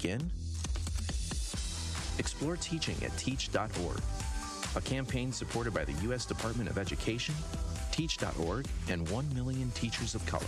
begin? Explore teaching at teach.org, a campaign supported by the U.S. Department of Education, Teach.org, and 1 million teachers of color.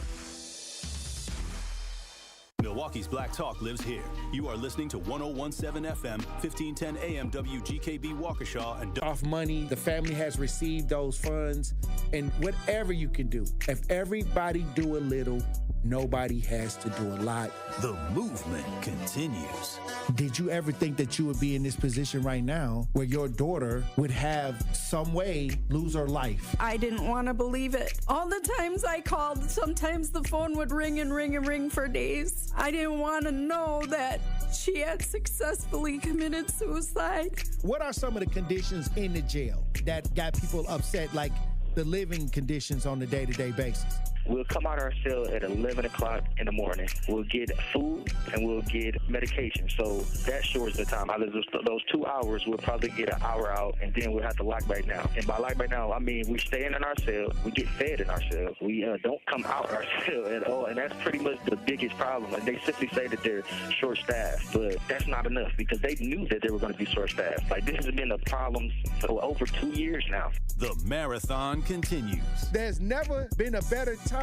Milwaukee's Black Talk lives here. You are listening to 101.7 FM, 1510 AM WGKB Waukesha and off money. The family has received those funds, and whatever you can do. If everybody do a little, nobody has to do a lot. The movement continues. Did you ever think that you would be in this position right now where your daughter would have some way lose her life? I didn't want to believe it. All the times I called, sometimes the phone would ring and ring and ring for days. I didn't want to know that she had successfully committed suicide. What are some of the conditions in the jail that got people upset, like the living conditions on a day-to-day basis? We'll come out of our cell at 11 o'clock in the morning. We'll get food and we'll get medication. So that shortens the time. Out of those 2 hours, we'll probably get an hour out, and then we'll have to lock back down. And by lock back down, I mean we stay in our cell. We get fed in our cells. We don't come out our cell at all, and that's pretty much the biggest problem. And they simply say that they're short-staffed, but that's not enough because they knew that they were going to be short-staffed. Like, this has been a problem for over 2 years now. The marathon continues. There's never been a better time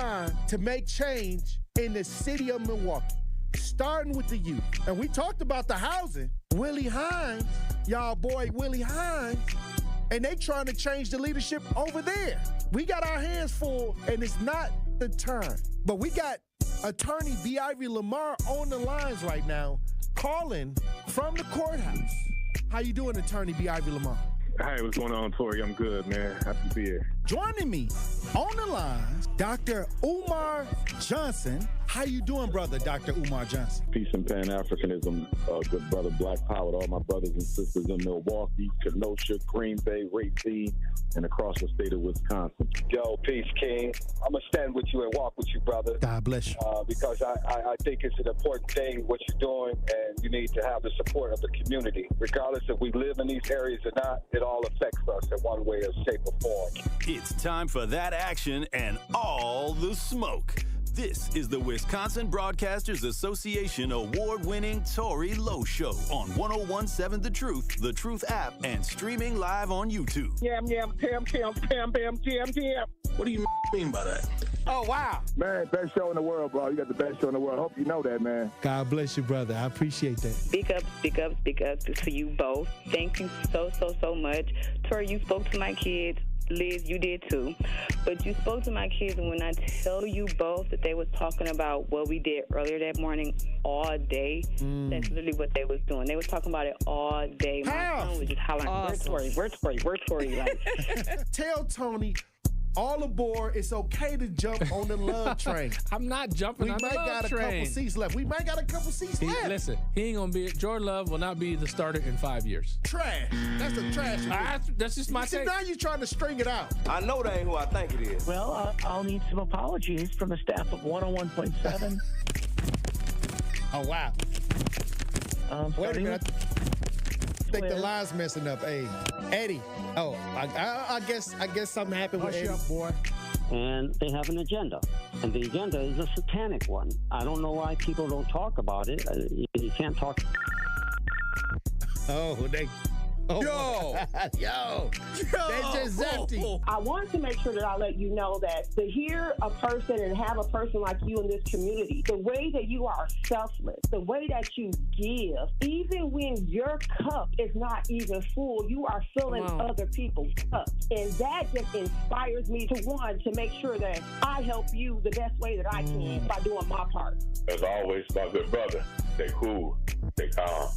to make change in the city of Milwaukee, starting with the youth. And we talked about the housing. Willie Hines, y'all boy Willie Hines, and they trying to change the leadership over there. We got our hands full, and it's not the time. But we got attorney B. Ivy Lamar on the lines right now, calling from the courthouse. How you doing, attorney B. Ivy Lamar? Hey, what's going on, Tory? I'm good, man. Happy to be here. Joining me on the line, Dr. Umar Johnson. How you doing, brother, Dr. Umar Johnson? Peace and Pan-Africanism, good brother, Black Power, to all my brothers and sisters in Milwaukee, Kenosha, Green Bay, Racine, and across the state of Wisconsin. Yo, peace, King. I'm going to stand with you and walk with you, brother. God bless you. Because I think it's an important thing, what you're doing, and you need to have the support of the community. Regardless if we live in these areas or not, it all affects us in one way or shape or form. It's time for that action and all the smoke. This is the Wisconsin Broadcasters Association award-winning Tory Lowe Show on 101.7 The Truth app, and streaming live on YouTube. Yam, pam, jam. What do you mean by that? Oh, wow. Man, best show in the world, bro. You got the best show in the world. Hope you know that, man. God bless you, brother. I appreciate that. Speak up to you both. Thank you so much. Tory, you spoke to my kids. Liz, you did too. But you spoke to my kids, and when I tell you both that they was talking about what we did earlier that morning all day, that's literally what they was doing. They was talking about it all day. My son was just hollering, awesome. Where's Tory? Like, tell Tony, all aboard. It's okay to jump on the love train. I'm not jumping on the love train. We might got a couple seats left. Listen, he ain't going to be, Jordan Love will not be the starter in 5 years. Trash. That's the trash. That's just my take. Now you're trying to string it out. I know that ain't who I think it is. Well, I'll need some apologies from the staff of 101.7. Oh, wow. Wait a minute. I think the line's messing up. Hey, Eddie. Oh, I guess something happened with Eddie. Hush up, boy. And they have an agenda. And the agenda is a satanic one. I don't know why people don't talk about it. You can't talk. Yo, they just empty. I want to make sure that I let you know that to hear a person and have a person like you in this community, the way that you are selfless, the way that you give, even when your cup is not even full, you are filling other people's cups. And that just inspires me to make sure that I help you the best way that I can by doing my part. As always, my good brother, stay cool, stay calm.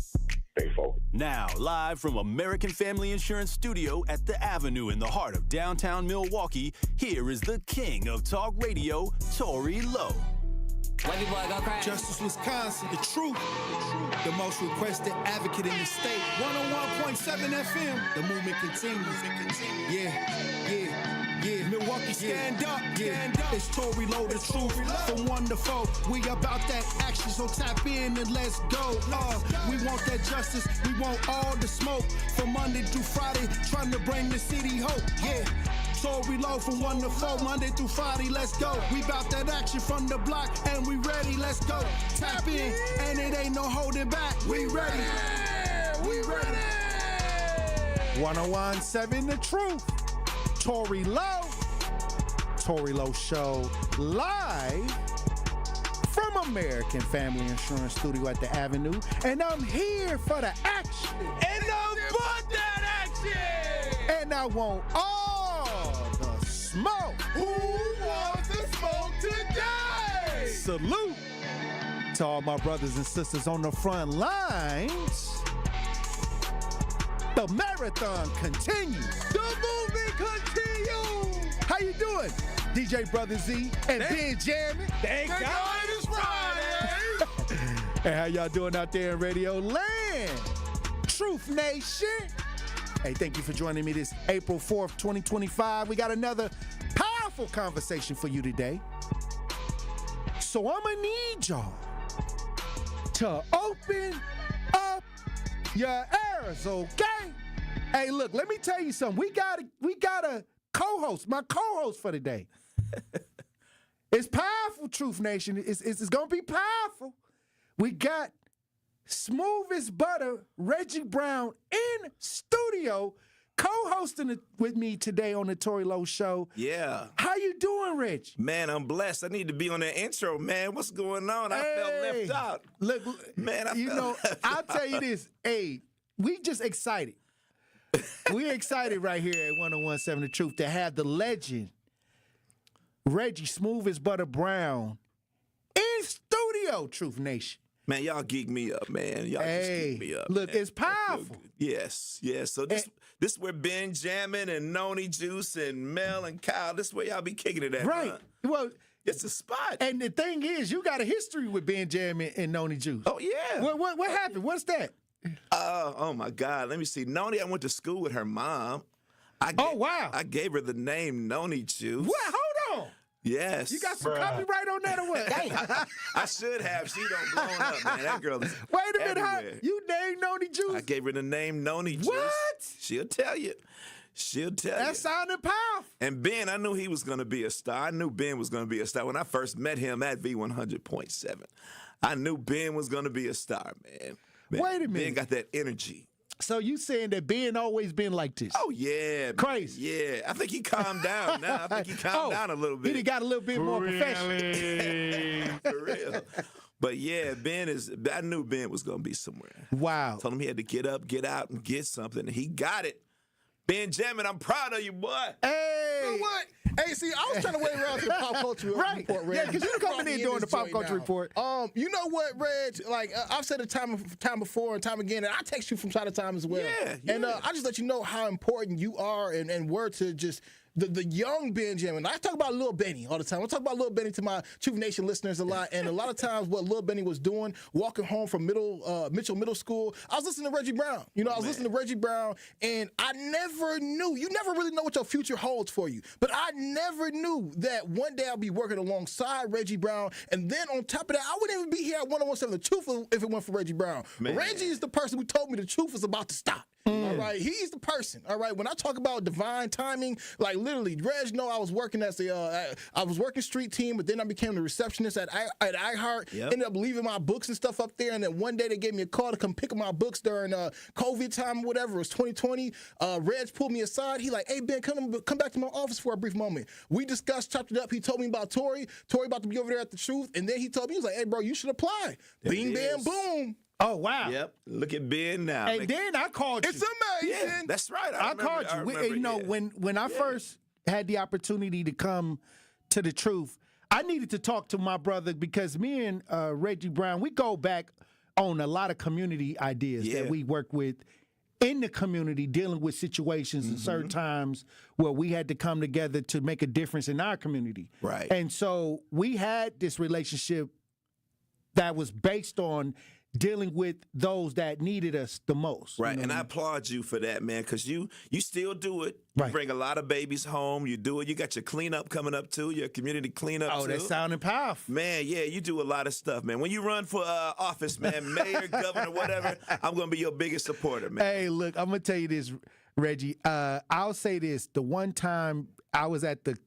Now, live from American Family Insurance Studio at the Avenue in the heart of downtown Milwaukee, here is the king of talk radio, Tory Lowe. Justice Wisconsin, the truth, the most requested advocate in the state. 101.7 FM, the movement continues. Yeah, Milwaukee, stand up. It's Tory Lowe, the truth, from 1 to 4. We about that action, so tap in and let's go. We want that justice, we want all the smoke. From Monday through Friday, trying to bring the city hope. Yeah. Tory Lowe from 1 to 4, Monday through Friday, let's go. We bout that action from the block, and we ready, let's go. Tap in, and it ain't no holding back. We ready. We ready. 1017 The Truth. Tory Lowe. Tory Lowe Show live from American Family Insurance Studio at the Avenue. And I'm here for the action. And I'm for that action. And I want all the smoke. Who wants the smoke today? Salute to all my brothers and sisters on the front lines. The marathon continues. The movement continues. How you doing, DJ Brother Z and Benjamin? Thank God it's Friday. And how y'all doing out there in Radio Land? Truth Nation. Hey, thank you for joining me this April 4th, 2025. We got another powerful conversation for you today. So I'm gonna need y'all to open up your ears, okay? Hey, look, let me tell you something. We got a co-host, my co-host for today. It's powerful, Truth Nation. It's gonna be powerful. We got smooth as butter Reggie Brown in studio, co-hosting it with me today on the Tory Lowe Show. Yeah. How you doing, Rich? Man, I'm blessed. I need to be on the intro, man. What's going on? I felt left out. Look, man, I'll tell you this. Hey, we just excited. We're excited right here at 1017 The Truth to have the legend, Reggie Smooth as Butter Brown, in studio, Truth Nation. Man, y'all geek me up, man. Y'all just geek me up. Look, man. it's powerful. Yes. So this where Benjamin and Noni Juice and Mel and Kyle, this where y'all be kicking it at. Right. Huh? Well, it's a spot. And the thing is, you got a history with Benjamin and Noni Juice. Oh, yeah. What happened? What's that? Oh, my God. Let me see. Noni, I went to school with her mom. Wow. I gave her the name Noni Juice. What? Hold on. Yes. You got some copyright on that or what? I should have. She don't blown up, man. That girl is Wait a minute. everywhere. You named Noni Juice? I gave her the name Noni Juice. What? She'll tell you. She'll tell you. That sounded powerful. And Ben, I knew he was going to be a star. I knew Ben was going to be a star. When I first met him at V100.7, I knew Ben was going to be a star, man. Wait a minute. Ben got that energy. So you saying that Ben always been like this? Oh, yeah. Crazy. Yeah. I think he calmed down now. I think he calmed down a little bit. He got a little bit more professional. For real. But yeah, I knew Ben was going to be somewhere. Wow. Told him he had to get up, get out, and get something. And he got it. Benjamin, I'm proud of you, boy. Hey. You know what? Hey, see, I was trying to wait around to the pop culture report, Reg. Yeah, because you coming in doing the pop culture report. You know what, Reg? Like I've said it time before and time again, and I text you from time to time as well. Yeah. And I just let you know how important you are, and word to just the young Benjamin. I talk about Lil Benny all the time. I talk about Lil Benny to my Truth Nation listeners a lot, and a lot of times what Lil Benny was doing, walking home from Mitchell Middle School, I was listening to Reggie Brown. You know, I was listening to Reggie Brown, and I never knew. You never really know what your future holds for you, but I never knew that one day I'll be working alongside Reggie Brown, and then on top of that, I wouldn't even be here at 1017 The Truth if it weren't for Reggie Brown. Reggie is the person who told me the truth is about to stop. All right, he's the person. All right, when I talk about divine timing, like literally, Reg, know I was working as I was working street team, but then I became the receptionist at iHeart. Yep. Ended up leaving my books and stuff up there, and then one day they gave me a call to come pick up my books during COVID time or whatever. It was 2020. Reg pulled me aside. He like, hey Ben, come back to my office for a brief moment. We discussed, chopped it up. He told me about Tory. Tory about to be over there at the Truth, and then he told me, he was like, hey bro, you should apply. Bing bam boom. Oh, wow. Yep. Look at Ben now. And then I called you. It's amazing. Yeah, that's right. I called you. When I first had the opportunity to come to the Truth, I needed to talk to my brother because me and Reggie Brown, we go back on a lot of community ideas that we work with in the community, dealing with situations and certain times where we had to come together to make a difference in our community. Right. And so we had this relationship that was based on dealing with those that needed us the most. Right, you know and what I applaud you for that, man, because you still do it. You Right. bring a lot of babies home. You do it. You got your cleanup coming up, too, your community cleanup, Oh, too. that sounding powerful. Man, yeah, you do a lot of stuff, man. When you run for office, man, mayor, governor, whatever, I'm going to be your biggest supporter, man. Hey, look, I'm going to tell you this, Reggie. I'll say this. The one time I was at the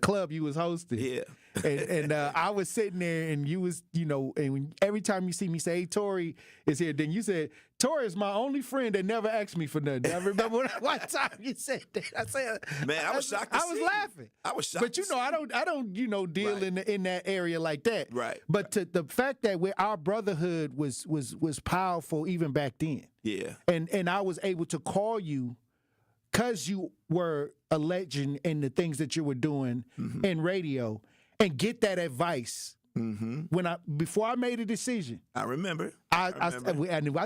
club you was hosting. Yeah. And I was sitting there, and you was, and every time you see me say, hey, Tory is here, then you said, Tory is my only friend that never asked me for nothing. I remember one time you said that. I said, man, I was shocked to I was see laughing. I was shocked. But I don't deal Right. in that area like that. Right. But the fact that our brotherhood was powerful even back then. Yeah. And I was able to call you because you were a legend in the things that you were doing in radio, and get that advice before I made a decision. I remember. I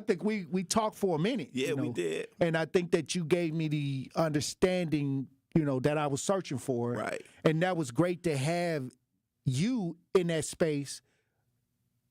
think we talked for a minute. Yeah, we did. And I think that you gave me the understanding, that I was searching for. Right. And that was great to have you in that space.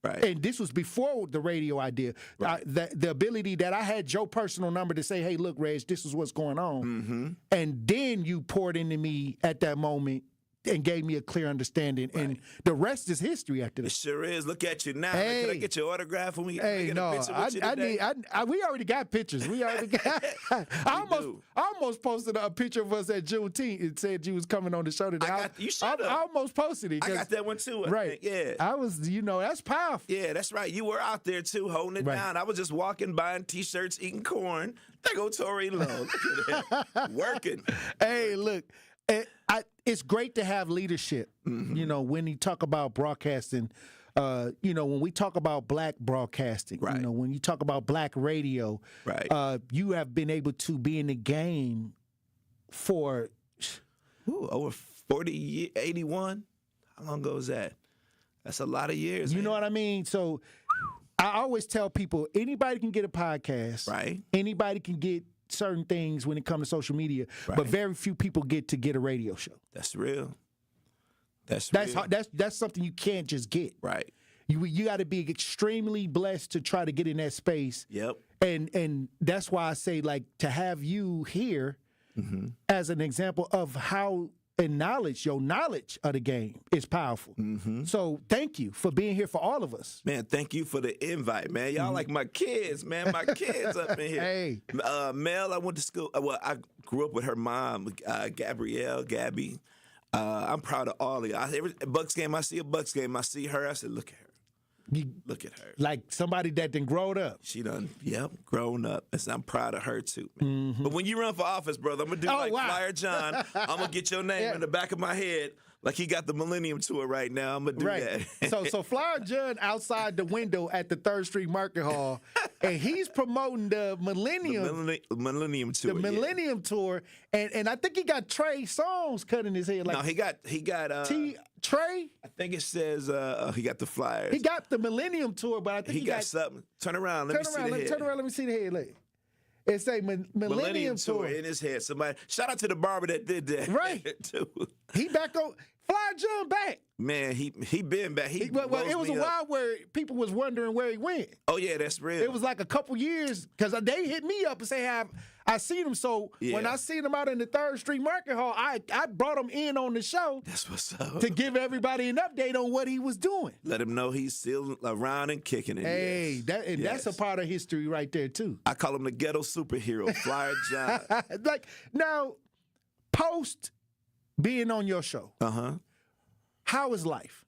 Right. And this was before the radio idea. Right. The ability that I had your personal number to say, hey, look, Reg, this is what's going on. And then you poured into me at that moment and gave me a clear understanding. Right. And the rest is history after this. It sure is. Look at you now. Hey. Can I get your autograph when we get Hey, a no, picture with you today? we already got pictures. We already got. I almost posted a picture of us at Juneteenth. It said you was coming on the show today. You should have. I almost posted it. I got that one too. Right. Yeah. I was. That's powerful. Yeah, that's right. You were out there too, holding it down. I was just walking, buying T-shirts, eating corn. There go Tory Lowe. Look at that. Working. Hey, look. It's great to have leadership. When you talk about broadcasting, when we talk about black broadcasting, right. When you talk about black radio, right. You have been able to be in the game for over 40 years, 81. How long ago is that? That's a lot of years. You know what I mean? So I always tell people, anybody can get a podcast. Right. Anybody can get certain things when it comes to social media, but very few people get a radio show. That's real. That's something you can't just get. Right. You got to be extremely blessed to try to get in that space. Yep. And that's why I say, like, to have you here as an example of how your knowledge of the game is powerful. So thank you for being here for all of us. Man, thank you for the invite, man. Y'all like my kids, man. My kids up in here. Hey. Mel, I went to school. Well, I grew up with her mom, Gabby. I'm proud of all of y'all. Every Bucks game, I see a Bucks game, I see her. I said, look at her. Look at her. Like somebody that done grown up. She done, grown up. And I'm proud of her, too. Man. But when you run for office, brother, I'm going to do Flyer John. I'm going to get your name in the back of my head like he got the Millennium Tour right now. I'm going to do that. So Flyer John outside the window at the 3rd Street Market Hall, and he's promoting the Millennium Tour. The Millennium Tour. And I think he got Trey Songz cutting his head. No, he got Trey? I think it says he got the Flyers. He got the Millennium Tour, but I think he got something. Turn around. Let me see the head. Turn around. Let me see the head. Look. It say Millennium Tour in his head. Somebody shout out to the barber that did that. Right. Too. He back on. Flyer John back. Man, he been back. It was a while where people was wondering where he went. Oh yeah, that's real. It was like a couple years because they hit me up and say, "Hey, I seen him." So when I seen him out in the 3rd Street Market Hall, I brought him in on the show. That's what's up. To give everybody an update on what he was doing. Let him know he's still around and kicking it. Hey, that's a part of history right there too. I call him the ghetto superhero, Flyer John. Like now, post being on your show. How is life?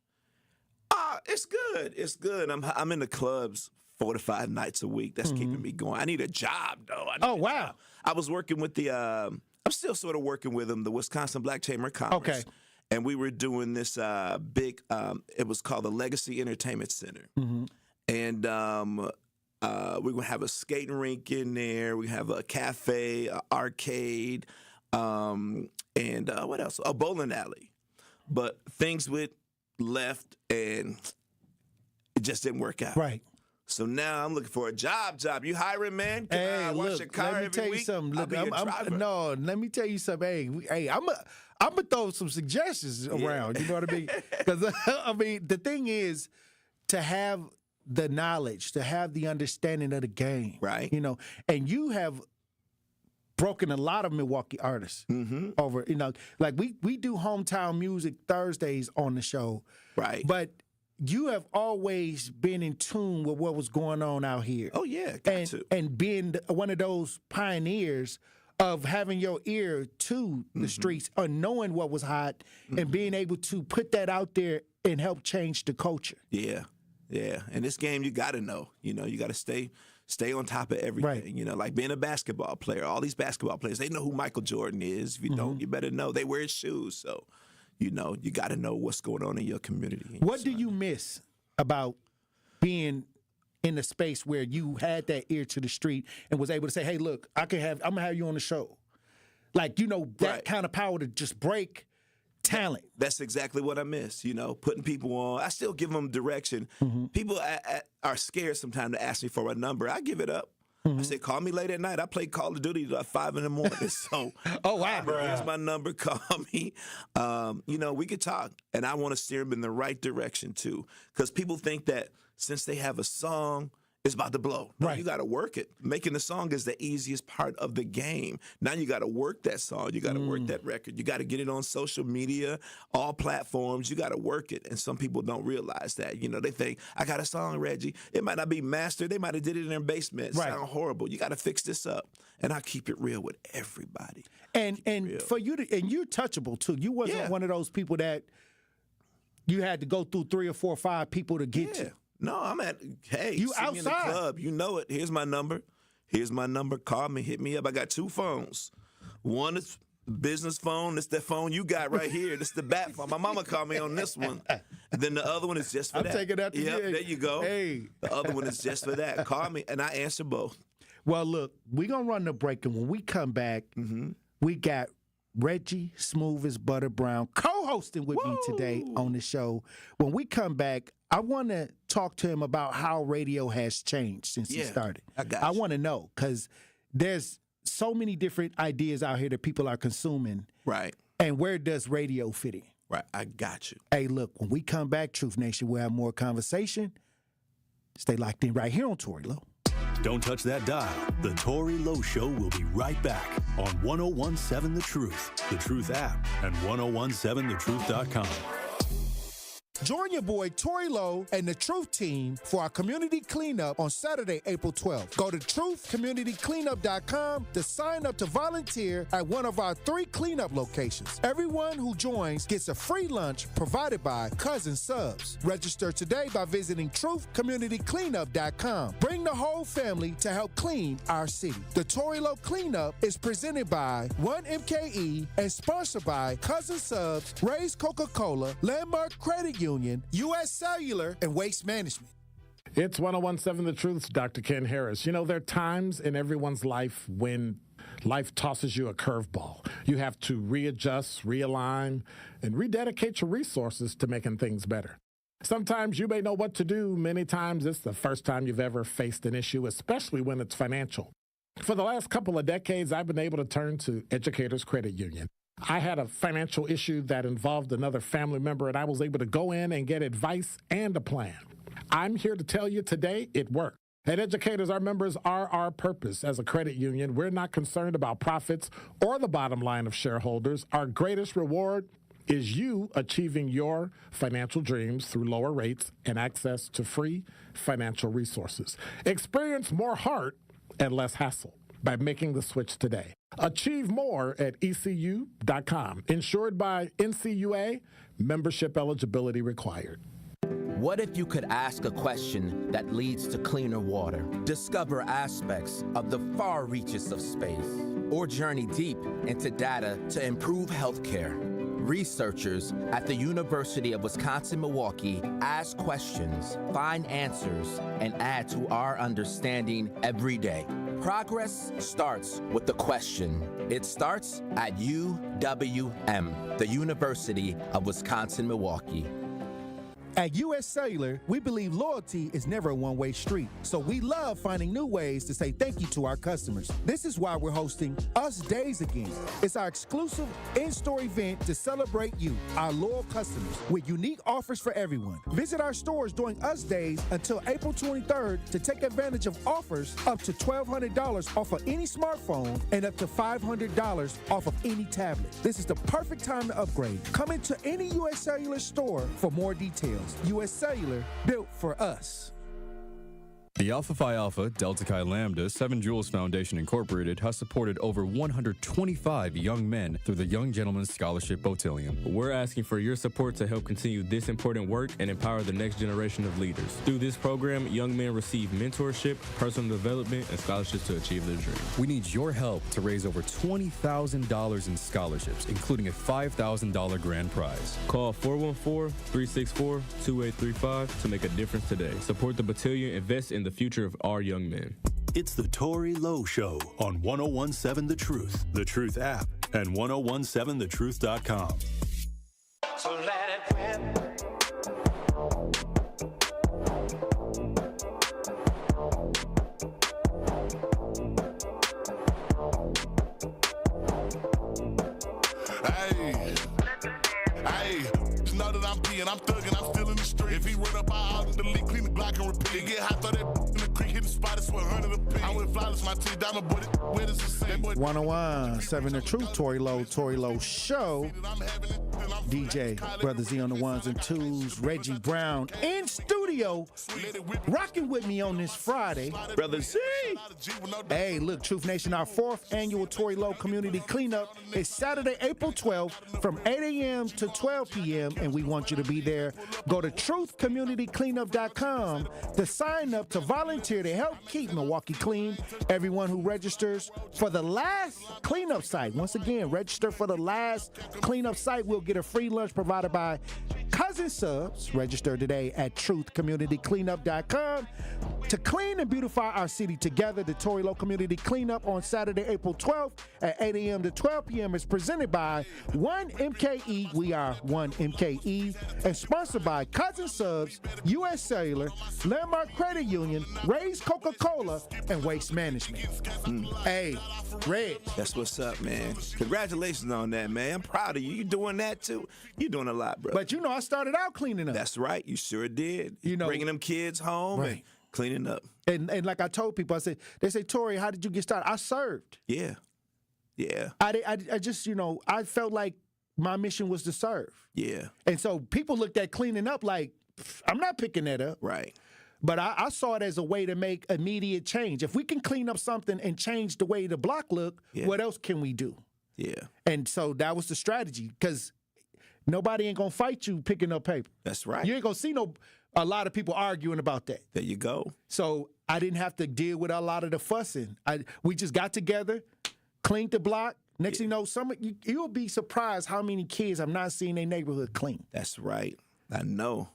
It's good. It's good. I'm in the clubs 4 to 5 nights a week. That's keeping me going. I need a job though. Wow. I was working with I'm still sort of working with them, the Wisconsin Black Chamber of Commerce. Okay. And we were doing this big. It was called the Legacy Entertainment Center. And we're gonna have a skating rink in there. We have a cafe, an arcade, and what else? A bowling alley. But things went left, and it just didn't work out. Right. So now I'm looking for a job. You hiring, man? Can I wash your car every week? Let me tell you something. I'll be your driver. Let me tell you something. Hey, I'm gonna throw some suggestions around. You know what I mean? Because the thing is to have the knowledge, to have the understanding of the game, right? And you have broken a lot of Milwaukee artists over, like we do hometown music Thursdays on the show. Right. But you have always been in tune with what was going on out here. Oh, yeah. And being one of those pioneers of having your ear to the streets or knowing what was hot and being able to put that out there and help change the culture. Yeah. And this game, you got to know. You got to stay on top of everything. Right. Like being a basketball player. All these basketball players, they know who Michael Jordan is. If you don't, you better know. They wear his shoes. So, you got to know what's going on in your community. What do you miss about being in the space where you had that ear to the street and was able to say, hey, look, I'm going to have you on the show? Like, that kind of power to just break talent. That's exactly what I miss, putting people on. I still give them direction. People are scared sometimes to ask me for a number. I give it up. I say, call me late at night. I play Call of Duty till 5 in the morning. So, oh, wow. Here's my number. Call me. We could talk. And I want to steer them in the right direction, too. Because people think that since they have a song, it's about to blow. No, you got to work it. Making the song is the easiest part of the game. Now you got to work that song. You got to work that record. You got to get it on social media, all platforms. You got to work it. And some people don't realize that. They think, I got a song, Reggie. It might not be mastered. They might have did it in their basement. It sound horrible. You got to fix this up. And I keep it real with everybody. And for you and you're touchable too. You wasn't one of those people that you had to go through 3 or 4 or 5 people to get to. No, I'm you outside. In the club. You know it. Here's my number. Call me. Hit me up. I got 2 phones. One is business phone. It's that phone you got right here. This is the bat phone. My mama called me on this one. And then the other one is just for that. I'm taking that to there you go. Hey. The other one is just for that. Call me, and I answer both. Well, look, we're going to run the break, and when we come back, we got Reggie Smooth as Butter Brown co-hosting with me today on the show. When we come back, I want to talk to him about how radio has changed since he started. I want to know because there's so many different ideas out here that people are consuming. Right. And where does radio fit in? Right. I got you. Hey, look, when we come back, Truth Nation, we'll have more conversation. Stay locked in right here on Tory Lowe. Don't touch that dial. The Tory Lowe Show will be right back on 1017 The Truth, The Truth app, and 1017thetruth.com. Join your boy Tory Lowe and the Truth Team for our community cleanup on Saturday, April 12th. Go to truthcommunitycleanup.com to sign up to volunteer at one of our 3 cleanup locations. Everyone who joins gets a free lunch provided by Cousin Subs. Register today by visiting truthcommunitycleanup.com. Bring the whole family to help clean our city. The Tory Lowe Cleanup is presented by 1MKE and sponsored by Cousin Subs, Ray's Coca-Cola, Landmark Credit Union, U.S. Cellular, and Waste Management. It's 1017 The Truth's Dr. Ken Harris. There are times in everyone's life when life tosses you a curveball. You have to readjust, realign, and rededicate your resources to making things better. Sometimes you may know what to do. Many times it's the first time you've ever faced an issue, especially when it's financial. For the last couple of decades, I've been able to turn to Educators Credit Union. I had a financial issue that involved another family member, and I was able to go in and get advice and a plan. I'm here to tell you today it worked. At Educators, our members are our purpose. As a credit union, we're not concerned about profits or the bottom line of shareholders. Our greatest reward is you achieving your financial dreams through lower rates and access to free financial resources. Experience more heart and less hassle by making the switch today. Achieve more at ECU.com. Insured by NCUA, membership eligibility required. What if you could ask a question that leads to cleaner water, discover aspects of the far reaches of space, or journey deep into data to improve healthcare? Researchers at the University of Wisconsin-Milwaukee ask questions, find answers, and add to our understanding every day. Progress starts with the question. It starts at UWM, the University of Wisconsin-Milwaukee. At U.S. Cellular, we believe loyalty is never a one-way street, so we love finding new ways to say thank you to our customers. This is why we're hosting Us Days again. It's our exclusive in-store event to celebrate you, our loyal customers, with unique offers for everyone. Visit our stores during Us Days until April 23rd to take advantage of offers up to $1,200 off of any smartphone and up to $500 off of any tablet. This is the perfect time to upgrade. Come into any U.S. Cellular store for more details. U.S. Cellular, built for us. The Alpha Phi Alpha, Delta Chi Lambda, 7 Jewels Foundation Incorporated has supported over 125 young men through the Young Gentlemen's Scholarship Botillion. We're asking for your support to help continue this important work and empower the next generation of leaders. Through this program, young men receive mentorship, personal development, and scholarships to achieve their dreams. We need your help to raise over $20,000 in scholarships, including a $5,000 grand prize. Call 414-364-2835 to make a difference today. Support the Botillion, invest in the future of our young men. It's the Tory Lowe Show on 1017 The Truth, The Truth app, and 1017thetruth.com. So let it rip. Hey, just know that I'm peeing, I'm thugging, I'm still in the street. If he run up, I out delete, clean the Glock and repeat. It get hot, throw that in the creek, hit the spot, it's 100 a piece. I went flawless, my teeth diamond, but where does it say? 101.7 The Truth, Tory Lowe Show. DJ, Brother Z on the ones and twos, Reggie Brown in studio, rocking with me on this Friday. Brother Z. Hey, look, Truth Nation, our 4th annual Tory Lowe Community Cleanup is Saturday, April 12th from 8 a.m. to 12 p.m., and we want you to be there. Go to truthcommunitycleanup.com to sign up to volunteer to help keep Milwaukee clean. Everyone who registers for the last cleanup site, once again, register for the last cleanup site, will get a free lunch provided by Cousin Subs. Register today at truthcommunitycleanup.com to clean and beautify our city together. The Tory Lowe Community Cleanup on Saturday, April 12th at 8 a.m. to 12 p.m. is presented by 1MKE. We are 1MKE, and sponsored by Cousin Subs, U.S. Cellular, Landmark Credit Union, Ray's Coca-Cola, and Waste Management. Hey, Red. That's what's up, man. Congratulations on that, man. I'm proud of you. You doing that too? You doing a lot, bro. But you know, I started out cleaning up. That's right. You sure did. You know, bringing them kids home and cleaning up. And like I told people, they say, Tory, how did you get started? I served. Yeah. I just, I felt like my mission was to serve. Yeah. And so people looked at cleaning up like, I'm not picking that up. Right. But I saw it as a way to make immediate change. If we can clean up something and change the way the block look, what else can we do? Yeah. And so that was the strategy, because nobody ain't gonna fight you picking up paper. That's right. You ain't gonna see a lot of people arguing about that. There you go. So I didn't have to deal with a lot of the fussing. We just got together, cleaned the block. Next thing you know, you'll be surprised how many kids I've not seen their neighborhood clean. That's right. I know.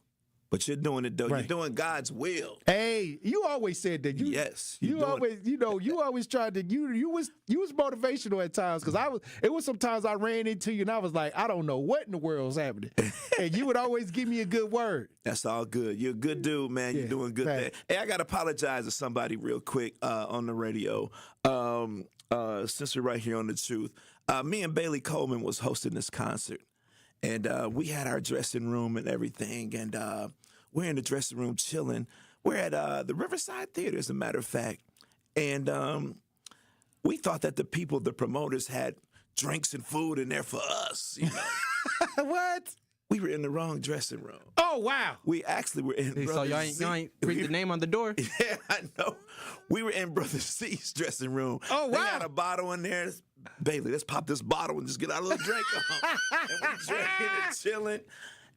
But you're doing it, though. Right. You're doing God's will. Hey, you always said that. Yes. You always, you always tried to, you was motivational at times, because it was sometimes I ran into you and I was like, I don't know what in the world's happening. And you would always give me a good word. That's all good. You're a good dude, man. You're doing good there. Hey, I got to apologize to somebody real quick on the radio. Since we're right here on The Truth, me and Bailey Coleman was hosting this concert. And we had our dressing room and everything, and we're in the dressing room chilling. We're at the Riverside Theater, as a matter of fact. And we thought that the promoters had drinks and food in there for us. You know? What? We were in the wrong dressing room. Oh, wow. We actually were in So y'all ain't read the name on the door? Yeah, I know. We were in Brother C's dressing room. Oh, wow. They had a bottle in there. Bailey, let's pop this bottle and just get our little drink on. And we drinking and chilling.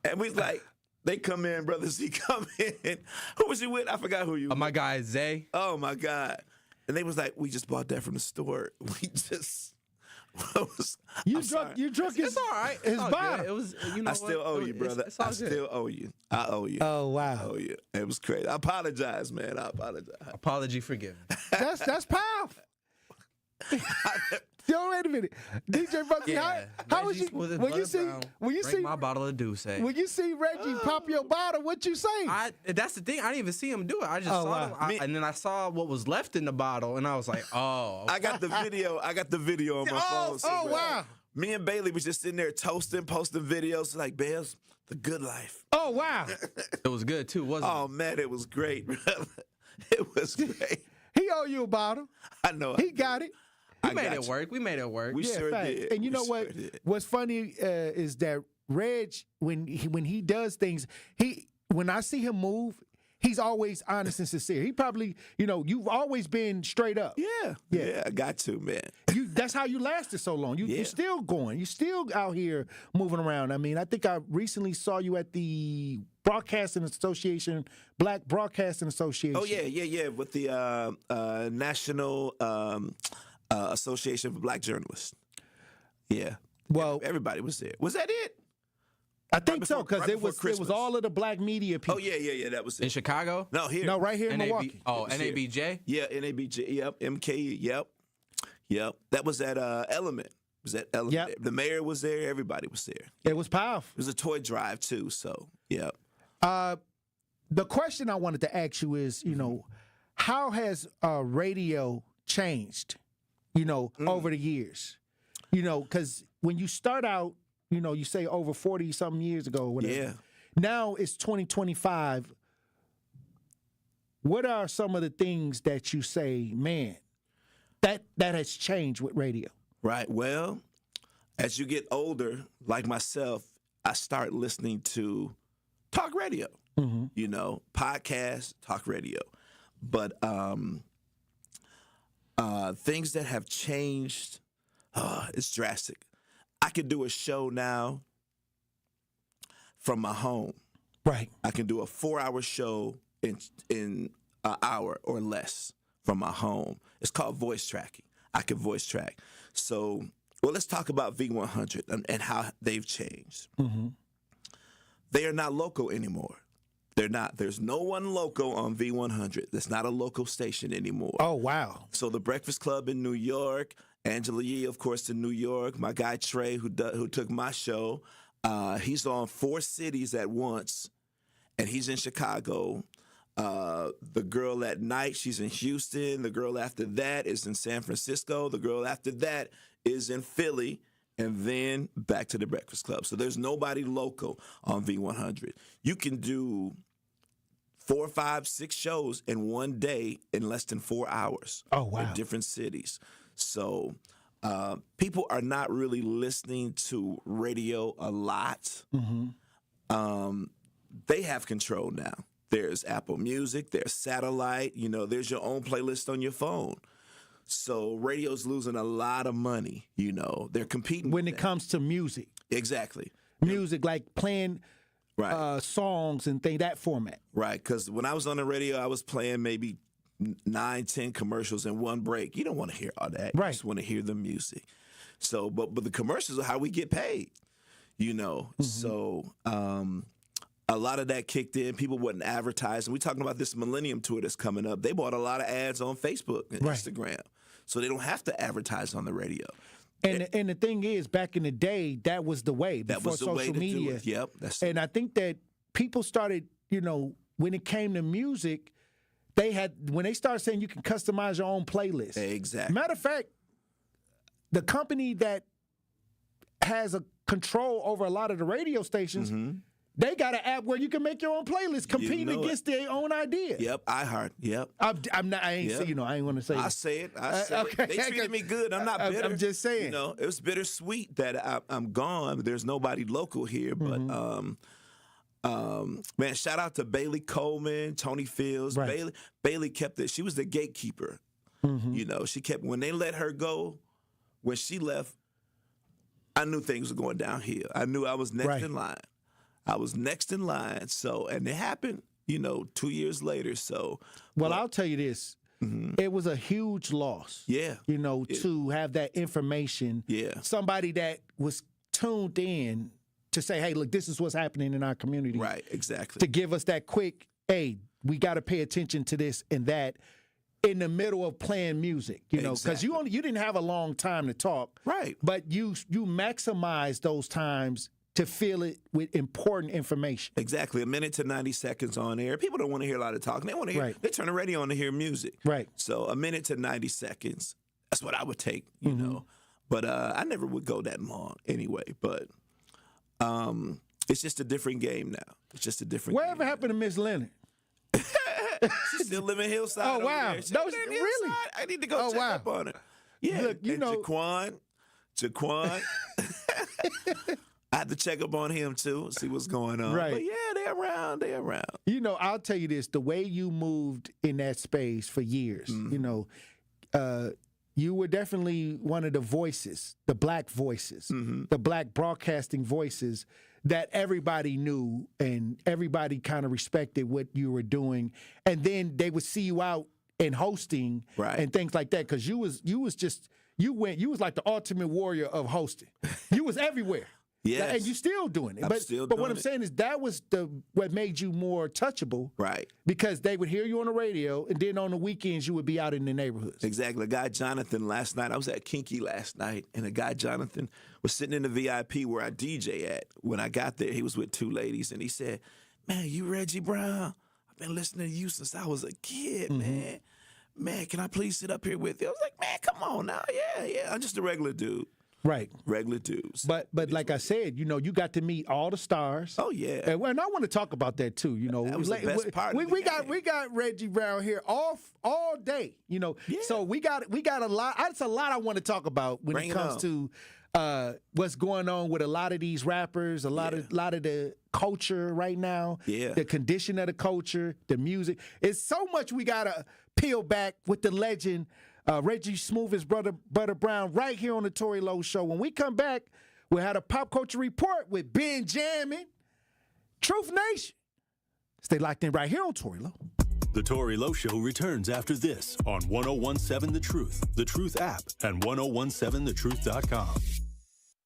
And we like, they come in, Brother C come in. Who was you with? I forgot who you were. My guy, Zay. Oh, my God. And they was like, we just bought that from the store. We just... You drunk. It's all right. His bottle. It was. I still owe you, brother. I still owe you. I owe you. Oh, wow. I owe you. It was crazy. I apologize, man. I apologize. Apology forgiven. That's powerful. Yo, wait a minute, DJ Bucky. How was you when you see my bottle of Douce? When you see Reggie pop your bottle, what you say? That's the thing. I didn't even see him do it. I just saw him, and then I saw what was left in the bottle, and I was like, oh. I got the video. On my phone. Oh, wow. Me and Bailey was just in there toasting, posting videos like, Bales, the good life. Oh, wow. It was good too, wasn't it? Oh man, it was great, brother. It was great. He owe you a bottle. I know. He got it. We made it work. We sure did. And you know what? What's funny is that Reg, when he does things, when I see him move, he's always honest and sincere. He probably, you've always been straight up. Yeah, I got to, man. That's how you lasted so long. You're still going. You're still out here moving around. I mean, I think I recently saw you at the Broadcasting Association, Black Broadcasting Association. Oh, yeah, with the National Association for Black Journalists. Yeah. Well, everybody was there. Was that it? I think so, because it was all of the black media people. Oh, yeah, that was it. In Chicago? No, here. No, right here in Milwaukee. Oh, NABJ? Yeah, NABJ, yep, MK, yep. That was at Element. Was that Element? Yep. The mayor was there, everybody was there. It was powerful. It was a toy drive, too, so, yep. The question I wanted to ask you is, how has radio changed, over the years? Because when you start out, you say over 40-something years ago or whatever. Yeah. Now it's 2025. What are some of the things that you say, man, that has changed with radio? Right. Well, as you get older, like myself, I start listening to talk radio, podcasts, talk radio. But things that have changed, it's drastic. I can do a show now from my home. Right. I can do a 4-hour show in an hour or less from my home. It's called voice tracking. I can voice track. So, let's talk about V100 and how they've changed. Mm-hmm. They are not local anymore. They're not. There's no one local on V100. That's not a local station anymore. Oh, wow. So the Breakfast Club in New York, Angela Yee, of course, in New York. My guy Trey, who took my show, he's on 4 cities at once, and he's in Chicago. The girl at night, she's in Houston. The girl after that is in San Francisco. The girl after that is in Philly. And then back to the Breakfast Club. So there's nobody local on V100. You can do 4, 5, 6 shows in one day in less than 4 hours. Oh, wow. In different cities. So people are not really listening to radio a lot. Mm-hmm. They have control now. There's Apple Music, there's satellite, there's your own playlist on your phone. So radio's losing a lot of money, They're competing when it comes to music. Exactly. Music, like playing songs and that format. Right, because when I was on the radio, I was playing maybe 9, 10 commercials in one break. You don't want to hear all that. Right. You just want to hear the music. So, but the commercials are how we get paid, Mm-hmm. So a lot of that kicked in. People wasn't advertising. We're talking about this Millennium Tour that's coming up. They bought a lot of ads on Facebook and Instagram. So they don't have to advertise on the radio. And the thing is, back in the day, that was the way. That before was the social way to media. do it. Yep. And I think that people started, when it came to music, when they started saying you can customize your own playlist. Exactly. Matter of fact, the company that has a control over a lot of the radio stations, they got an app where you can make your own playlist, competing against their own idea. Yep, iHeart. Yep. I'm not. I ain't say. I ain't want to say. I say it. Okay. They treated me good. I'm not bitter. I'm just saying. It was bittersweet that I'm gone. There's nobody local here, but man, shout out to Bailey Coleman, Tony Fields. Right. Bailey kept it. She was the gatekeeper. She kept, when they let her go, when she left, I knew things were going downhill. I knew I was next in line. I was next in line. So, and it happened, 2 years later. So, I'll tell you this. It was a huge loss. Yeah. To have that information. Yeah. Somebody that was tuned in to say, hey, look, this is what's happening in our community. Right, exactly. To give us that quick, hey, we got to pay attention to this and that in the middle of playing music, because you didn't have a long time to talk. Right. But you maximize those times to fill it with important information. Exactly. A minute to 90 seconds on air. People don't want to hear a lot of talking. They want to hear, they turn the radio on to hear music. Right. So a minute to 90 seconds, that's what I would take, you know. But I never would go that long anyway. But it's just a different game now. It's just a different Whatever happened to Miss Leonard? She's still living Hillside. Oh, wow. No, really? I need to go check up on her. Yeah. Look, Jaquan. I had to check up on him too, see what's going on. Right. But yeah, they're around. They're around. You know, I'll tell you this: the way you moved in that space for years, you know, you were definitely one of the voices, the black voices, the black broadcasting voices that everybody knew and everybody kind of respected what you were doing. And then they would see you out and hosting and things like that, because you was like the ultimate warrior of hosting. You was everywhere. Yes. And you still doing it. I'm still but doing what I'm it. saying is that was what made you more touchable. Right. Because they would hear you on the radio, and then on the weekends you would be out in the neighborhoods. Exactly. A guy, Jonathan, last night, I was at Kinky last night, and a guy, Jonathan, was sitting in the VIP where I DJ at. When I got there, he was with two ladies, and he said, "Man, you Reggie Brown? I've been listening to you since I was a kid, man. Man, can I please sit up here with you?" I was like, "Man, come on now. Yeah. I'm just a regular dude." Right. Regular dudes. But like I said, you know, you got to meet all the stars. Oh, yeah. And I want to talk about that too. You know, that was the best part of the we got Reggie Brown here all day. You know, so we got a lot. It's a lot I want to talk about when it comes to what's going on with a lot of these rappers, a lot of the culture right now. Yeah. The condition of the culture, the music. It's so much we gotta peel back with the legend. Reggie Smooth's brother Buttah Brown right here on the Tory Lowe Show. When we come back, we'll have a pop culture report with Benjamin, Truth Nation. Stay locked in right here on Tory Lowe. The Tory Lowe Show returns after this on 1017 The Truth app, and 1017thetruth.com.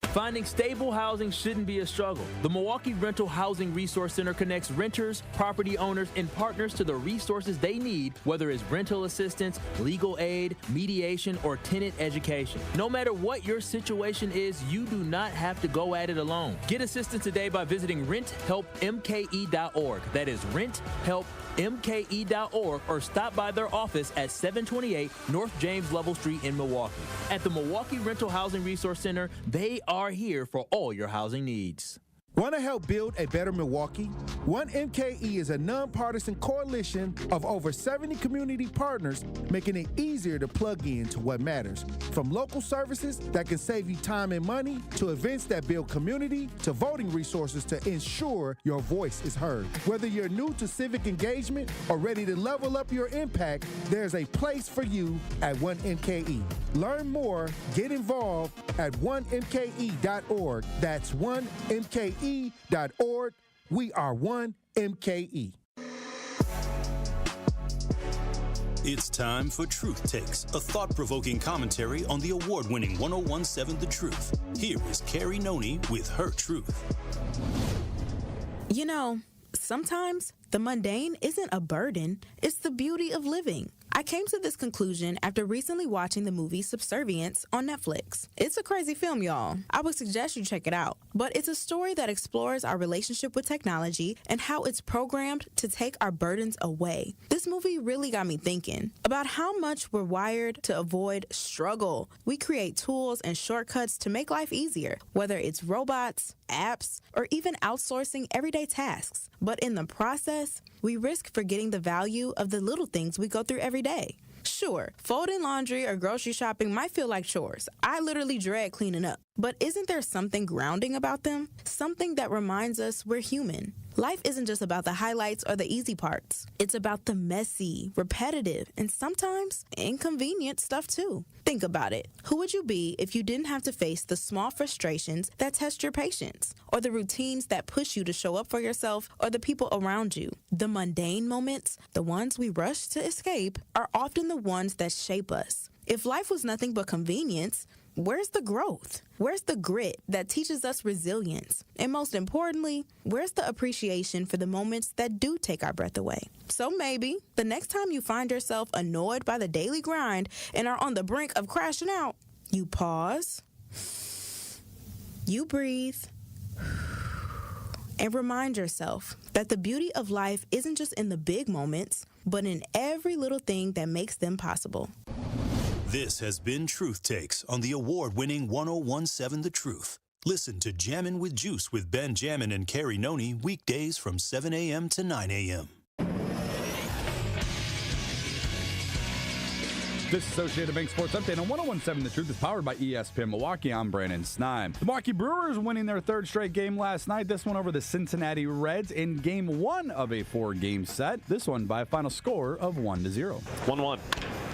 Finding stable housing shouldn't be a struggle. The Milwaukee Rental Housing Resource Center connects renters, property owners, and partners to the resources they need, whether it's rental assistance, legal aid, mediation, or tenant education. No matter what your situation is, you do not have to go at it alone. Get assistance today by visiting renthelpmke.org. That is renthelpmke.org, or stop by their office at 728 North James Level Street in Milwaukee. At the Milwaukee Rental Housing Resource Center, they are here for all your housing needs. Want to help build a better Milwaukee? 1MKE is a nonpartisan coalition of over 70 community partners, making it easier to plug in to what matters. From local services that can save you time and money, to events that build community, to voting resources to ensure your voice is heard. Whether you're new to civic engagement or ready to level up your impact, there's a place for you at 1MKE. Learn more, get involved at 1mke.org. That's 1mke.org. We are 1MKE. It's time for Truth Takes, a thought-provoking commentary on the award-winning 1017 The Truth. Here is Carrie Noni with her truth. You know, sometimes the mundane isn't a burden, it's the beauty of living. I came to this conclusion after recently watching the movie Subservience on Netflix. It's a crazy film, y'all. I would suggest you check it out. But it's a story that explores our relationship with technology and how it's programmed to take our burdens away. This movie really got me thinking about how much we're wired to avoid struggle. We create tools and shortcuts to make life easier, whether it's robots, apps, or even outsourcing everyday tasks. But in the process, we risk forgetting the value of the little things we go through every day. Sure, folding laundry or grocery shopping might feel like chores. I literally dread cleaning up. But isn't there something grounding about them? Something that reminds us we're human. Life isn't just about the highlights or the easy parts. It's about the messy, repetitive, and sometimes inconvenient stuff too. Think about it. Who would you be if you didn't have to face the small frustrations that test your patience, or the routines that push you to show up for yourself or the people around you? The mundane moments, the ones we rush to escape, are often the ones that shape us. If life was nothing but convenience, where's the growth? Where's the grit that teaches us resilience? And most importantly, where's the appreciation for the moments that do take our breath away? So maybe the next time you find yourself annoyed by the daily grind and are on the brink of crashing out, you pause, you breathe, and remind yourself that the beauty of life isn't just in the big moments, but in every little thing that makes them possible. This has been Truth Takes on the award-winning 1017 The Truth. Listen to Jammin' with Juice with Ben Jammin' and Carrie Noni weekdays from 7 a.m. to 9 a.m. This Associated Bank Sports Update on 101.7 The Truth is powered by ESPN Milwaukee. I'm Brandon Snime. The Milwaukee Brewers winning their third straight game last night. This one over the Cincinnati Reds in game one of a 4-game set. This one by a final score of 1-0. 1-1.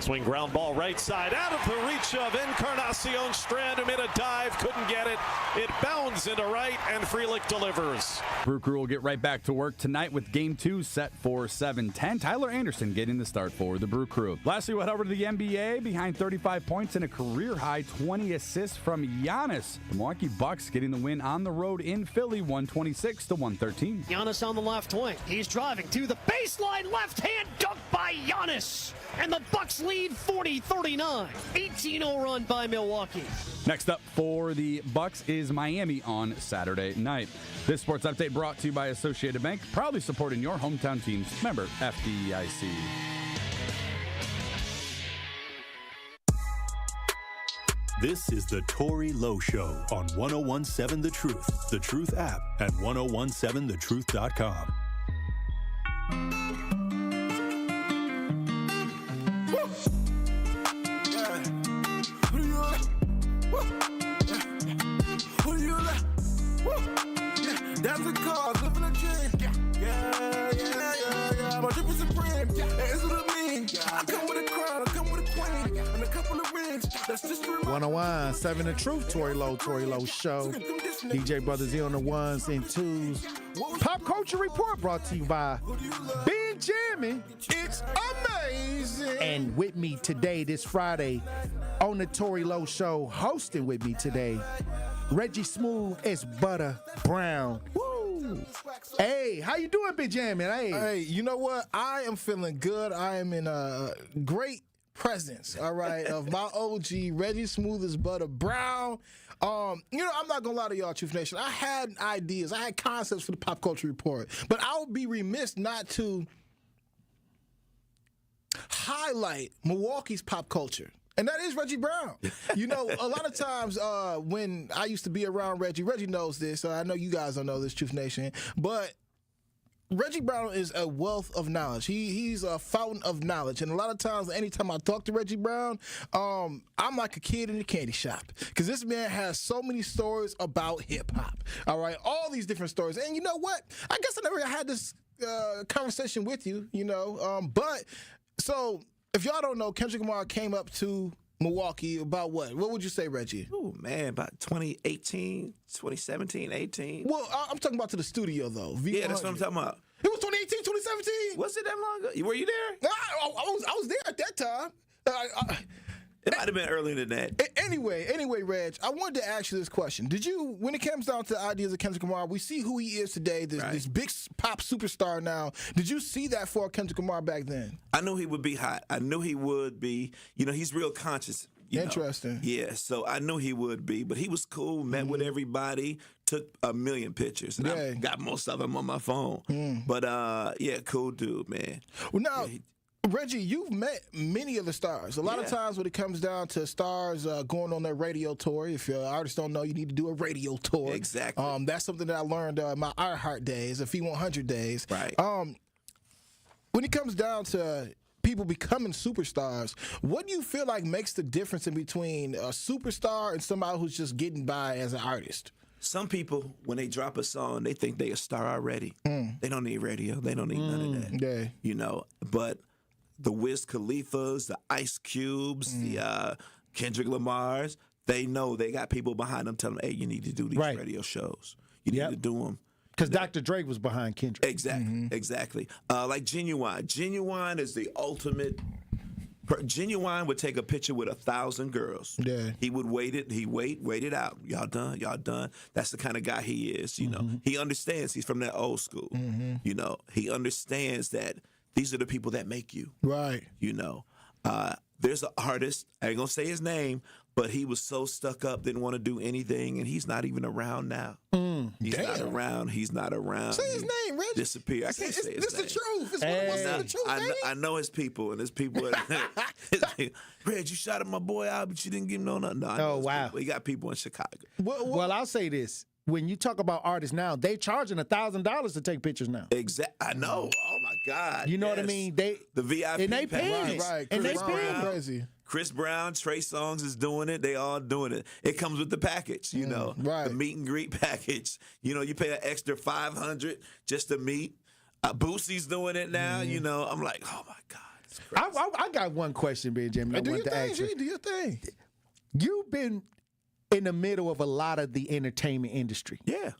Swing ground ball right side out of the reach of Encarnacion Strand, who made a dive, couldn't get it. It bounds into right, and Frelick delivers. Brew Crew will get right back to work tonight with game 2 set for 7:10. Tyler Anderson getting the start for the Brew Crew. Lastly, we'll head over to the NBA. Behind 35 points and a career-high 20 assists from Giannis. The Milwaukee Bucks getting the win on the road in Philly, 126-113. Giannis on the left wing. He's driving to the baseline. Left-hand dunk by Giannis. And the Bucks lead 40-39. 18-0 run by Milwaukee. Next up for the Bucks is Miami on Saturday night. This sports update brought to you by Associated Bank, proudly supporting your hometown teams. Member FDIC. This is the Tory Lowe Show on 101.7 The Truth app, and 1017thetruth.com. That's a car, living a dream. Yeah. My drip is supreme. That's what I mean. I come with a crown, I come with a queen, and a couple of rings. That's just 101.7 The Truth, Tory Lowe Show. DJ Brother Z on the ones and twos. Pop Culture Report brought to you by Benjamin. It's amazing. And with me today, this Friday, on the Tory Lowe Show, hosting with me today, Reggie Smooth as Buttah Brown. Woo! Hey, how you doing, Benjamin? Hey, you know what? I am feeling good. I am in a great presence, all right, of my OG, Reggie Smooth as Buttah Brown. I'm not gonna lie to y'all, Truth Nation. I had ideas, I had concepts for the Pop Culture Report, but I would be remiss not to highlight Milwaukee's pop culture. And that is Reggie Brown. You know, a lot of times when I used to be around Reggie knows this, so I know you guys don't know this, Truth Nation, but Reggie Brown is a wealth of knowledge. He's a fountain of knowledge. And a lot of times, anytime I talk to Reggie Brown, I'm like a kid in a candy shop. Because this man has so many stories about hip-hop. All right? All these different stories. And you know what? I guess I never had this conversation with you, you know. So if y'all don't know, Kendrick Lamar came up to Milwaukee about what? What would you say, Reggie? Oh, man, about 2018, 2017, 18. Well, I'm talking about to the studio, though. Yeah, that's what I'm talking about. It was 2018, 2017. Was it that long ago? Were you there? I was there at that time. It might have been earlier than that. Anyway, Reg, I wanted to ask you this question. Did you, when it comes down to the ideas of Kendrick Lamar, we see who he is today, this big pop superstar now. Did you see that for Kendrick Lamar back then? I knew he would be hot. I knew he would be. You know, he's real conscious. Interesting. Yeah, so I knew he would be. But he was cool, met with everybody, took a million pictures. And I got most of them on my phone. But, cool dude, man. Well, now, Reggie, you've met many of the stars. A lot of times when it comes down to stars going on their radio tour, if your artists don't know, you need to do a radio tour. Exactly. That's something that I learned in my iHeart days, a few 100 days. Right. When it comes down to people becoming superstars, what do you feel like makes the difference in between a superstar and somebody who's just getting by as an artist? Some people, when they drop a song, they think they're a star already. They don't need radio. They don't need none of that. Yeah. You know, but the Wiz Khalifas, the Ice Cubes, the Kendrick Lamars, they know they got people behind them telling them, hey, you need to do these radio shows. You need to do them. Because Dr. Drake was behind Kendrick. Exactly. Like Genuine. Genuine is the ultimate. Genuine would take a picture with 1,000 girls. Yeah. He would wait it out. Y'all done. That's the kind of guy he is, you know. He understands. He's from that old school. You know, he understands that these are the people that make you. Right. You know, there's an artist, I ain't going to say his name, but he was so stuck up, didn't want to do anything, and he's not even around now. He's not around. Say his name, Reggie. Disappear. I can't say his name. It's the truth. It's the truth, baby. I know his people, and his people. Reg, you shot at my boy out, but you didn't give him no nothing. No, wow. People. He got people in Chicago. Well, I'll say this. When you talk about artists now, they charging $1,000 to take pictures now. I know. Oh my God. You know what I mean? The VIP. And they paying it. Right. And they Chris paying Brown, crazy. Chris Brown, Trey Songz is doing it. They all doing it. It comes with the package, you know, the meet and greet package. You know, you pay an extra $500 just to meet. Boosie's doing it now. You know, I'm like, oh my God. I got one question, Benjamin. Do your thing, G. Do your thing. You've been in the middle of a lot of the entertainment industry. Yeah.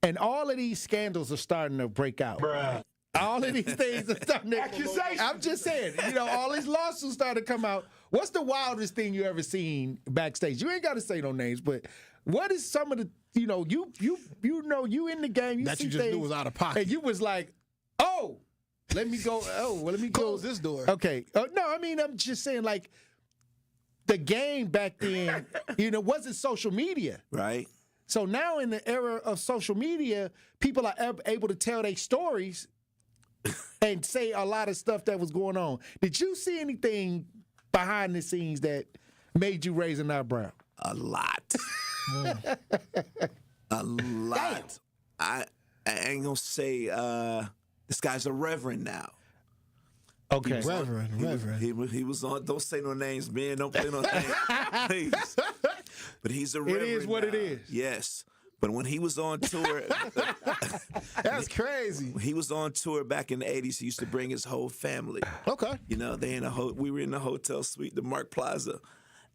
And all of these scandals are starting to break out. Bruh. All of these things are starting to... Accusations. I'm just saying, you know, all these lawsuits starting to come out. What's the wildest thing you ever seen backstage? You ain't got to say no names, but what is some of the, you know, you know, you in the game, you that see you just things, knew was out of pocket. and you was like, oh, let me go, let me close this door. Okay. No, I mean, I'm just saying, like, the game back then, you know, wasn't social media. Right. So now in the era of social media, people are able to tell their stories and say a lot of stuff that was going on. Did you see anything behind the scenes that made you raise an eyebrow? A lot. A lot. I ain't gonna say this guy's a reverend now. Okay. Reverend. He was on, don't say no names, man. Don't play no names. Please. But he's a reverend. It is what now. it is. Yes. But when he was on tour, that's crazy. When he was on tour back in the 80s, he used to bring his whole family. Okay. You know, we were in the hotel suite, the Mark Plaza,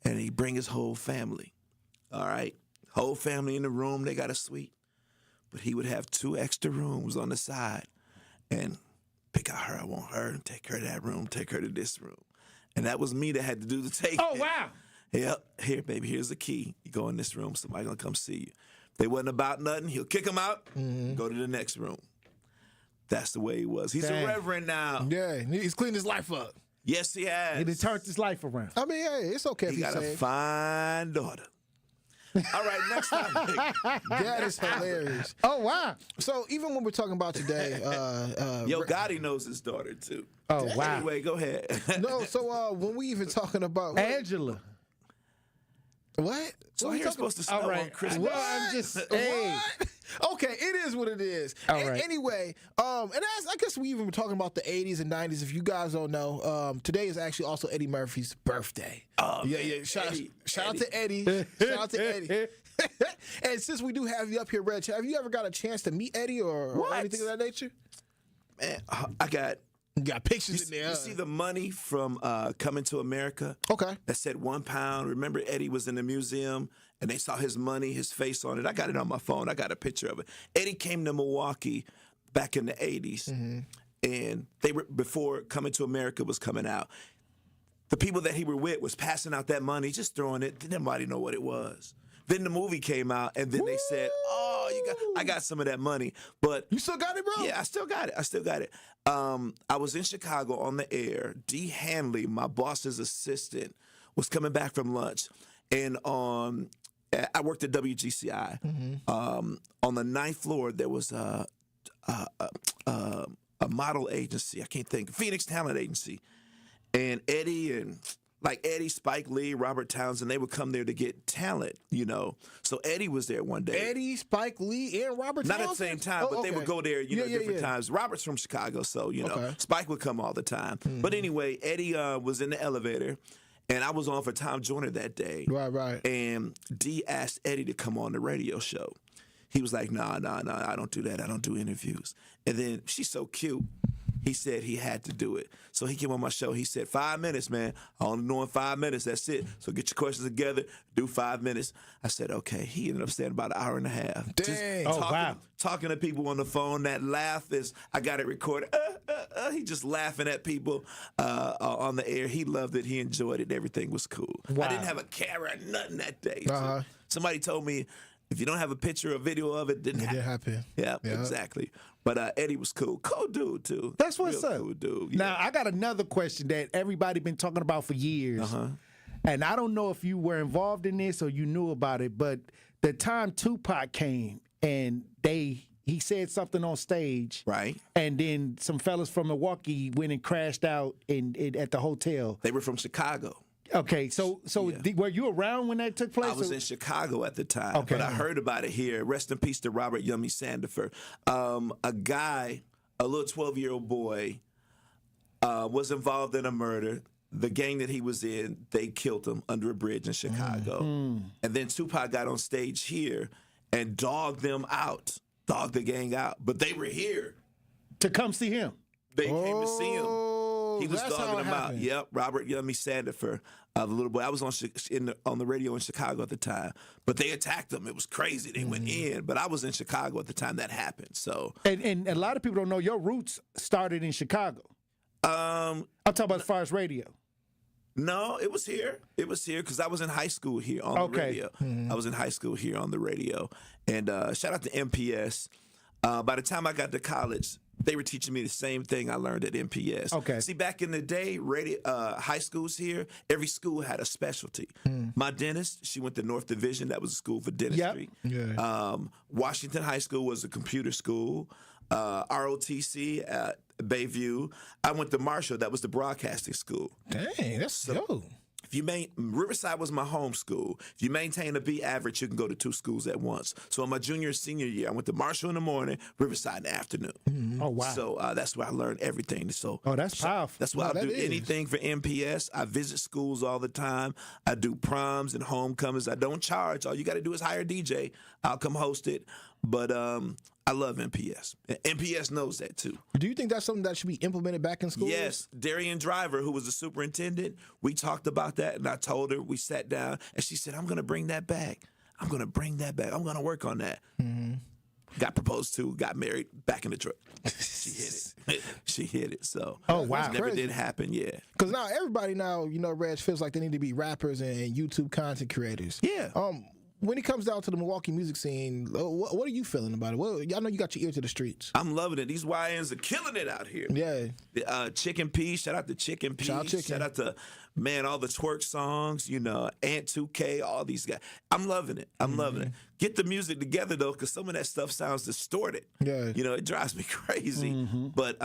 and he'd bring his whole family. All right. Whole family in the room, they got a suite. But he would have 2 extra rooms on the side and pick out her, I want her, and take her to that room, take her to this room. And that was me that had to do the taking. Oh, wow. Yep. Here, baby, here's the key. You go in this room, somebody gonna come see you. If they wasn't about nothing, he'll kick them out, go to the next room. That's the way he was. He's a reverend now. Yeah, he's cleaned his life up. Yes, he has. He turned his life around. I mean, hey, it's okay if he he's got a fine daughter. All right, next topic. That is hilarious. Oh, wow. So even when we're talking about today, Yo, Gotti knows his daughter too. Oh, wow. Anyway, go ahead. No, so when we even talking about Angela. What? So you're supposed to snow on Christmas. Well, I'm just hey. Okay, it is what it is. All right. Anyway, and as I guess we even were talking about the 80s and 90s. If you guys don't know, today is actually also Eddie Murphy's birthday. Yeah. Shout out to Eddie. Shout out to Eddie. And since we do have you up here, Reg, have you ever got a chance to meet Eddie or anything of that nature? Man, I got. You got pictures in there. You see the money from Coming to America? Okay. That said £1. Remember Eddie was in the museum and they saw his money, his face on it. I got it on my phone. I got a picture of it. Eddie came to Milwaukee back in the 80s. And they were before Coming to America was coming out. The people that he were with was passing out that money, just throwing it. Didn't nobody know what it was. Then the movie came out, and then they said, I got some of that money. But you still got it, bro? Yeah, I still got it. I was in Chicago on the air. D. Hanley, my boss's assistant, was coming back from lunch. And I worked at WGCI. On the 9th floor, there was a model agency. I can't think. Phoenix Talent Agency. And Eddie, Spike Lee, Robert Townsend, they would come there to get talent, you know. So Eddie was there one day. Eddie, Spike Lee, and Robert Townsend? Not at the same time, but they would go there, different times. Robert's from Chicago, so, Spike would come all the time. But anyway, Eddie was in the elevator, and I was on for Tom Joyner that day. Right. And D asked Eddie to come on the radio show. He was like, nah, I don't do that. I don't do interviews. And then she's so cute. He said he had to do it. So he came on my show. He said, 5 minutes, man. I only know in 5 minutes. That's it. So get your questions together. Do 5 minutes. I said, okay. He ended up staying about an hour and a half. Dang. Just talking to people on the phone. That laugh is, I got it recorded. He just laughing at people on the air. He loved it. He enjoyed it. Everything was cool. Wow. I didn't have a camera or nothing that day. So somebody told me, if you don't have a picture or video of it, it didn't happen. Yeah, exactly. But Eddie was cool. Cool dude, too. That's what's up. Cool dude. Yeah. Now, I got another question that everybody been talking about for years. And I don't know if you were involved in this or you knew about it, but the time Tupac came and he said something on stage. Right. And then some fellas from Milwaukee went and crashed out at the hotel. They were from Chicago. Okay, so were you around when that took place? I was in Chicago at the time, okay. But I heard about it here. Rest in peace to Robert Yummy Sandifer. A guy, a little 12-year-old boy, was involved in a murder. the gang that he was in, they killed him under a bridge in Chicago. And then Tupac got on stage here and dogged them out, dogged the gang out. But they were here to come see him. They came to see him. He was that's how dogging it them out. happened. Yep, Robert Yummy Sandifer, the little boy. I was on the radio in Chicago at the time, but they attacked him. It was crazy. They went in, but I was in Chicago at the time that happened. So, and a lot of people don't know your roots started in Chicago. I'm talking about as far as radio. No, it was here. It was here because I was in high school here on the radio. I was in high school here on the radio. And shout out to MPS. By the time I got to college, they were teaching me the same thing I learned at MPS. Okay. See, back in the day, high schools here, every school had a specialty. My dentist, she went to North Division. That was a school for dentistry. Washington High School was a computer school. ROTC at Bayview. I went to Marshall. That was the broadcasting school. Dang, that's dope. Riverside was my home school. If you maintain a B average, you can go to 2 schools at once. So in my junior and senior year, I went to Marshall in the morning, Riverside in the afternoon. Oh, wow. So that's where I learned everything. So that's powerful. That's why I'll do anything for MPS. I visit schools all the time. I do proms and homecomings. I don't charge. All you got to do is hire a DJ. I'll come host it. But I love MPS. And MPS knows that too. Do you think that's something that should be implemented back in schools? Yes. Darian Driver, who was the superintendent, we talked about that, and I told her, we sat down, and she said, I'm going to bring that back. I'm going to bring that back. I'm going to work on that. Got proposed to, got married, back in the truck. She hit it. She hit it. So, wow. Never did happen, yeah. Because now everybody Reg, feels like they need to be rappers and YouTube content creators. Yeah. When it comes down to the Milwaukee music scene, what are you feeling about it? Y'all know you got your ear to the streets. I'm loving it. These YNs are killing it out here. Yeah. Chicken P, shout out to Chicken P. Shout out to, all the twerk songs, Ant 2K, all these guys. I'm loving it. I'm loving it. Get the music together, though, because some of that stuff sounds distorted. Yeah. It drives me crazy. But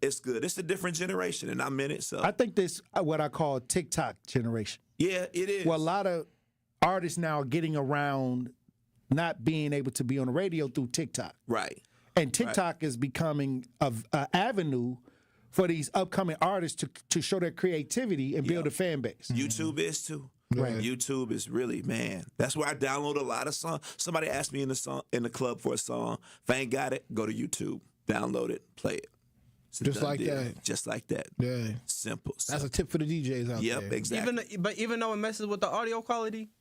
it's good. It's a different generation, and I'm in it. So I think this what I call TikTok generation. Yeah, it is. Well, a lot of artists now are getting around not being able to be on the radio through TikTok. Right. And TikTok is becoming an avenue for these upcoming artists to show their creativity and build a fan base. YouTube is too. Right. YouTube is really, man. That's where I download a lot of songs. Somebody asked me in the club for a song. If I ain't got it, go to YouTube, download it, play it. Just like that. Just like that. Yeah. Simple. That's a tip for the DJs out there. Yep, exactly. Even though it messes with the audio quality.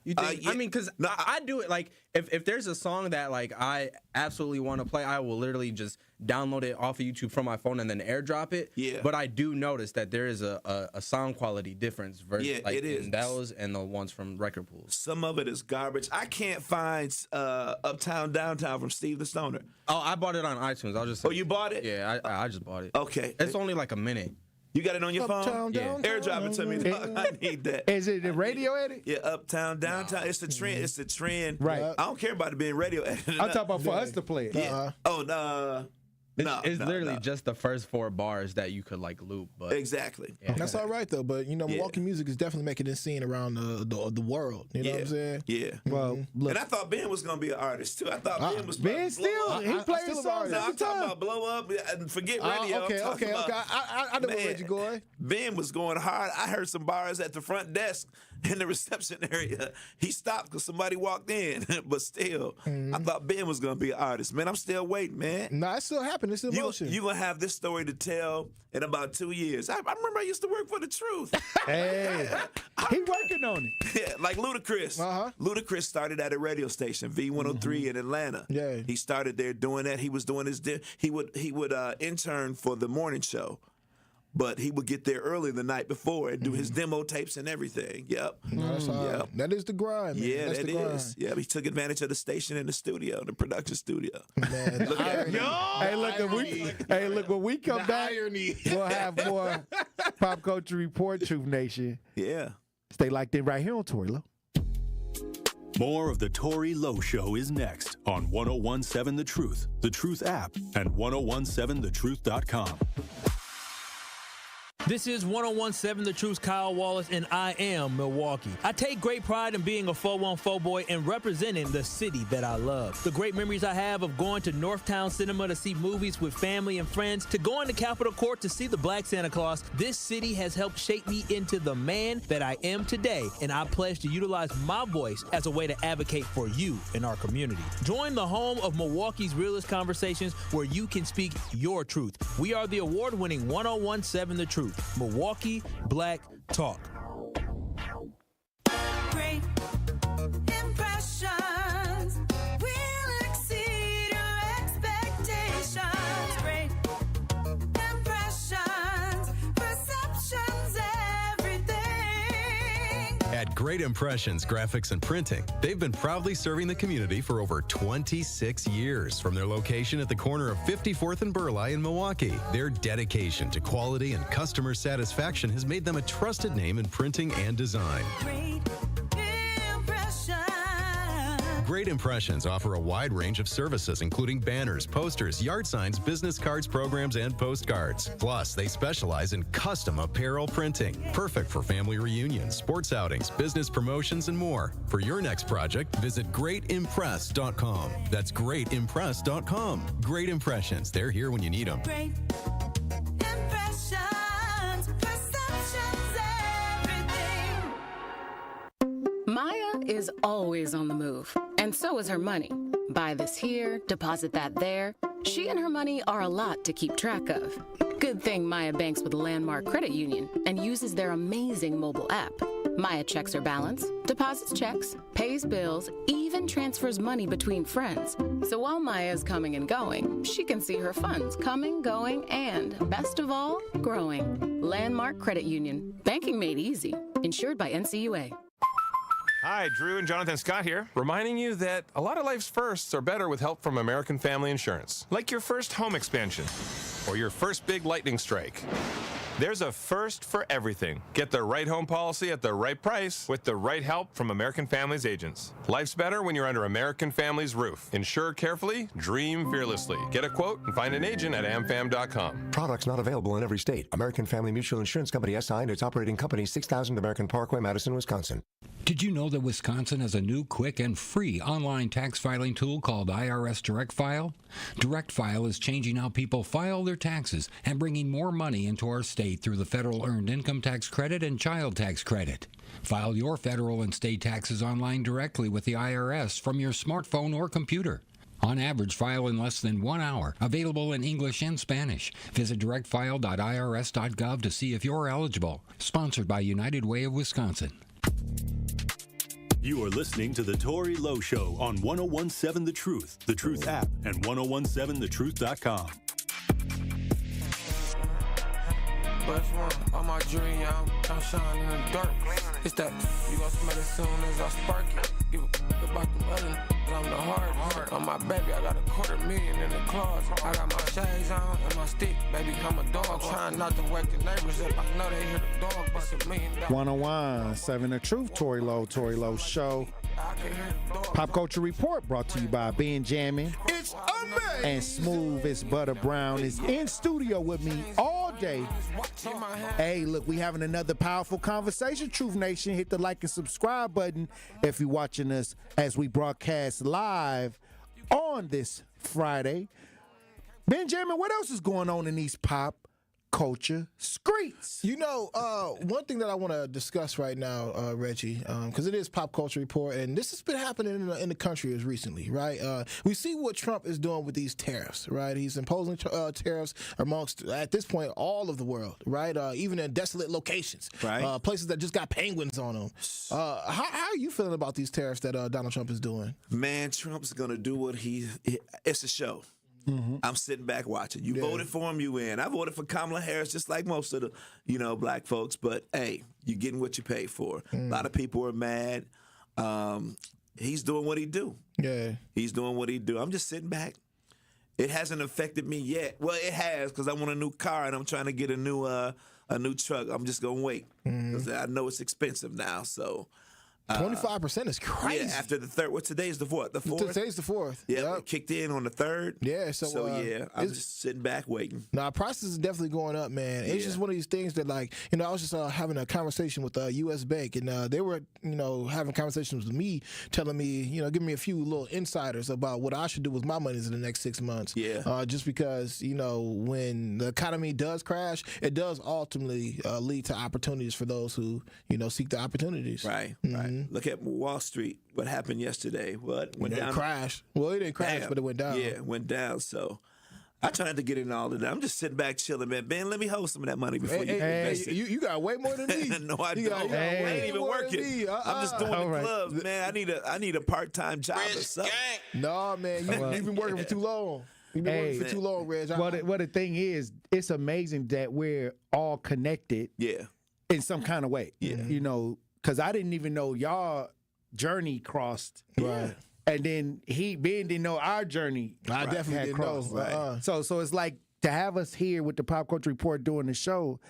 You think? I mean, because I do it like if there's a song that like I absolutely want to play, I will literally just download it off of YouTube from my phone and then airdrop it. Yeah. But I do notice that there is a sound quality difference versus like it is. in those and the ones from record pools. Some of it is garbage. I can't find Uptown Downtown from Steve the Stoner. Oh, I bought it on iTunes. I'll just. Oh, you bought it? Yeah, I just bought it. Okay. It's only like a minute. You got it on your phone? Uptown, Downtown. Airdrop it to me. I need that. Is it the radio edit? Yeah, Uptown, Downtown. It's the trend. It's the trend. Right. I don't care about it being radio edited. I'm talking about for us to play it. Yeah. Oh, no. It's literally just the first 4 bars that you could like loop. But exactly. Yeah. That's all right though. But Milwaukee music is definitely making it seen around the world. You know what I'm saying? Yeah. Well, look. And I thought Ben was gonna be an artist too. I thought Ben was. Ben still he plays songs No, every I'm talking time. about blow up and forget radio. Okay. I know where Reggie going. Ben was going hard. I heard some bars at the front desk in the reception area. He stopped because somebody walked in. But still, I thought Ben was gonna be an artist. Man, I'm still waiting, man. No, it's still happening. It's in motion. You gonna have this story to tell in about 2 years. I remember I used to work for The Truth. Hey, he working on it. Yeah, like Ludacris. Ludacris started at a radio station, V103 in Atlanta. Yeah, he started there doing that. He was doing his he would intern for the morning show. But he would get there early the night before and do his demo tapes and everything. Yep. No, that's hard. That is the grind, man. Yeah, that's that the grind. is. Yeah, he took advantage of the station and the studio, the production studio. Man, look at it. Look, when we come back, we'll have more Pop Culture Report, Truth Nation. Yeah. Stay locked in right here on Tory Lowe. More of the Tory Lowe Show is next on 1017 The Truth app, and 1017thetruth.com. This is 101.7 The Truth's Kyle Wallace, and I am Milwaukee. I take great pride in being a 414 boy and representing the city that I love. The great memories I have of going to Northtown Cinema to see movies with family and friends, to going to Capitol Court to see the Black Santa Claus, this city has helped shape me into the man that I am today, and I pledge to utilize my voice as a way to advocate for you in our community. Join the home of Milwaukee's realest conversations where you can speak your truth. We are the award-winning 101.7 The Truth. Milwaukee Black Talk. Great impressions will exceed your expectations. Great impressions, perceptions, everything. At Great Impressions Graphics and Printing, they've been proudly serving the community for over 26 years. From their location at the corner of 54th and Burleigh in Milwaukee, their dedication to quality and customer satisfaction has made them a trusted name in printing and design. Great Impressions offer a wide range of services, including banners, posters, yard signs, business cards, programs, and postcards. Plus, they specialize in custom apparel printing, perfect for family reunions, sports outings, business promotions, and more. For your next project, visit greatimpress.com. That's greatimpress.com. Great Impressions. They're here when you need them. Great impressions, perceptions, everything. Maya is always on the move, and so is her money. Buy this here, deposit that there. She and her money are a lot to keep track of. Good thing Maya banks with Landmark Credit Union and uses their amazing mobile app. Maya checks her balance, deposits checks, pays bills, even transfers money between friends. So while Maya is coming and going, she can see her funds coming, going, and, best of all, growing. Landmark Credit Union. Banking made easy. Insured by NCUA. Hi, Drew and Jonathan Scott here, reminding you that a lot of life's firsts are better with help from American Family Insurance. Like your first home expansion or your first big lightning strike. There's a first for everything. Get the right home policy at the right price with the right help from American Family's agents. Life's better when you're under American Family's roof. Insure carefully, dream fearlessly. Get a quote and find an agent at amfam.com. Products not available in every state. American Family Mutual Insurance Company SI and its operating company 6000 American Parkway, Madison, Wisconsin. Did you know that Wisconsin has a new, quick, and free online tax filing tool called IRS Direct File? Direct File is changing how people file their taxes and bringing more money into our state through the federal earned income tax credit and child tax credit. File your federal and state taxes online directly with the IRS from your smartphone or computer. On average, file in less than 1 hour. Available in English and Spanish. Visit directfile.irs.gov to see if you're eligible. Sponsored by United Way of Wisconsin. You are listening to The Tory Lowe Show on 101.7 The Truth app, and 101.7thetruth.com. Best one of my dream, I'm shining in the dark. It's that you gon' smell it soon as I spark it. Give a about the other, I'm the hard. On my baby, I got $250,000 in the closet. I got my shades on and my stick, baby, I'm a dog. Trying not to wake the neighbors up. I know they hear the dog bark $1 million. 101.7 The Truth, Tory Lowe Show. Pop Culture Report brought to you by Benjamin. It's amazing. And Smooth as Butter Brown is in studio with me all day. Hey, look, we having another powerful conversation. Truth Nation, hit the like and subscribe button if you're watching us as we broadcast live on this Friday. Benjamin, what else is going on in these pop culture streets? You know, one thing that I want to discuss right now, Reggie, because it is Pop Culture Report, and this has been happening in the country as recently, right? We see what Trump is doing with these tariffs, right? He's imposing tariffs amongst, at this point, all of the world, right? Even in desolate locations, right? Places that just got penguins on them. How are you feeling about these tariffs that Donald Trump is doing? Man, Trump's going to do what it's a show. Mm-hmm. I'm sitting back watching. You voted for him, you win. I voted for Kamala Harris just like most of the, black folks. But, hey, you're getting what you pay for. A lot of people are mad. He's doing what he do. Yeah. He's doing what he do. I'm just sitting back. It hasn't affected me yet. Well, it has because I want a new car and I'm trying to get a new truck. I'm just going to wait because I know it's expensive now. So 25% is crazy. Yeah, after the third. What today's the fourth? The fourth. Today's the 4th. Yeah, it kicked in on the 3rd. Yeah, so yeah, I'm just sitting back waiting. Nah, prices is definitely going up, man. It's just one of these things that, like, I was just having a conversation with U.S. Bank, and they were, having conversations with me, telling me, giving me a few little insiders about what I should do with my money in the next 6 months. Yeah. Just because, when the economy does crash, it does ultimately lead to opportunities for those who, seek the opportunities. Right, right. Look at Wall Street. What happened yesterday? What went down? It crashed. Well, it didn't crash, but it went down. Yeah, it went down. So I try not to get into all of that. I'm just sitting back chilling, man. Ben, let me hold some of that money before you invest it. You got way more than me. No, I don't. I ain't even working. I'm just doing the clubs, man. I need a part-time job or something. No, man. You've been working for too long. You've been working for too long, Reg. Well, the thing is, it's amazing that we're all connected. Yeah. In some kind of way. Yeah. Because I didn't even know y'all journey crossed. Right. And then Ben didn't know our journey. I definitely didn't know. Right. So it's like to have us here with the Pop Culture Report doing the show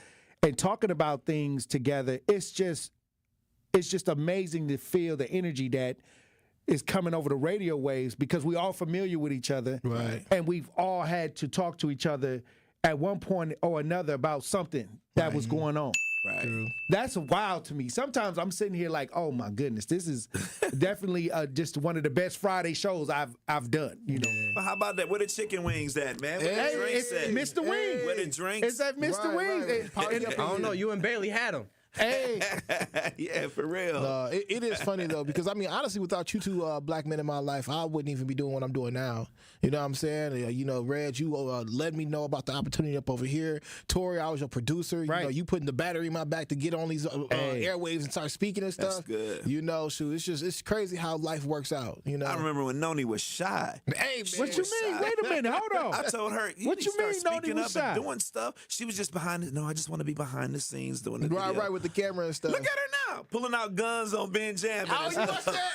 and talking about things together. It's just amazing to feel the energy that is coming over the radio waves because we all familiar with each other. Right. And we've all had to talk to each other at one point or another about something that was going on. Right. True. That's wild to me. Sometimes I'm sitting here like, oh my goodness, this is definitely just one of the best Friday shows I've done. Well, how about that? Where the chicken wings at, man? Where the drinks it's at? Mr. Wings. Where the drinks? It's at Mr. Wings. I don't know. You and Bailey had them. Hey. Yeah, for real. It is funny, though, because, honestly, without you two black men in my life, I wouldn't even be doing what I'm doing now. You know what I'm saying? Reg, you let me know about the opportunity up over here. Tory, I was your producer. Right. You putting the battery in my back to get on these airwaves and start speaking and stuff. That's good. It's crazy how life works out. I remember when Noni was shy. Hey, man. What you mean? Wait a minute. Hold on. I told her, what you mean Noni was shy? And doing stuff. She was just behind it. No, I just want to be behind the scenes doing the video. Right, with the camera and stuff. Look at her now, pulling out guns on Ben Jam. Oh, you watched that?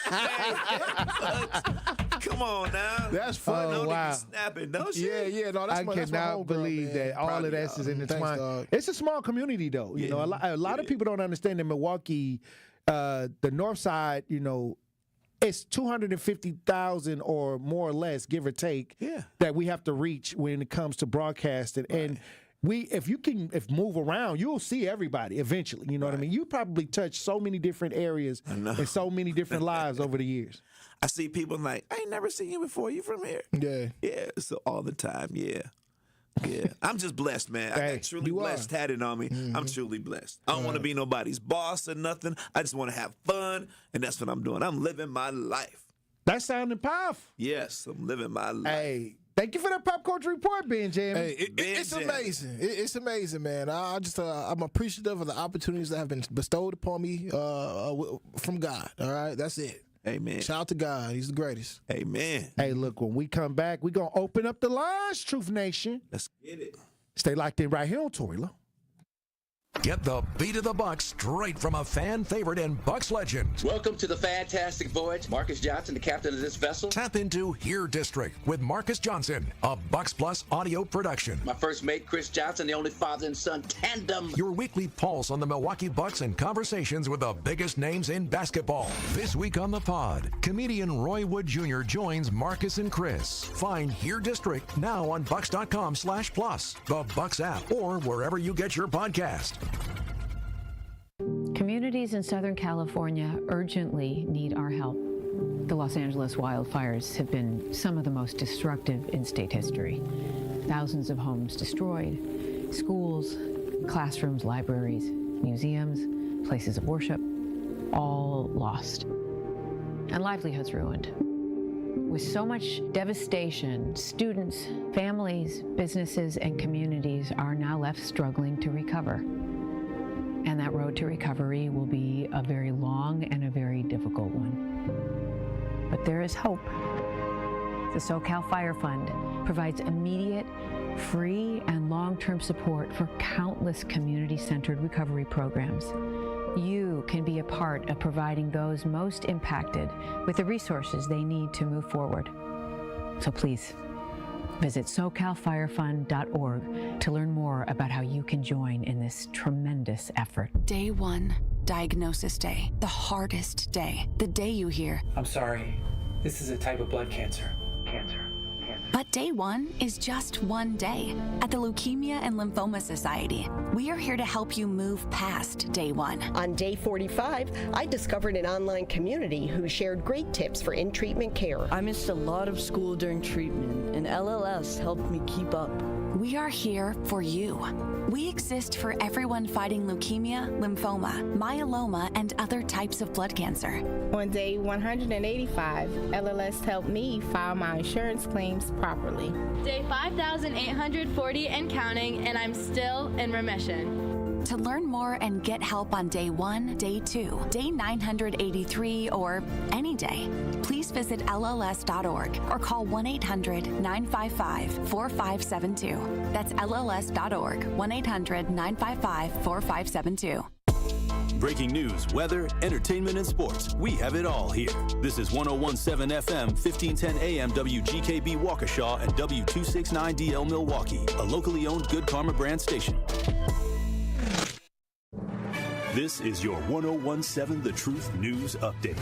Come on now. That's fun. Oh, wow. Snapping, don't she? Yeah. No, that's I that's my cannot believe that all of that is intertwined. It's a small community, though. Yeah. A lot of people don't understand in Milwaukee, the North Side. It's 250,000 or more or less, give or take, that we have to reach when it comes to broadcasting. Right. And if you can move around, you'll see everybody eventually. You know what I mean? You probably touch so many different areas and so many different lives over the years. I see people like, I ain't never seen you before. You from here? Yeah. Yeah, so all the time, yeah. I'm just blessed, man. I got truly blessed tatted on me. Mm-hmm. I'm truly blessed. I don't want to be nobody's boss or nothing. I just want to have fun, and that's what I'm doing. I'm living my life. That sounded powerful. Yes, I'm living my life. Hey, thank you for that Pop Culture Report, Benjamin. Hey, it's amazing. It's amazing, man. I'm appreciative of the opportunities that have been bestowed upon me from God. All right, that's it. Amen. Shout out to God. He's the greatest. Amen. Hey, look, when we come back, we're going to open up the lines, Truth Nation. Let's get it. Stay locked in right here on Tory Lowe. Get the beat of the Bucks straight from a fan favorite and Bucks legend. Welcome to the fantastic voyage. Marcus Johnson, the captain of this vessel. Tap into Here District with Marcus Johnson, a Bucks Plus audio production. My first mate, Chris Johnson, the only father and son tandem. Your weekly pulse on the Milwaukee Bucks and conversations with the biggest names in basketball. This week on the pod, comedian Roy Wood Jr. joins Marcus and Chris. Find Here District now on Bucks.com/plus, the Bucks app, or wherever you get your podcast. Communities in Southern California urgently need our help. The Los Angeles wildfires have been some of the most destructive in state history. Thousands of homes destroyed, schools, classrooms, libraries, museums, places of worship, all lost, and livelihoods ruined. With so much devastation, students, families, businesses, and communities are now left struggling to recover. And that road to recovery will be a very long and a very difficult one. But there is hope. The SoCal Fire Fund provides immediate, free, and long-term support for countless community-centered recovery programs. You can be a part of providing those most impacted with the resources they need to move forward. So please, visit SoCalFireFund.org to learn more about how you can join in this tremendous effort. Day one, diagnosis day, the hardest day, the day you hear, I'm sorry, this is a type of blood cancer. But day one is just one day. At the Leukemia and Lymphoma Society, we are here to help you move past day one. On day 45, I discovered an online community who shared great tips for in-treatment care. I missed a lot of school during treatment, and LLS helped me keep up. We are here for you. We exist for everyone fighting leukemia, lymphoma, myeloma, and other types of blood cancer. On day 185, LLS helped me file my insurance claims properly. Day 5,840 and counting, and I'm still in remission. To learn more and get help on day 1, day 2, day 983, or any day, please visit LLS.org or call 1-800-955-4572. That's LLS.org, 1-800-955-4572. Breaking news, weather, entertainment, and sports. We have it all here. This is 101.7 FM, 1510 AM WGKB Waukesha and W269DL Milwaukee, a locally owned Good Karma brand station. This is your 101.7 The Truth News Update.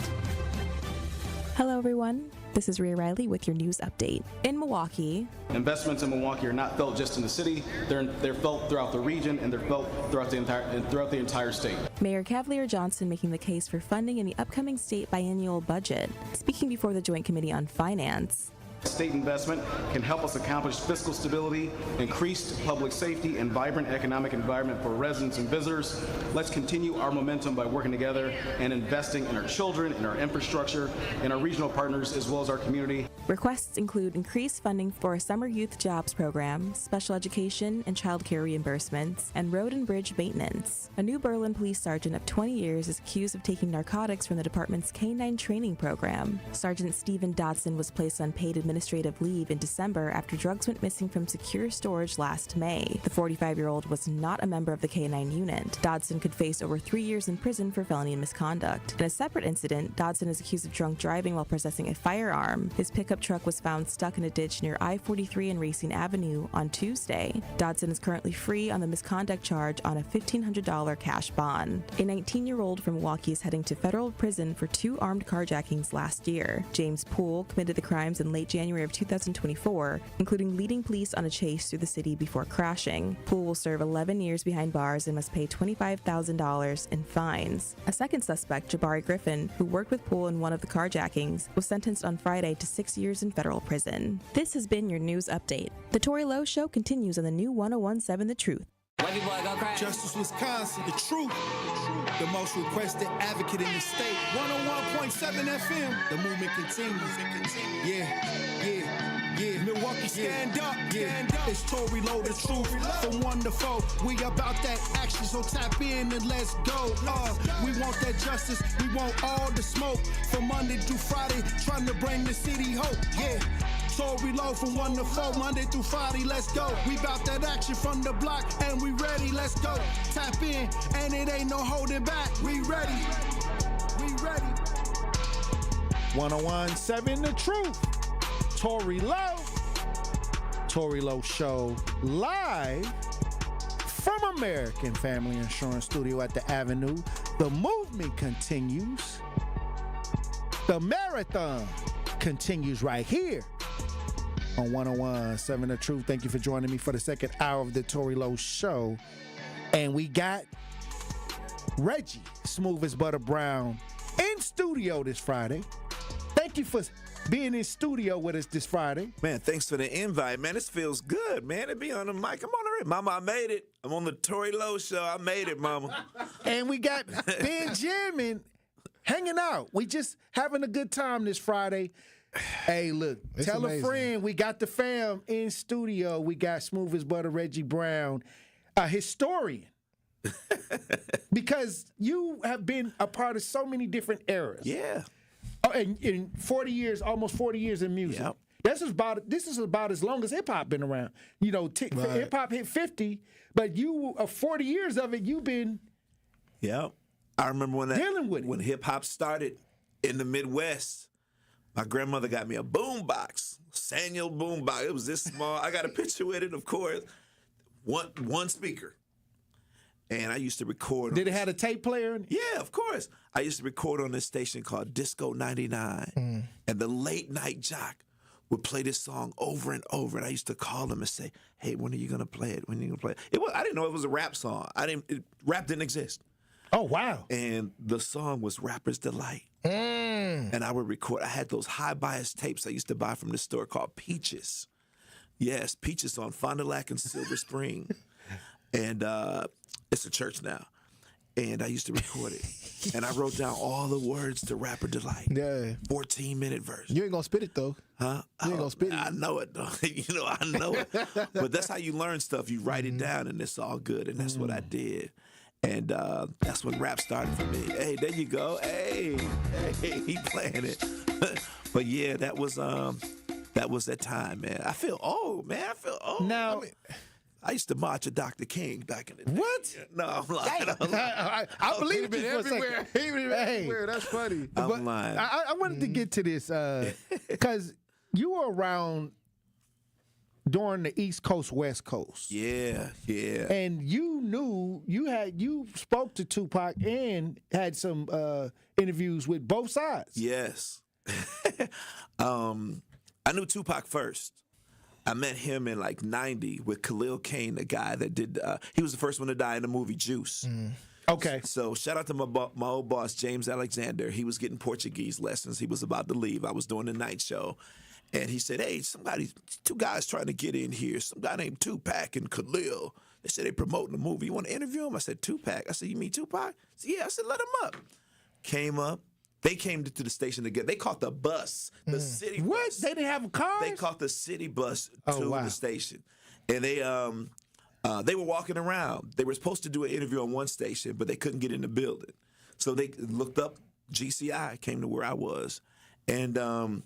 Hello, everyone. This is Rhea Riley with your news update. In Milwaukee, investments in Milwaukee are not felt just in the city; they're felt throughout the region, and they're felt throughout the entire state. Mayor Cavalier Johnson making the case for funding in the upcoming state biennial budget. Speaking before the Joint Committee on Finance, State investment can help us accomplish fiscal stability, increased public safety, and vibrant economic environment for residents and visitors. Let's continue our momentum by working together and investing in our children, in our infrastructure, in our regional partners, as well as our community. Requests include increased funding for a summer youth jobs program, special education and child care reimbursements, and road and bridge maintenance. A new Berlin police sergeant of 20 years is accused of taking narcotics from the department's K-9 training program. Sergeant Stephen Dodson was placed on paid administrative leave in December after drugs went missing from secure storage last May. The 45-year-old was not a member of the K-9 unit. Dodson could face over 3 years in prison for felony misconduct. In a separate incident, Dodson is accused of drunk driving while possessing a firearm. His pickup truck was found stuck in a ditch near I-43 and Racine Avenue on Tuesday. Dodson is currently free on the misconduct charge on a $1,500 cash bond. A 19-year-old from Milwaukee is heading to federal prison for 2 armed carjackings last year. James Poole committed the crimes in late January of 2024, including leading police on a chase through the city before crashing. Poole will serve 11 years behind bars and must pay $25,000 in fines. A second suspect, Jabari Griffin, who worked with Poole in one of the carjackings, was sentenced on Friday to 6 years in federal prison. This has been your news update. The Tory Lowe Show continues on the new 101.7 The Truth. Justice Wisconsin, the truth. The most requested advocate in the state. 101.7 FM. The movement continues. Yeah. Milwaukee, stand up. Stand up. It's Tory Lowe, the truth. From 1 to 4, we about that action, so tap in and let's go. We want that justice. We want all the smoke. From Monday through Friday, trying to bring the city hope. Yeah. Tory Lowe from 1 to 4, Monday through Friday, let's go. We bout that action from the block, and we ready, let's go. Tap in, and it ain't no holding back. We ready. 101.7 The Truth. Tory Lowe. Tory Lowe Show live from American Family Insurance Studio at the Avenue. The movement continues. The marathon continues right here on 101.7 The Truth. Thank you for joining me for the second hour of the Tory Lowe Show. And we got Reggie, smooth as butter brown, in studio this Friday. Thank you for being in studio with us this Friday. Man, thanks for the invite, man. This feels good, man, to be on the mic. I'm on the Mama, I made it. I'm on the Tory Lowe Show. I made it, Mama. And we got Benjamin hanging out. We just having a good time this Friday. Hey, look, It's tell amazing. a friend. We got the fam in studio. We got smooth as butter Reggie Brown, a historian. Because you have been a part of so many different eras. Yeah. Oh, and in 40 years, almost 40 years in music. Yep. This is about as long as hip hop been around. You know, Right. hip hop hit 50, but 40 years of it, you've been. Yep. I remember dealing with it. When hip hop started in the Midwest. My grandmother got me a boombox, Saniel boombox. It was this small. I got a picture with it, of course. One speaker. And I used to record. Did it have a tape player? Yeah, of course. I used to record on this station called Disco 99. And the late night jock would play this song over and over. And I used to call him and say, hey, when are you going to play it? When are you going to play it? I didn't know it was a rap song. Rap didn't exist. Oh, wow. And the song was Rapper's Delight. And I would record. I had those high bias tapes I used to buy from this store called Peaches. Yes, Peaches on Fond du Lac and Silver Spring. And it's a church now. And I used to record it. And I wrote down all the words to Rapper Delight. Yeah. 14-minute verse. You ain't going to spit it, though. Huh? You ain't going to spit it. I know it, though. I know it. But that's how you learn stuff. You write it down, and it's all good. And that's what I did. And that's when rap started for me. Hey, there you go. Hey, he playing it. But yeah, that was that time, man. I feel old, man. Now, I used to march with Dr. King back in the day. What? No, I'm lying. I believe it everywhere. He been everywhere. That's funny. I'm lying. I wanted to get to this because you were around during the East Coast, West Coast. Yeah. And you knew you spoke to Tupac and had some interviews with both sides. Yes. I knew Tupac first. I met him in like 90 with Khalil Kane, the guy that did, he was the first one to die in the movie Juice. Okay. So shout out to my old boss, James Alexander. He was getting Portuguese lessons. He was about to leave. I was doing the night show. And he said, hey, two guys trying to get in here. Some guy named Tupac and Khalil. They said they promoting the movie. You want to interview him? I said, Tupac. I said, you mean Tupac? He said, yeah. I said, let him up. Came up. They came to the station together. They caught the bus, the city bus. What? They didn't have cars? They caught the city bus to the station. And they were walking around. They were supposed to do an interview on one station, but they couldn't get in the building. So they looked up GCI, came to where I was. And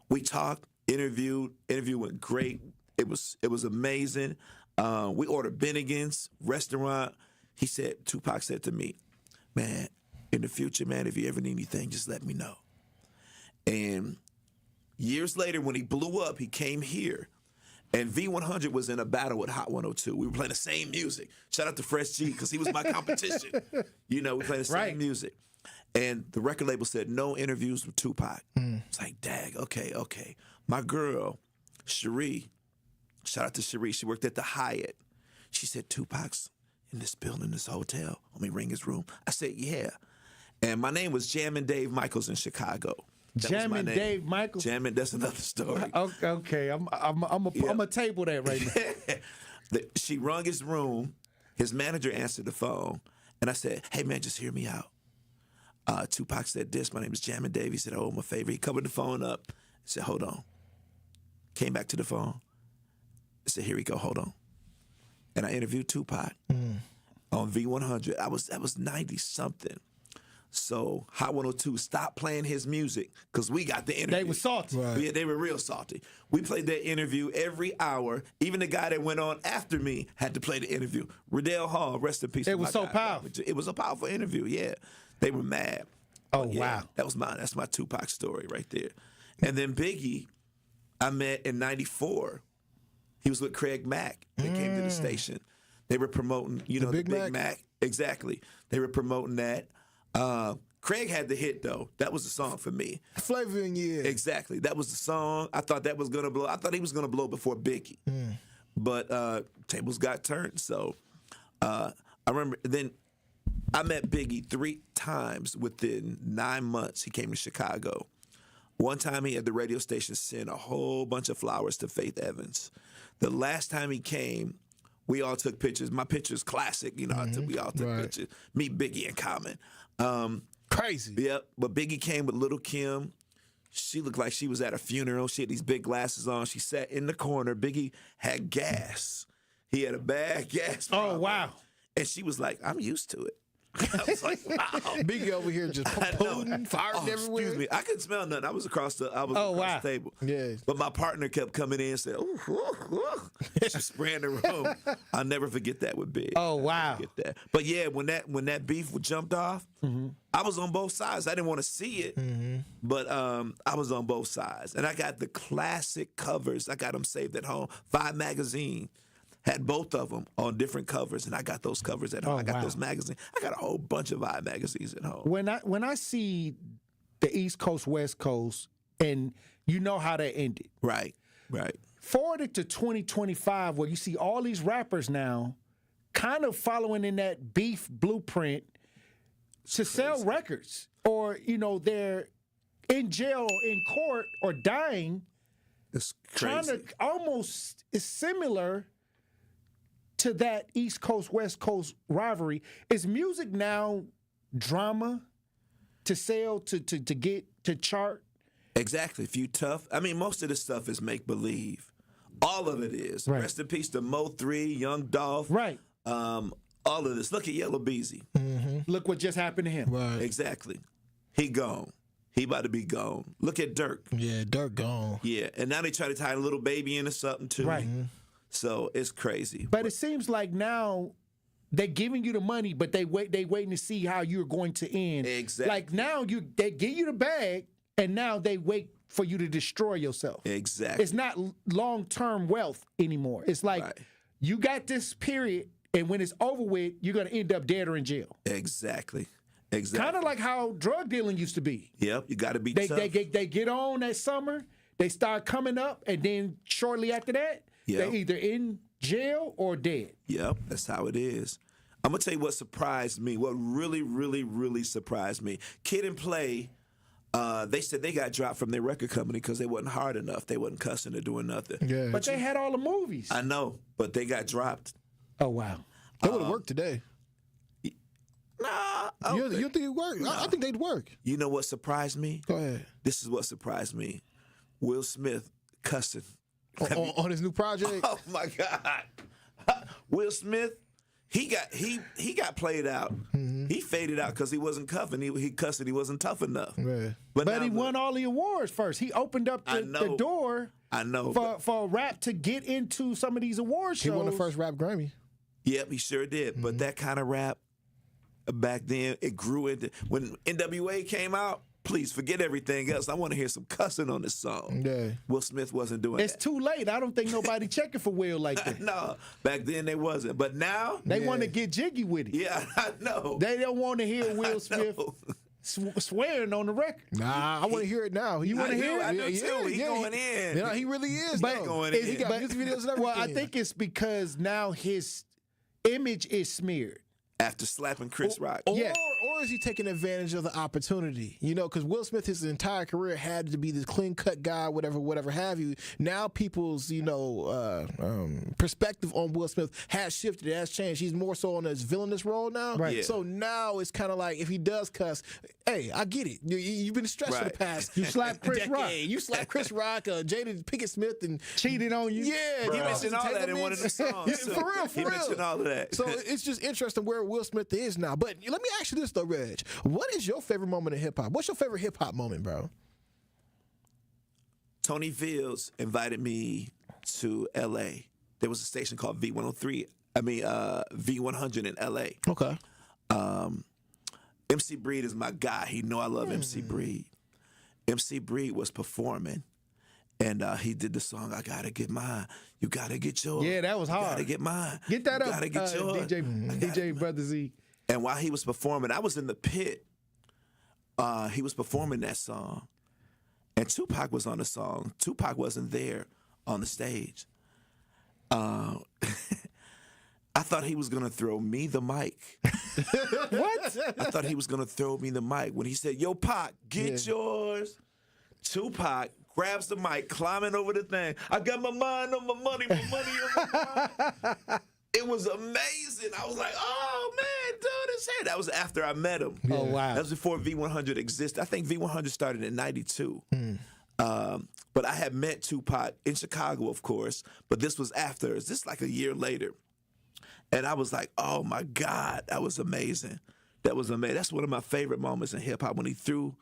we talked, interviewed. Interview went great. It was amazing. We ordered Bennigan's restaurant. Tupac said to me, man, in the future, man, if you ever need anything, just let me know. And years later, when he blew up, he came here. And V100 was in a battle with Hot 102. We were playing the same music. Shout out to Fresh G, because he was my competition. We playing the same music. And the record label said, no interviews with Tupac. It's like, dag, okay. My girl, Cherie, shout out to Cherie. She worked at the Hyatt. She said, Tupac's in this building, this hotel. Let me ring his room. I said, yeah. And my name was Jammin' Dave Michaels in Chicago. Jammin' Dave Michaels? Jammin', that's another story. Okay. I'm a table that right now. She rung his room. His manager answered the phone. And I said, hey, man, just hear me out. Tupac said this. My name is Jammin' Dave. He said, oh, my favorite. He covered the phone up. I said, hold on. Came back to the phone. I said, here we go. Hold on. And I interviewed Tupac on V100. That was 90-something. So Hot 102 stopped playing his music because we got the interview. They were salty. Right. Yeah, they were real salty. We played that interview every hour. Even the guy that went on after me had to play the interview. Riddell Hall, rest in peace. It was so powerful. It was a powerful interview, yeah. They were mad. Oh, wow. That's my Tupac story right there. And then Biggie, I met in 94. He was with Craig Mack. They came to the station. They were promoting, the Big Mac. Exactly. They were promoting that. Craig had the hit, though. That was the song for me. Flavor in Year. Exactly. That was the song. I thought that was going to blow. I thought he was going to blow before Biggie. But tables got turned. So I remember then I met Biggie 3 times within 9 months. He came to Chicago. One time he had the radio station send a whole bunch of flowers to Faith Evans. The last time he came, we all took pictures. My picture's classic. We all took pictures. Me, Biggie, and Common. Crazy. Yep. But Biggie came with Little Kim. She looked like she was at a funeral. She had these big glasses on. She sat in the corner. Biggie had gas. He had a bad gas problem. Oh, wow. And she was like, I'm used to it. I was like, wow. Biggie over here just firing everywhere. Excuse me. I couldn't smell nothing. I was across the table. Yeah. But my partner kept coming in and said, she spraying the room. I'll never forget that with Big. Oh, wow. Forget that. But yeah, when that beef jumped off, I was on both sides. I didn't want to see it, but I was on both sides. And I got the classic covers. I got them saved at home. Vibe magazine Had both of them on different covers, and I got those covers at home. I got those magazines. I got a whole bunch of Vibe magazines at home. When I see the East Coast, West Coast, and you know how that ended. Right. Forward it to 2025, where you see all these rappers now kind of following in that beef blueprint to sell records, or, they're in jail or in court or dying. It's crazy. Trying to almost is similar to that East Coast, West Coast rivalry. Is music now drama to sell, to get, to chart? Exactly. If you tough, most of this stuff is make believe. All of it is. Right. Rest in peace to Mo 3, Young Dolph. Right. All of this. Look at Yellow Beezy. Mm-hmm. Look what just happened to him. Right. Exactly. He gone. He about to be gone. Look at Dirk. Yeah, Dirk gone. Yeah, and now they try to tie a little baby into something too. Right. Mm-hmm. So it's crazy. But it seems like now they're giving you the money, but they waiting to see how you're going to end. Exactly. Like now they give you the bag, and now they wait for you to destroy yourself. Exactly. It's not long-term wealth anymore. It's like you got this period, and when it's over with, you're going to end up dead or in jail. Exactly. Kind of like how drug dealing used to be. Yep, you got to be tough. They get on that summer, they start coming up, and then shortly after that, they're either in jail or dead. Yep, that's how it is. I'm going to tell you what surprised me, what really, really, really surprised me. Kid and Play, they said they got dropped from their record company because they wasn't hard enough. They wasn't cussing or doing nothing. Yeah, but they had all the movies. I know, but they got dropped. Oh, wow. That would have worked today. Nah. You think it worked? Nah. I think they'd work. You know what surprised me? Go ahead. This is what surprised me. Will Smith cussing. On his new project? Oh, my God. Will Smith, he got played out. Mm-hmm. He faded out because he wasn't cuffing. He cussed. He wasn't tough enough. Right. But he won all the awards first. He opened up the door for rap to get into some of these award shows. He won the first rap Grammy. Yep, he sure did. Mm-hmm. But that kind of rap, back then, it grew into... When NWA came out, please forget everything else. I want to hear some cussing on this song. Yeah. Will Smith wasn't doing It's too late. I don't think nobody checking for Will like that. No, back then they wasn't. But now... They want to get jiggy with it. Yeah, I know. They don't want to hear Will Smith swearing on the record. Nah, I want to hear it now. You want to hear it? I do too. He going in. Yeah, he really is. But going in. He got music videos and everything. Well, I think it's because now his image is smeared. After slapping Chris Rock. Or is he taking advantage of the opportunity? Because Will Smith, his entire career had to be this clean-cut guy, whatever have you. Now people's, perspective on Will Smith has shifted, it has changed. He's more so on his villainous role now. Right. Yeah. So now it's kind of like, if he does cuss, hey, I get it. You've been stressed for the past You slapped Chris Rock. You slapped Chris Rock, Jada Pinkett Smith, and cheated on you. Yeah. He mentioned all that in one of the songs. For real. He mentioned all of that. So it's just interesting where Will Smith is now. But let me ask you this, though, Reg. What is your favorite moment in hip-hop? What's your favorite hip-hop moment, bro? Tony Fields invited me to L.A. There was a station called V100 in L.A. Okay. MC Breed is my guy. He know I love MC Breed. MC Breed was performing, and he did the song, I Gotta Get Mine. You gotta get yours. Yeah, that was hard. You gotta get mine. Get that you up, gotta get yours. DJ Brother Z. And while he was performing, I was in the pit. He was performing that song. And Tupac was on the song. Tupac wasn't there on the stage. I thought he was going to throw me the mic. What? I thought he was going to throw me the mic. When he said, yo, Pac, get yours. Tupac grabs the mic, climbing over the thing. I got my mind on my money on my mind. It was amazing. I was like, oh, man, dude, it's here. That was after I met him. Oh, wow. That was before V100 existed. I think V100 started in 92. But I had met Tupac in Chicago, of course, but this was after. This is like a year later. And I was like, oh, my God, that was amazing. That was amazing. That's one of my favorite moments in hip-hop, when he threw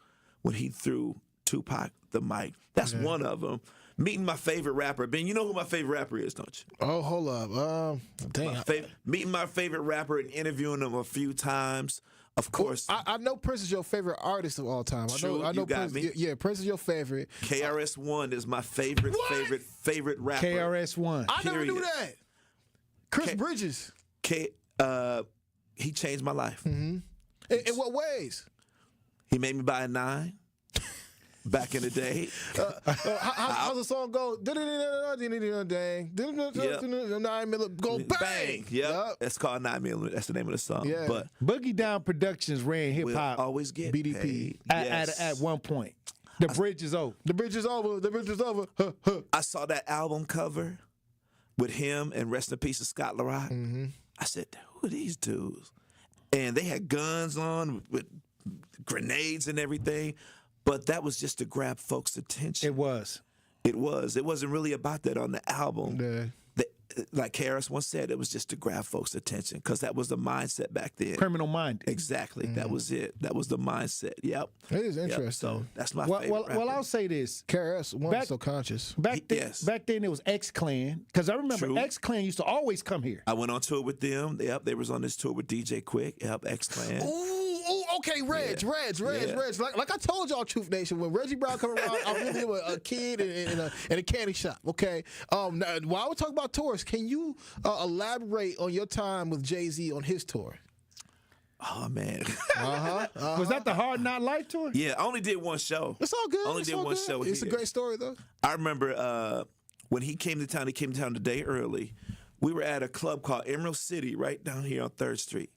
Tupac the mic. That's one of them. Meeting my favorite rapper. Ben, you know who my favorite rapper is, don't you? Oh, hold up. Meeting my favorite rapper and interviewing him a few times. Of course. I know Pearce is your favorite artist of all time. True, I know you got Pearce, me. Yeah, Pearce is your favorite. KRS-One is my favorite rapper. KRS-One. I never knew that. Chris Bridges. He changed my life. Mm-hmm. In what ways? He made me buy a 9 back in the day. How's the song go? Dang. 9 millimeter, go bang. Yep. It's called 9 millimeter. That's the name of the song. Yeah. But Boogie Down Productions ran hip hop. We'll always get BDP paid. At one point. The bridge is over. The bridge is over. The bridge is over. I saw that album cover with him and rest in peace of Scott LaRock. Mm-hmm. I said, who are these dudes? And they had guns on with grenades and everything. But that was just to grab folks' attention. It was. It was. It wasn't really about that on the album. Yeah. Like Harris once said, it was just to grab folks' attention because that was the mindset back then. Criminal minded. Exactly. Mm-hmm. That was it. That was the mindset. Yep. It is interesting. Yep. So that's my favorite rapper. Well, I'll say this. KRS wasn't so conscious. Back then it was X-Clan. Because I remember X-Clan used to always come here. I went on tour with them. Yep. They was on this tour with DJ Quick. Yep. X-Clan. Okay, Reg. Like I told y'all, Truth Nation, when Reggie Brown come around, I'm really a kid in a candy shop. Okay. Now, while we talk about tours, can you elaborate on your time with Jay-Z on his tour? Oh man. Was that the Hard Knock Life tour? Yeah, I only did one show. It's all good. Only did one show. It's a great story though. I remember when he came to town. He came to town the day early. We were at a club called Emerald City right down here on 3rd Street.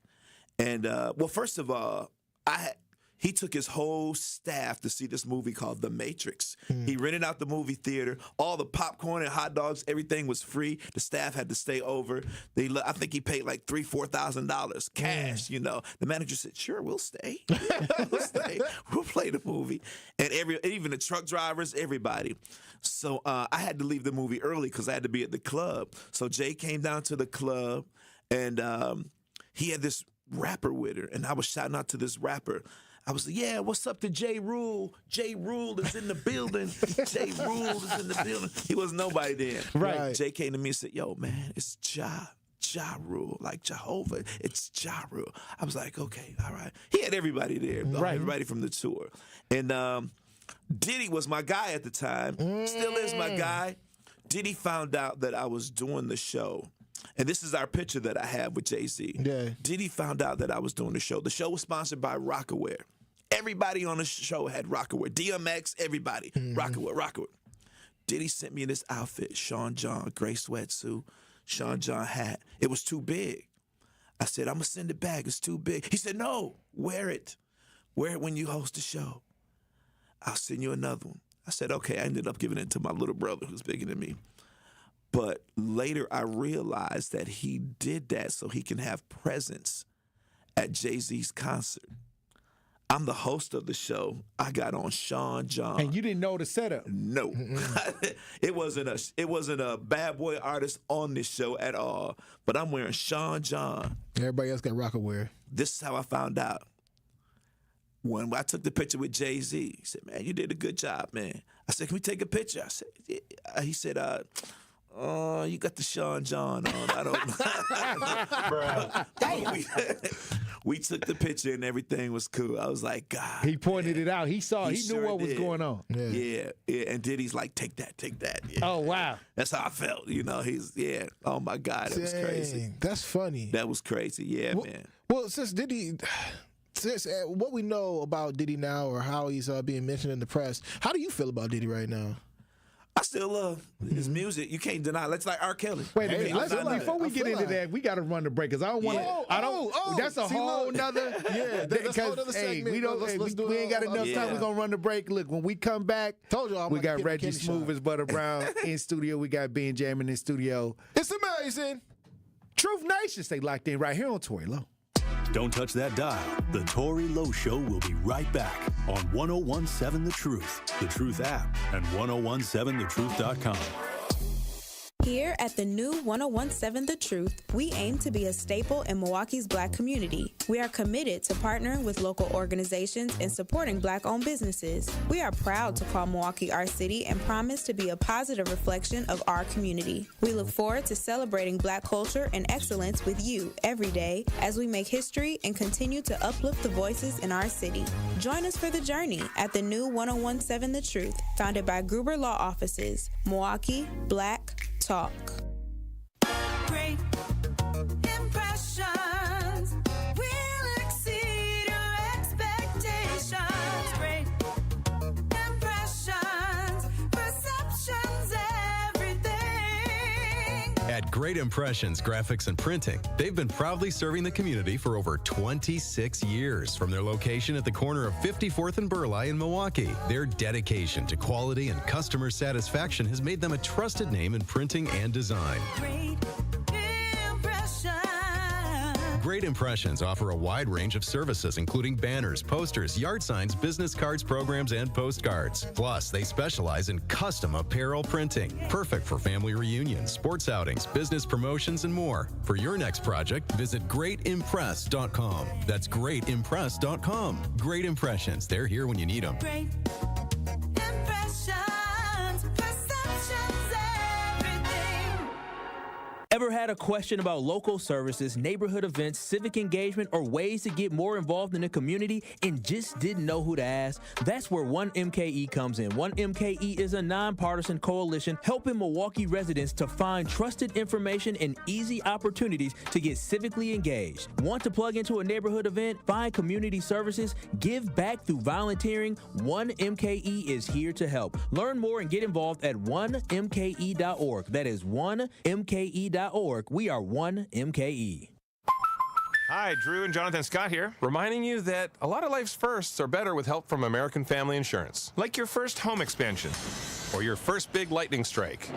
And well, first of all, he took his whole staff to see this movie called The Matrix. He rented out the movie theater. All the popcorn and hot dogs, everything was free. The staff had to stay over. I think he paid like $3,000-$4,000 cash. You know, the manager said, "Sure, we'll stay. We'll stay. We'll play the movie." And even the truck drivers, everybody. So I had to leave the movie early because I had to be at the club. So Jay came down to the club, and he had this rapper with her, and I was shouting out to this rapper. I was like, "Yeah, what's up to J. Rule? J. Rule is in the building. J. Rule is in the building." He was nobody then. Right. Jay came to me and said, "Yo, man, it's Ja Rule, like Jehovah. It's Ja Rule." I was like, "Okay, all right." He had everybody there, everybody from the tour. And Diddy was my guy at the time, still is my guy. Diddy found out that I was doing the show. And this is our picture that I have with Jay-Z. Yeah. Diddy found out that I was doing the show. The show was sponsored by Rockaware. Everybody on the show had Rockaware. DMX, everybody. Rockaware. Diddy sent me this outfit, Sean John, gray sweatsuit, Sean John hat. It was too big. I said, "I'm going to send it back. It's too big." He said, "No, wear it. Wear it when you host the show. I'll send you another one." I said, "Okay." I ended up giving it to my little brother who's bigger than me. But later I realized that he did that so he can have presence at Jay-Z's concert. I'm the host of the show. I got on Sean John. And you didn't know the setup? No. It wasn't a bad boy artist on this show at all. But I'm wearing Sean John. Everybody else got Rockaware. This is how I found out. When I took the picture with Jay-Z, he said, "Man, you did a good job, man." I said, "Can we take a picture?" I said, yeah. He said, "Oh, you got the Sean John on." I don't. We took the picture and everything was cool. I was like, "God." He pointed it out. He saw. He knew what was going on. Yeah. And Diddy's like, "Take that." Yeah. Oh wow. That's how I felt. You know, oh my God, it was crazy. That's funny. That was crazy. Yeah, man. Well, since what we know about Diddy now, or how he's being mentioned in the press, how do you feel about Diddy right now? I still love his music. You can't deny it. It's like R. Kelly. Wait a minute. Before we get into that, we got to run the break because I don't want to. That's a whole nother. Yeah, that's a whole other segment. We ain't got enough time. We're gonna run the break. Look, when we come back, we got Reggie Smooth as Buttah Brown in studio. We got Benjamin in studio. It's amazing. Truth Nation, stay locked in right here on Tory Lowe. Don't touch that dial. The Tory Lowe Show will be right back on 1017 The Truth, The Truth app, and 1017thetruth.com. Here at the new 1017 The Truth, we aim to be a staple in Milwaukee's Black community. We are committed to partnering with local organizations and supporting Black-owned businesses. We are proud to call Milwaukee our city and promise to be a positive reflection of our community. We look forward to celebrating Black culture and excellence with you every day as we make history and continue to uplift the voices in our city. Join us for the journey at the new 1017 The Truth, founded by Gruber Law Offices. Milwaukee Black Talk. Great Great Impressions Graphics and Printing. They've been proudly serving the community for over 26 years from their location at the corner of 54th and Burleigh in Milwaukee. Their dedication to quality and customer satisfaction has made them a trusted name in printing and design. Great Impressions offer a wide range of services, including banners, posters, yard signs, business cards, programs, and postcards. Plus, they specialize in custom apparel printing, perfect for family reunions, sports outings, business promotions, and more. For your next project, visit greatimpress.com. That's greatimpress.com. Great Impressions. They're here when you need them. Great Impressions, perceptions, everything. Ever had a question about local services, neighborhood events, civic engagement, or ways to get more involved in the community and just didn't know who to ask? That's where 1MKE comes in. 1MKE is a nonpartisan coalition helping Milwaukee residents to find trusted information and easy opportunities to get civically engaged. Want to plug into a neighborhood event, find community services, give back through volunteering? 1MKE is here to help. Learn more and get involved at 1mke.org. That is 1mke.org. We are 1MKE. Hi, Drew and Jonathan Scott here, reminding you that a lot of life's firsts are better with help from American Family Insurance. Like your first home expansion or your first big lightning strike.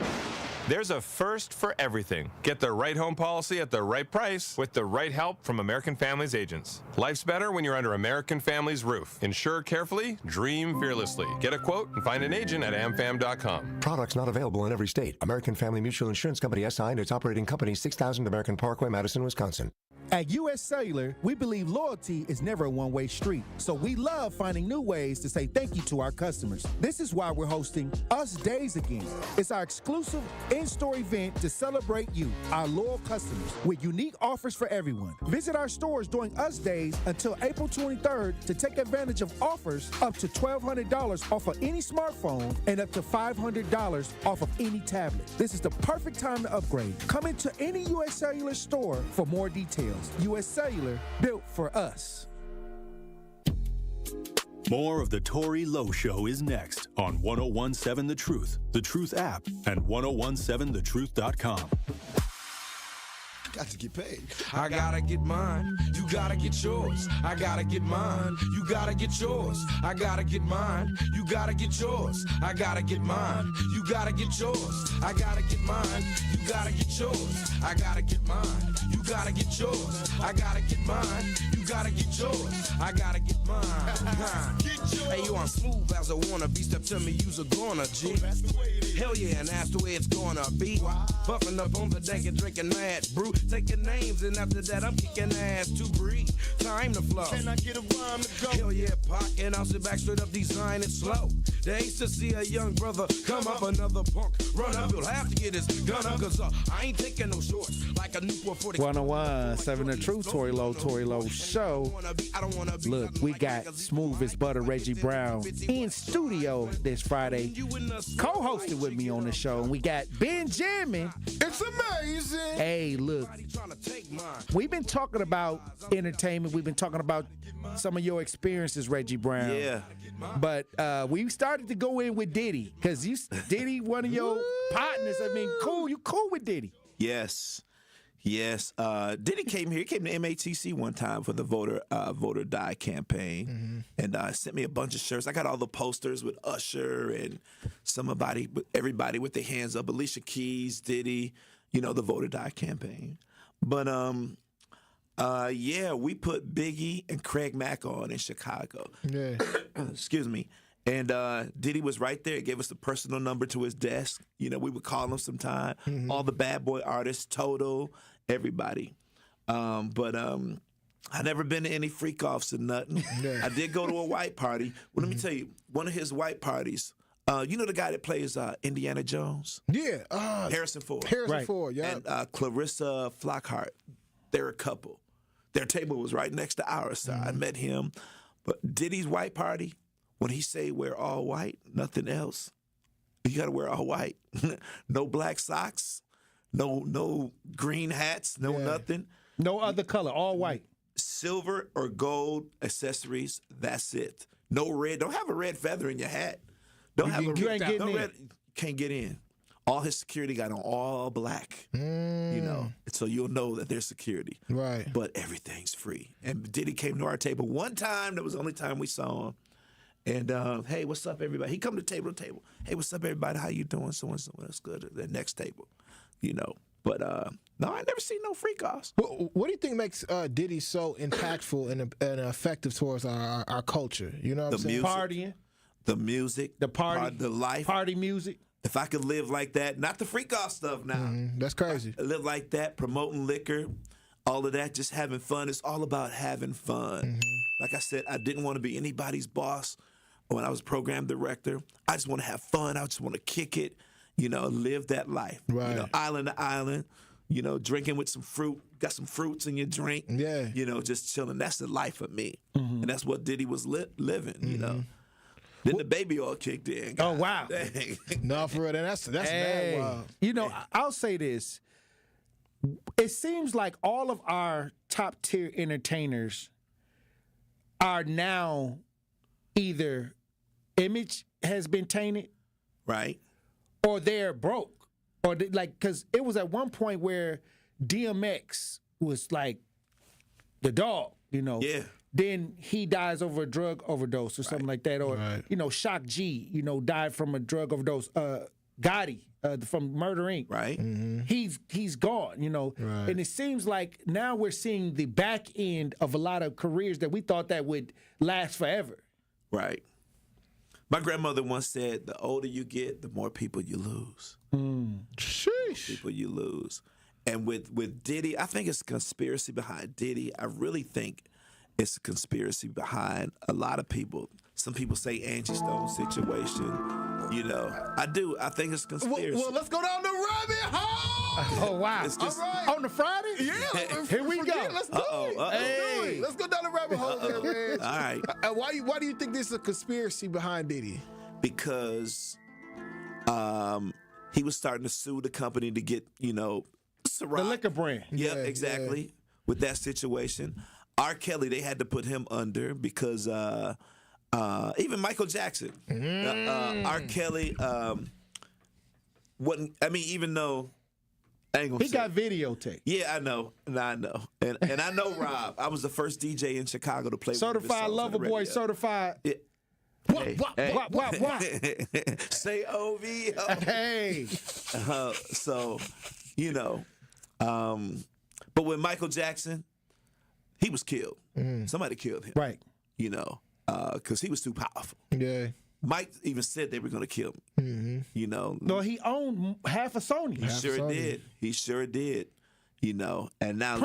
There's a first for everything. Get the right home policy at the right price with the right help from American Family's agents. Life's better when you're under American Family's roof. Insure carefully, dream fearlessly. Get a quote and find an agent at amfam.com. Products not available in every state. American Family Mutual Insurance Company SI and its operating company 6000 American Parkway, Madison, Wisconsin. At U.S. Cellular, we believe loyalty is never a one-way street. So we love finding new ways to say thank you to our customers. This is why we're hosting Us Days again. It's our exclusive in-store event to celebrate you, our loyal customers, with unique offers for everyone. Visit our stores during Us Days until April 23rd to take advantage of offers up to $1,200 off of any smartphone and up to $500 off of any tablet. This is the perfect time to upgrade. Come into any U.S. Cellular store for more details. U.S. Cellular, built for us. More of the Tory Lowe Show is next on 1017 The Truth app, and 1017thetruth.com. Got to get paid. I gotta get mine, you gotta get yours. I gotta get mine, you gotta get yours. I gotta get mine, you gotta get yours. I gotta get mine, you gotta get yours. I gotta get mine, you gotta get yours. I gotta get mine, you gotta get yours. I gotta get mine, you gotta get yours. I gotta get mine. Hey, you I'm smooth as a wannabe. Step to me, you's a goner, G. Hell yeah, and that's the way it's gonna be. Buffing up on the deck and drinking mad brew. Taking names, and after that, I'm kicking ass to breathe. Time to flow. Can I get a rhyme to go? Hell yeah, Pac, and I'll sit back straight up, design it slow. They used to see a young brother come up, another punk run up. He'll have to get his gun up, cause I ain't taking no shorts like a Newport 40. 1017 The Truth, Tory Lowe Show. Look, we got smooth as butter Reggie Brown in studio this Friday, co-hosted with me on the show, and we got Benjamin. It's amazing. Hey, look, we've been talking about entertainment. We've been talking about some of your experiences, Reggie Brown. Yeah. But we started to go in with Diddy, because Diddy, one of your partners. I mean, cool. You cool with Diddy? Yes. Diddy came here. He came to MATC one time for the Voter Die campaign, and sent me a bunch of shirts. I got all the posters with Usher and everybody with their hands up. Alicia Keys, Diddy, the Voter Die campaign. But we put Biggie and Craig Mack on in Chicago. Yeah. Excuse me. And Diddy was right there. He gave us the personal number to his desk. We would call him sometime. All the bad boy artists, Toto, everybody. But I never been to any freak offs or nothing. Yeah. I did go to a white party. Well, let me tell you, one of his white parties. The guy that plays Indiana Jones? Yeah. Harrison Ford. Harrison Ford, yeah. And Clarissa Flockhart. They're a couple. Their table was right next to ours, so I met him. But Diddy's white party, when he say wear all white, nothing else, you got to wear all white. No black socks, no green hats, nothing. No other color, all white. Silver or gold accessories, that's it. No red. Don't have a red feather in your hat. Don't have a red. Can't get in. Can't get in. All his security got on all black, you know, so you'll know that there's security. Right. But everything's free. And Diddy came to our table one time. That was the only time we saw him. And, hey, what's up, everybody? He come to table. Hey, what's up, everybody? How you doing? So-and-so. That's good. At the next table, you know. But, no, I never seen no freak offs. What do you think makes Diddy so impactful and effective towards our culture? You know what I'm saying? Partying. The music. The party. The life. Party music. If I could live like that, not the freak off stuff now. That's crazy. I live like that, promoting liquor, all of that, just having fun. It's all about having fun. Like I said, I didn't want to be anybody's boss when I was program director. I just want to have fun. I just want to kick it, you know, live that life. Right. You know, island to island, you know, drinking with some fruit, got some fruits in your drink. Yeah. You know, just chilling. That's the life of me. And that's what Diddy was living, you know. Then the baby oil kicked in. Oh, wow. No, for real. That's mad wild. You know, I'll say this. It seems like all of our top tier entertainers are now either image has been tainted, right, or they're broke, or because it was at one point where DMX was like the dog, you know. Yeah. Then he dies over a drug overdose or something like that. Or, you know, Shock G, you know, died from a drug overdose. Gotti from Murder Inc. Right. He's gone, you know. Right. And it seems like now we're seeing the back end of a lot of careers that we thought that would last forever. Right. My grandmother once said, the older you get, the more people you lose. Sheesh. People you lose. And with Diddy, I think it's a conspiracy behind Diddy. I really think it's a conspiracy behind a lot of people. Some people say Angie Stone situation. You know, I do. I think it's a conspiracy. Well, let's go down the rabbit hole. Oh, wow. It's just, All right. On the Friday? Yeah. Here we go. Let's do it. Let's do it. Let's go down the rabbit hole there, man. All right. Why do you think this is a conspiracy behind Diddy? Because he was starting to sue the company to get, you know, Ciroc. The liquor brand. Yep, exactly. With that situation. R. Kelly, they had to put him under because even Michael Jackson, R. Kelly wasn't. I mean, even though I ain't gonna He say got videotaped. Yeah, I know, and I know, and I know Rob. I was the first DJ in Chicago to play Certified Lover Boy, certified. Yeah. What? Say OVO. Hey. So, you know, but with Michael Jackson, he was killed. Somebody killed him. Right. You know, because he was too powerful. Yeah. Mike even said they were going to kill him. You know. No, he owned half of Sony. He sure did. He sure did. You know, and now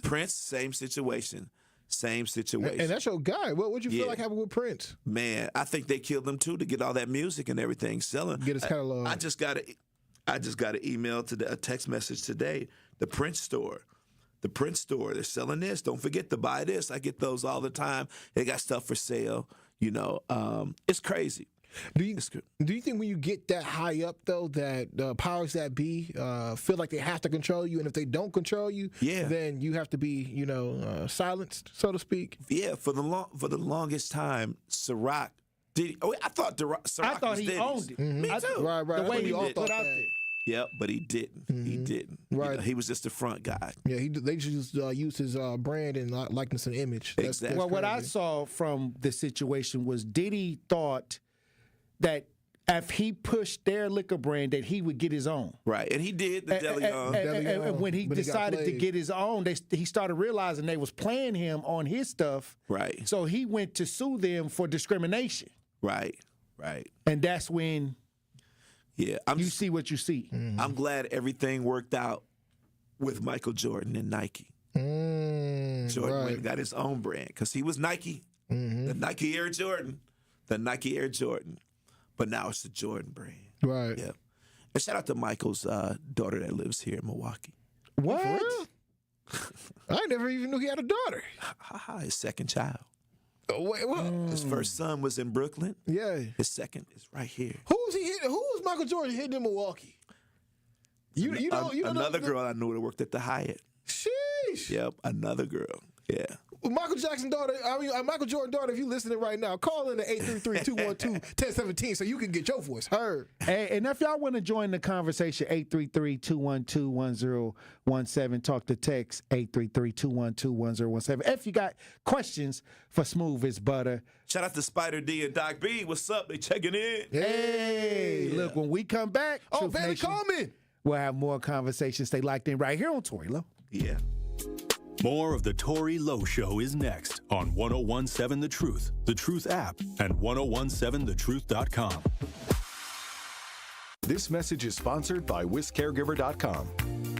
Prince, same situation. Same situation. And that's your guy. What would you feel like happened with Prince? Man, I think they killed him too to get all that music and everything selling. Get his catalog. I just got an email today, a text message today. The Prince store. They're selling this. Don't forget to buy this. I get those all the time. They got stuff for sale. You know, it's crazy. Do you think when you get that high up though, that the powers that be feel like they have to control you, and if they don't control you, then you have to be, you know, silenced, so to speak? Yeah, for the longest time, Ciroc did. I thought Ciroc was he Diddy's. owned it. Me too. Right. The way he was put out there. Yep, but he didn't. He didn't. Right. You know, he was just the front guy. Yeah, they just use his brand and likeness and image. Exactly. Well, what I saw from the situation was Diddy thought that if he pushed their liquor brand, that he would get his own. Right, and he did. The DeLeon. And when he decided to get his own, he started realizing they was playing him on his stuff. Right. So he went to sue them for discrimination. Right. And that's when you see what you see. I'm glad everything worked out with Michael Jordan and Nike. Jordan went and got his own brand because he was Nike, the Nike Air Jordan. But now it's the Jordan brand. Right. Yeah. And shout out to Michael's daughter that lives here in Milwaukee. What? I never even knew he had a daughter. His second child. Oh, wait, what? His first son was in Brooklyn. Yeah. His second is right here. Who was he hitting? Who was Michael Jordan hitting in Milwaukee? You know another girl I knew that worked at the Hyatt. Sheesh. Yep, another girl. Yeah. Michael Jackson's daughter, Michael Jordan's daughter, if you listening right now, call in at 833-212-1017 so you can get your voice heard. Hey, and if y'all want to join the conversation, 833-212-1017. Talk to text 833-212-1017. If you got questions for Smooth as Butter. Shout out to Spider D and Doc B. What's up? They checking in. Hey, look, when we come back, Truth Vanny Nation, Coleman. We'll have more conversations. Stay locked in right here on Tory Lowe. Yeah. More of the Tory Lowe Show is next on 1017 The Truth app, and 1017thetruth.com. This message is sponsored by WisCaregiver.com.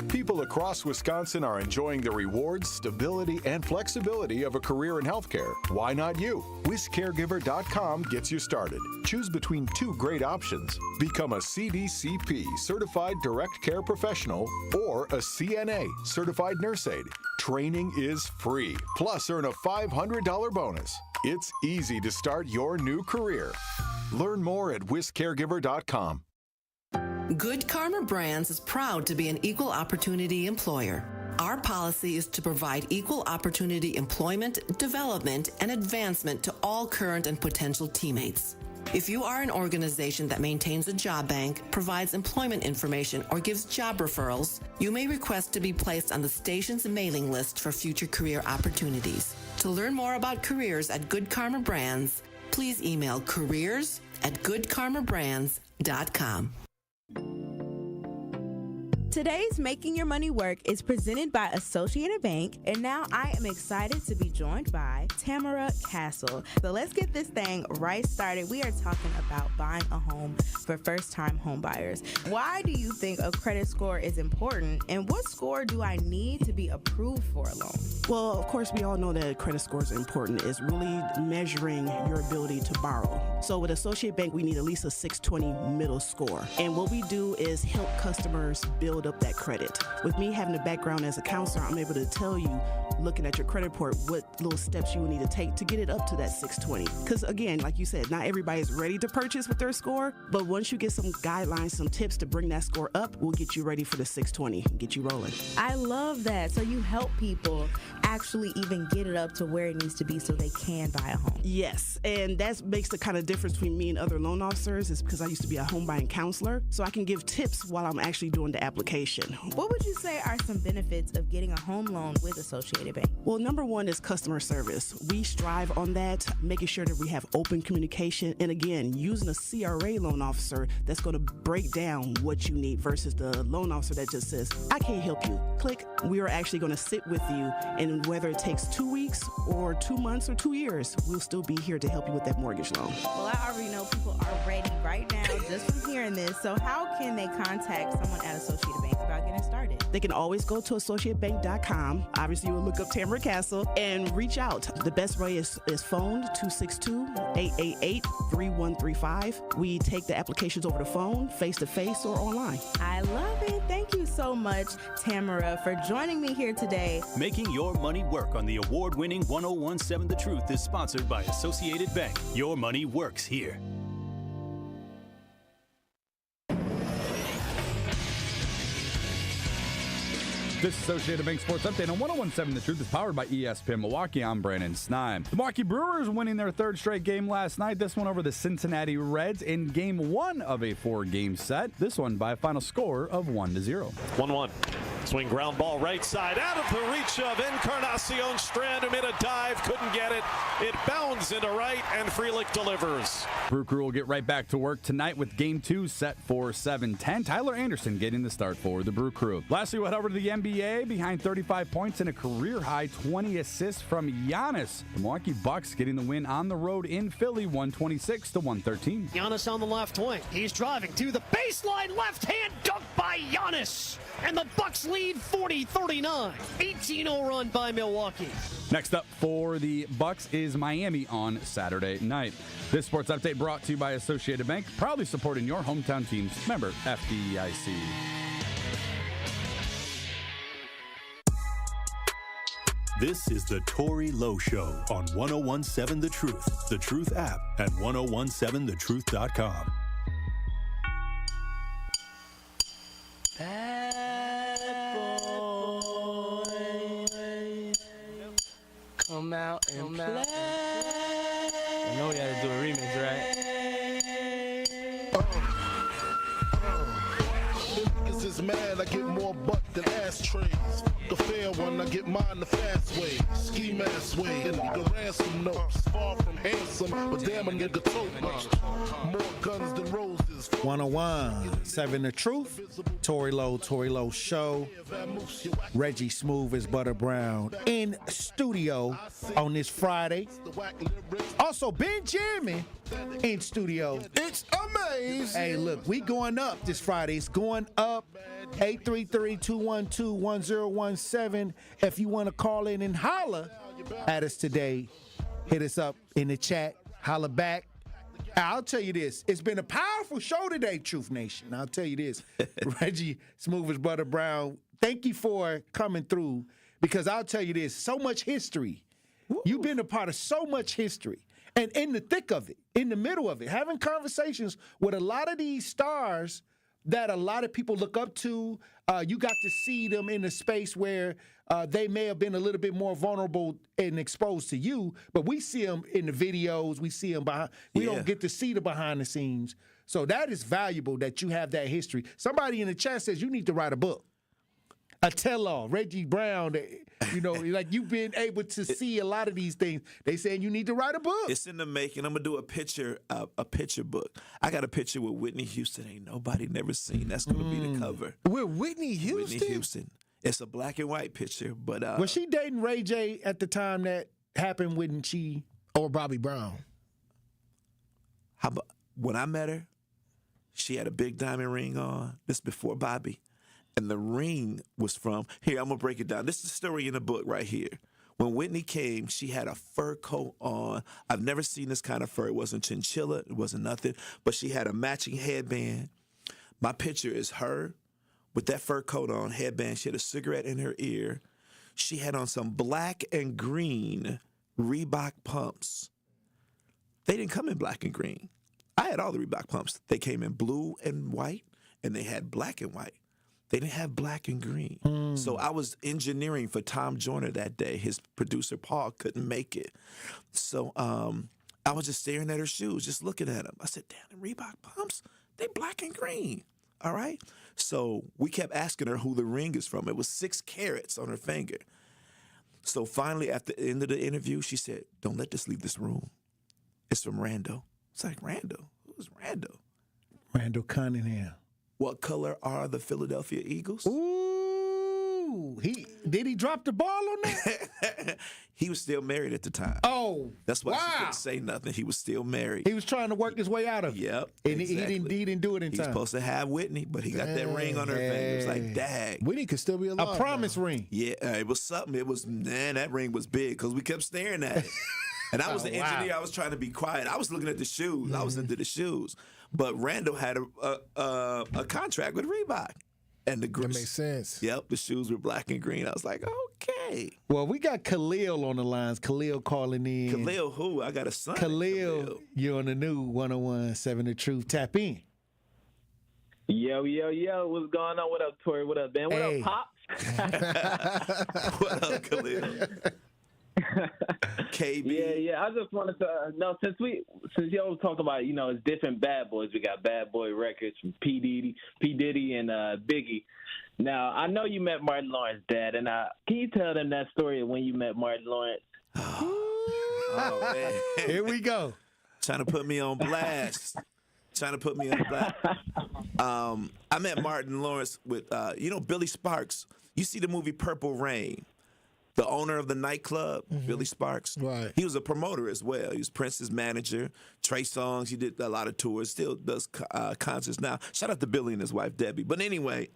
People across Wisconsin are enjoying the rewards, stability, and flexibility of a career in healthcare. Why not you? WisCaregiver.com gets you started. Choose between two great options. Become a CDCP, Certified Direct Care Professional, or a CNA, Certified Nurse Aide. Training is free, plus earn a $500 bonus. It's easy to start your new career. Learn more at WisCaregiver.com. Good Karma Brands is proud to be an equal opportunity employer. Our policy is to provide equal opportunity employment, development, and advancement to all current and potential teammates. If you are an organization that maintains a job bank, provides employment information, or gives job referrals, you may request to be placed on the station's mailing list for future career opportunities. To learn more about careers at Good Karma Brands, please email careers@goodkarmabrands.com. Today's Making Your Money Work is presented by Associated Bank, and now I am excited to be joined by Tamara Castle. So let's get this thing right started. We are talking about buying a home for first-time home buyers. Why do you think a credit score is important, and what score do I need to be approved for a loan? Well, of course, we all know that credit scores are important. It's really measuring your ability to borrow. So with Associated Bank, we need at least a 620 middle score. And what we do is help customers build up that credit. With me having a background as a counselor, I'm able to tell you, looking at your credit report, what little steps you will need to take to get it up to that 620. Because again, like you said, not everybody is ready to purchase with their score, but once you get some guidelines, some tips to bring that score up, we'll get you ready for the 620 and get you rolling. I love that. So you help people actually even get it up to where it needs to be so they can buy a home. Yes, and that makes the kind of difference between me and other loan officers is because I used to be a home buying counselor, so I can give tips while I'm actually doing the application. What would you say are some benefits of getting a home loan with Associated Bank? Well, number one is customer service. We strive on that, making sure that we have open communication, and again, using a CRA loan officer that's going to break down what you need versus the loan officer that just says, I can't help you. Click. We are actually going to sit with you, and whether it takes 2 weeks or 2 months or 2 years, we'll still be here to help you with that mortgage loan. Well, I already know people are ready right now just from hearing this. So how can they contact someone at Associated Bank about getting started? They can always go to associatedbank.com. Obviously, you'll look up Tamara Castle and reach out. The best way is phone 262-888-3135. We take the applications over the phone, face-to-face, or online. I love it. Thank you so much, Tamara, for joining me here today. Making your money work on the award-winning 1017 The Truth is sponsored by Associated Bank. Your money works here. This Associated Bank Sports Update on 1017 The Truth is powered by ESPN Milwaukee. I'm Brandon Snime. The Milwaukee Brewers winning their third straight game last night. This one over the Cincinnati Reds in game one of a 4-game set. This one by a final score of 1-0. 1-1. Swing ground ball right side out of the reach of Encarnacion Strand, who made a dive, couldn't get it. It bounds into right, and Frelick delivers. Brew Crew will get right back to work tonight with game 2 set for 7:10. Tyler Anderson getting the start for the Brew Crew. Lastly, we'll head over to the NBA behind 35 points and a career-high 20 assists from Giannis. The Milwaukee Bucks getting the win on the road in Philly, 126-113. Giannis on the left wing. He's driving to the baseline, left-hand dunk by Giannis. And the Bucks lead 40-39. 18-0 run by Milwaukee. Next up for the Bucks is Miami on Saturday night. This sports update brought to you by Associated Bank, proudly supporting your hometown teams. Member FDIC. This is the Tory Lowe Show on 1017 The Truth app, and 1017thetruth.com. Bad boy, come Come out and play. I know we had to do a remix, right? Niggas is mad, I get more butt than ashtrays. The fair one, I get mine the fast way. Ski mask way, and nigga ransom notes. Far from handsome, but damn a nigga tote much. More guns than roses. 101, 7 The Truth. Tory Lowe Show. Reggie Smooth as Butter Brown in studio on this Friday. Also, Benjamin in studio. It's amazing. Hey, look, we going up this Friday. It's going up. 833-212-1017. If you want to call in and holler at us today, hit us up in the chat. Holler back. I'll tell you this. It's been a powerful show today, Truth Nation. I'll tell you this. Reggie Smooth as Butter Brown, thank you for coming through, because I'll tell you this. So much history. You've been a part of so much history. And in the thick of it, in the middle of it, having conversations with a lot of these stars that a lot of people look up to. You got to see them in a space where they may have been a little bit more vulnerable and exposed to you, but we see them in the videos. We see them behind. We don't get to see the behind the scenes. So that is valuable that you have that history. Somebody in the chat says you need to write a book. A tell-all, Reggie Brown, you know, like you've been able to see a lot of these things. They saying you need to write a book. It's in the making. I'm gonna do a picture book. I got a picture with Whitney Houston. Ain't nobody never seen. That's gonna be the cover. With Whitney Houston? Whitney Houston. It's a black and white picture, but was she dating Ray J at the time that happened? When she or Bobby Brown? How about when I met her? She had a big diamond ring on. This before Bobby. And the ring was from, here, I'm going to break it down. This is the story in the book right here. When Whitney came, she had a fur coat on. I've never seen this kind of fur. It wasn't chinchilla. It wasn't nothing. But she had a matching headband. My picture is her with that fur coat on, headband. She had a cigarette in her ear. She had on some black and green Reebok pumps. They didn't come in black and green. I had all the Reebok pumps. They came in blue and white, and they had black and white. They didn't have black and green. So I was engineering for Tom Joyner that day. His producer, Paul, couldn't make it. So I was just staring at her shoes, just looking at them. I said, damn, the Reebok pumps, they black and green. All right? So we kept asking her who the ring is from. It was 6 carats on her finger. So finally, at the end of the interview, she said, don't let this leave this room. It's from Randall. It's like, Randall? Who's Randall? Randall Cunningham. What color are the Philadelphia Eagles? Ooh, did he drop the ball on that? He was still married at the time. Oh, that's why she couldn't say nothing. He was still married. He was trying to work his way out of it. Yep, and exactly. he didn't do it in He time. was supposed to have Whitney, but he got that ring on her finger. It was like, dang. Whitney could still be alive. A promise ring. Yeah, it was something. It was, man, that ring was big because we kept staring at it. And I was the engineer. I was trying to be quiet. I was looking at the shoes. I was into the shoes. But Randall had a contract with Reebok. And that makes sense. Yep, the shoes were black and green. I was like, okay. Well, we got Khalil on the lines. Khalil calling in. Khalil who? I got a son. Khalil, you're on the new 101.7 The Truth. Tap in. Yo. What's going on? What up, Tory? What up, Ben? What up, Pops? What up, Khalil? KB. Yeah. I just wanted to know, since y'all talked about, it's different bad boys. We got Bad Boy Records from P. Diddy and Biggie. Now, I know you met Martin Lawrence's dad, and can you tell them that story of when you met Martin Lawrence? Oh, man. Here we go. Trying to put me on blast. I met Martin Lawrence with, Billy Sparks. You see the movie Purple Rain. The owner of the nightclub, Billy Sparks. Right. He was a promoter as well. He was Prince's manager. Trey Songz, he did a lot of tours, still does concerts now. Shout out to Billy and his wife, Debbie. But anyway,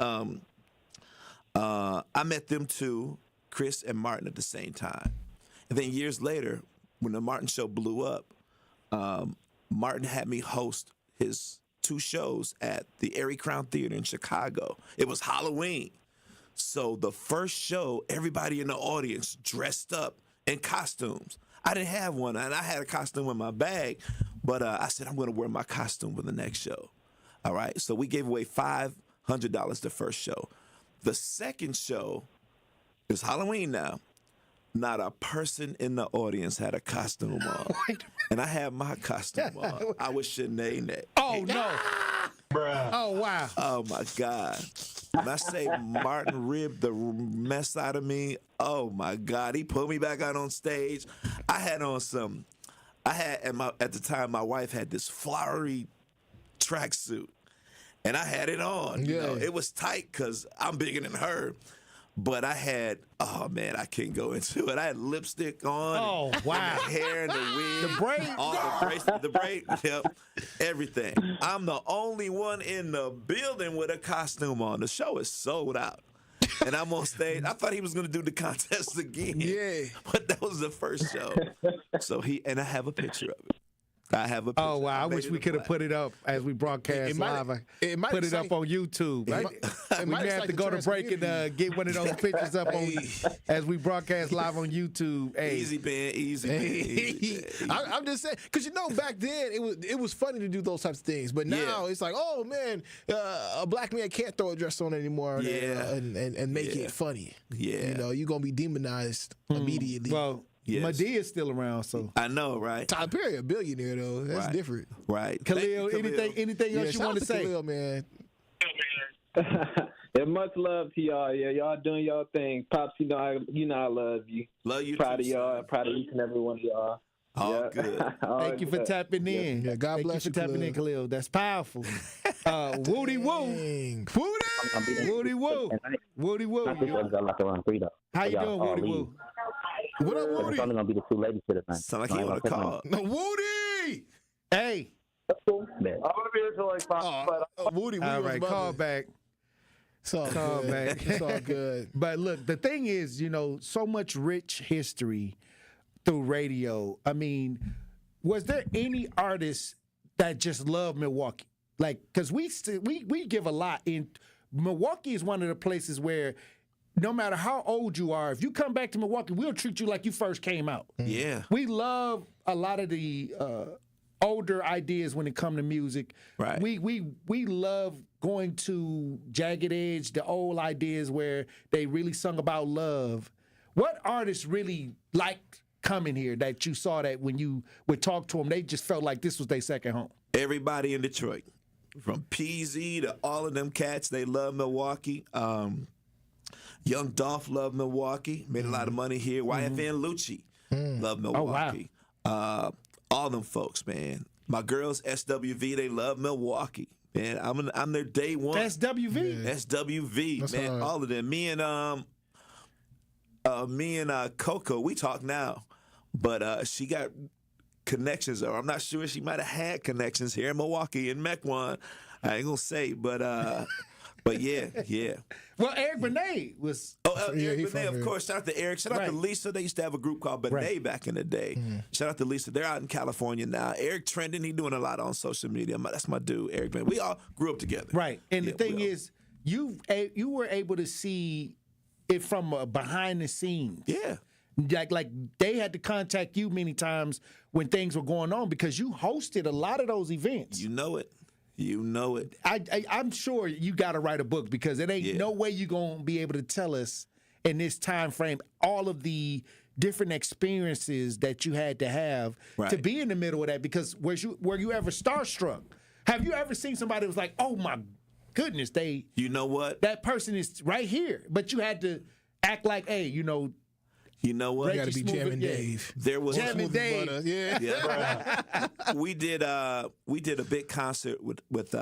I met them two, Chris and Martin, at the same time. And then years later, when the Martin show blew up, Martin had me host his 2 shows at the Erie Crown Theater in Chicago. It was Halloween. So the first show, everybody in the audience dressed up in costumes. I didn't have one, and I had a costume in my bag, but I said, I'm going to wear my costume for the next show. All right, so we gave away $500 the first show. The second show is Halloween now. Not a person in the audience had a costume on. And I had my costume on. I was Sinead. Oh, no. Bruh. Oh, wow. Oh, my God. When I say Martin ribbed the mess out of me, oh, my God. He put me back out on stage. I had at the time, my wife had this flowery tracksuit. And I had it on. You know, it was tight because I'm bigger than her. But I had, oh man, I can't go into it. I had lipstick on. Oh, wow. And the hair and the wig. The braid. All the bracelet, the braid, yep, everything. I'm the only one in the building with a costume on. The show is sold out. And I'm on stage. I thought he was going to do the contest again. Yeah. But that was the first show. So and I have a picture of it. I have a picture. Oh, wow. I wish we could have put it up as we broadcast live. Put it up on YouTube. We may have to go to break and get one of those pictures up on as we broadcast live on YouTube. Hey. Easy, man. Easy. I'm just saying, because back then it was funny to do those types of things, but now it's like, oh man, a black man can't throw a dress on anymore and make it funny. Yeah. You're gonna be demonized immediately. Well. Yes. Medea's still around, so I know, right? Tyler Perry, a billionaire though. That's different, right? Khalil, anything else you want to say, Khalil, man? Yeah, much love to y'all. Yeah, y'all doing y'all thing. Pops, I love you. Love you. Proud too, of y'all. Proud of each and every one of y'all. All good. Thank you for tapping in. Yeah, God bless you for tapping in, Khalil. That's powerful. Woody woo. Woody woo. Woody woo. How you doing, Woody woo? What up, Woody? It's only gonna be the two ladies for the thing. Sound like you want to call. No, Woody. Hey. I'm gonna be here till like 5. Woody. All right, call back. It's all Call good. back. It's all good. But look, the thing is, so much rich history through radio. I mean, was there any artists that just love Milwaukee? Like, because we give a lot in Milwaukee is one of the places where no matter how old you are, if you come back to Milwaukee, we'll treat you like you first came out. Yeah. We love a lot of the older ideas when it comes to music. Right. We love going to Jagged Edge, the old ideas where they really sung about love. What artists really liked coming here that you saw that when you would talk to them, they just felt like this was their second home? Everybody in Detroit, from PZ to all of them cats, they love Milwaukee. Young Dolph loved Milwaukee, made a lot of money here. YFN Lucci loved Milwaukee. Oh, wow. All them folks, man. My girls, SWV, they love Milwaukee. Man, I'm their day one. SWV? SWV, That's man. all right. All of them. Me and Coco, we talk now. But she got connections, or I'm not sure, she might have had connections here in Milwaukee, in Mequon. I ain't gonna say, but yeah. Well, Eric Benet was. Eric Benet, of course. Shout out to Eric. Shout out to Lisa. They used to have a group called Benet back in the day. Shout out to Lisa. They're out in California now. Eric trending. He doing a lot on social media. That's my dude, Eric Benet. We all grew up together. Right. And the thing is, you were able to see it from behind the scenes. Yeah. Like they had to contact you many times when things were going on because you hosted a lot of those events. You know it. You know it. I'm sure you got to write a book because it ain't no way you're going to be able to tell us in this time frame all of the different experiences that you had to have to be in the middle of that. Because were you ever starstruck? Have you ever seen somebody who was like, oh my goodness, you know what? That person is right here. But you had to act like, hey, you know what? You got to be Jam and Dave. There was Jam and Dave. We did a big concert with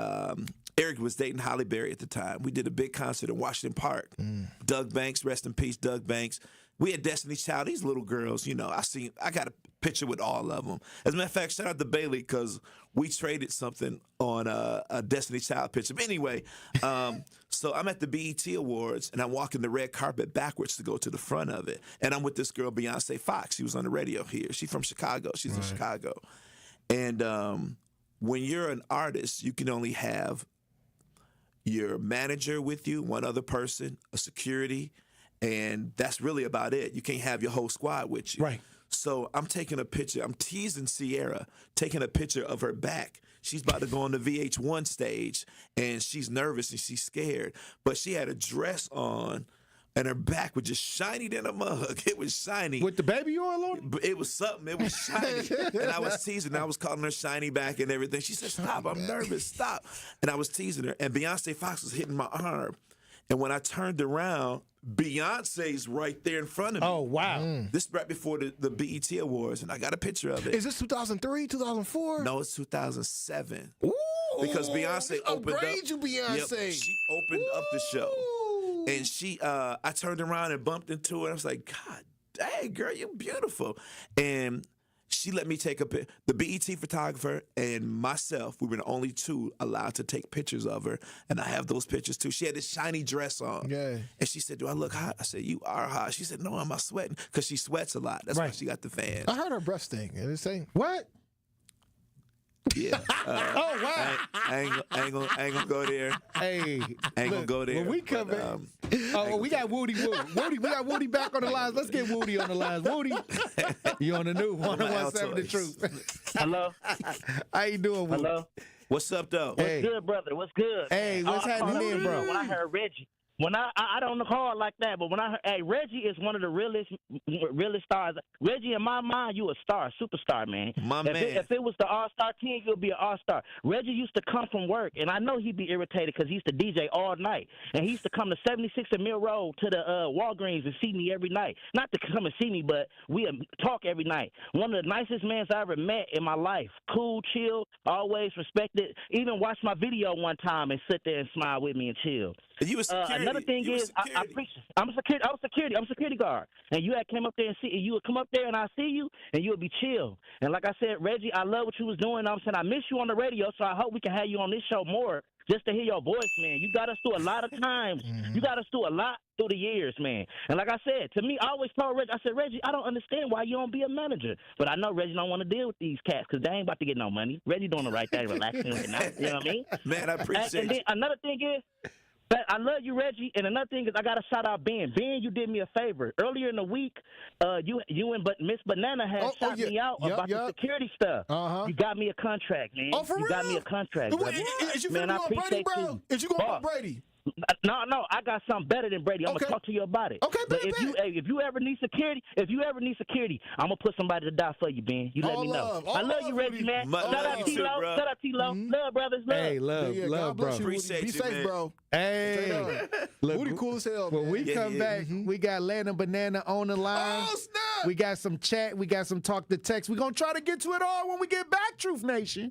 Eric was dating Holly Berry at the time. We did a big concert in Washington Park. Doug Banks, rest in peace, Doug Banks. We had Destiny's Child. These little girls, I got a picture with all of them. As a matter of fact, shout out to Bailey because we traded something on a Destiny's Child picture. But anyway, so I'm at the BET Awards and I'm walking the red carpet backwards to go to the front of it. And I'm with this girl, Beyonce Fox. She was on the radio here. She's from Chicago. She's in Chicago. And when you're an artist, you can only have your manager with you, one other person, a security, and that's really about it. You can't have your whole squad with you. Right. So I'm taking a picture. I'm teasing Sierra, taking a picture of her back. She's about to go on the VH1 stage, and she's nervous and she's scared. But she had a dress on and her back was just shiny than a mug. It was shiny. With the baby oil on it? It was something. It was shiny. And I was teasing her. I was calling her shiny back and everything. She said, stop, I'm nervous, stop. And I was teasing her. And Beyonce Fox was hitting my arm. And when I turned around, Beyonce's right there in front of me. Oh, wow. This is right before the BET Awards, and I got a picture of it. Is this 2003, 2004? No, it's 2007. Ooh, because Beyonce opened up. You, Beyonce. Yep, she opened up the show. And I turned around and bumped into her. I was like, God dang, girl, you're beautiful. And she let me take a picture. The BET photographer and myself, we were the only two allowed to take pictures of her. And I have those pictures too. She had this shiny dress on. Yeah. And she said, do I look hot? I said, you are hot. She said, no, am I sweating? Because she sweats a lot. That's why she got the fan. I heard her breast thing. And it's saying, what? Yeah. Oh, wow. I ain't gonna go there. Hey. I ain't gonna go there. When we come in. We got Woody. We got Woody back on the lines. Let's get Woody on the lines. Woody, you on the new 101.7 The Truth. Hello. How you doing, Woody? Hello. What's up, though? What's good, brother? What's good? Hey, what's happening in, bro? When I heard Reggie. When I don't call like that, but when I heard, Reggie is one of the realest stars. Reggie, in my mind, you a star, superstar, man. If it was the All-Star team, you'll be an All-Star. Reggie used to come from work, and I know he'd be irritated because he used to DJ all night, and he used to come to 76 and Mill Road to the Walgreens and see me every night. Not to come and see me, but we talk every night. One of the nicest men I ever met in my life. Cool, chill, always respected. Even watched my video one time and sit there and smile with me and chill. You were security. Another thing is, I preach. I'm a security guard, and you had came up there and see. You would come up there and I see you, and you would be chill. And like I said, Reggie, I love what you was doing. I'm saying I miss you on the radio, so I hope we can have you on this show more, just to hear your voice, man. You got us through a lot of times. You got us through a lot through the years, man. And like I said, to me, I always told Reggie, I said, Reggie, I don't understand why you don't be a manager. But I know Reggie don't want to deal with these cats because they ain't about to get no money. Reggie doing the right thing, relaxing right now. You know what I mean? Man, I appreciate and then another thing is, I love you, Reggie. And another thing is, I got to shout out Ben. Ben, you did me a favor. Earlier in the week, you and Miss Banana had shot me out about the security stuff. You got me a contract, man. Oh, for real? You got me a contract. Is you man, I appreciate Brady, bro? you. Is you going to Brady? No, I got something better than Brady. I'm gonna talk to you about it. Okay, but if you ever need security, I'm gonna put somebody to die for you, Ben. You let me know. I love you, Reggie, man. Shout out T-Lo. Shout out T-Lo. Love, brothers. Love. Hey, love, bro. Appreciate Be you, safe, man. bro. Hey, look, Woody cool as hell. When we come back, Mm-hmm. we got Landon Banana on the line. Oh, snap! We got some chat. We got some talk to text. We're gonna try to get to it all when we get back, Truth Nation.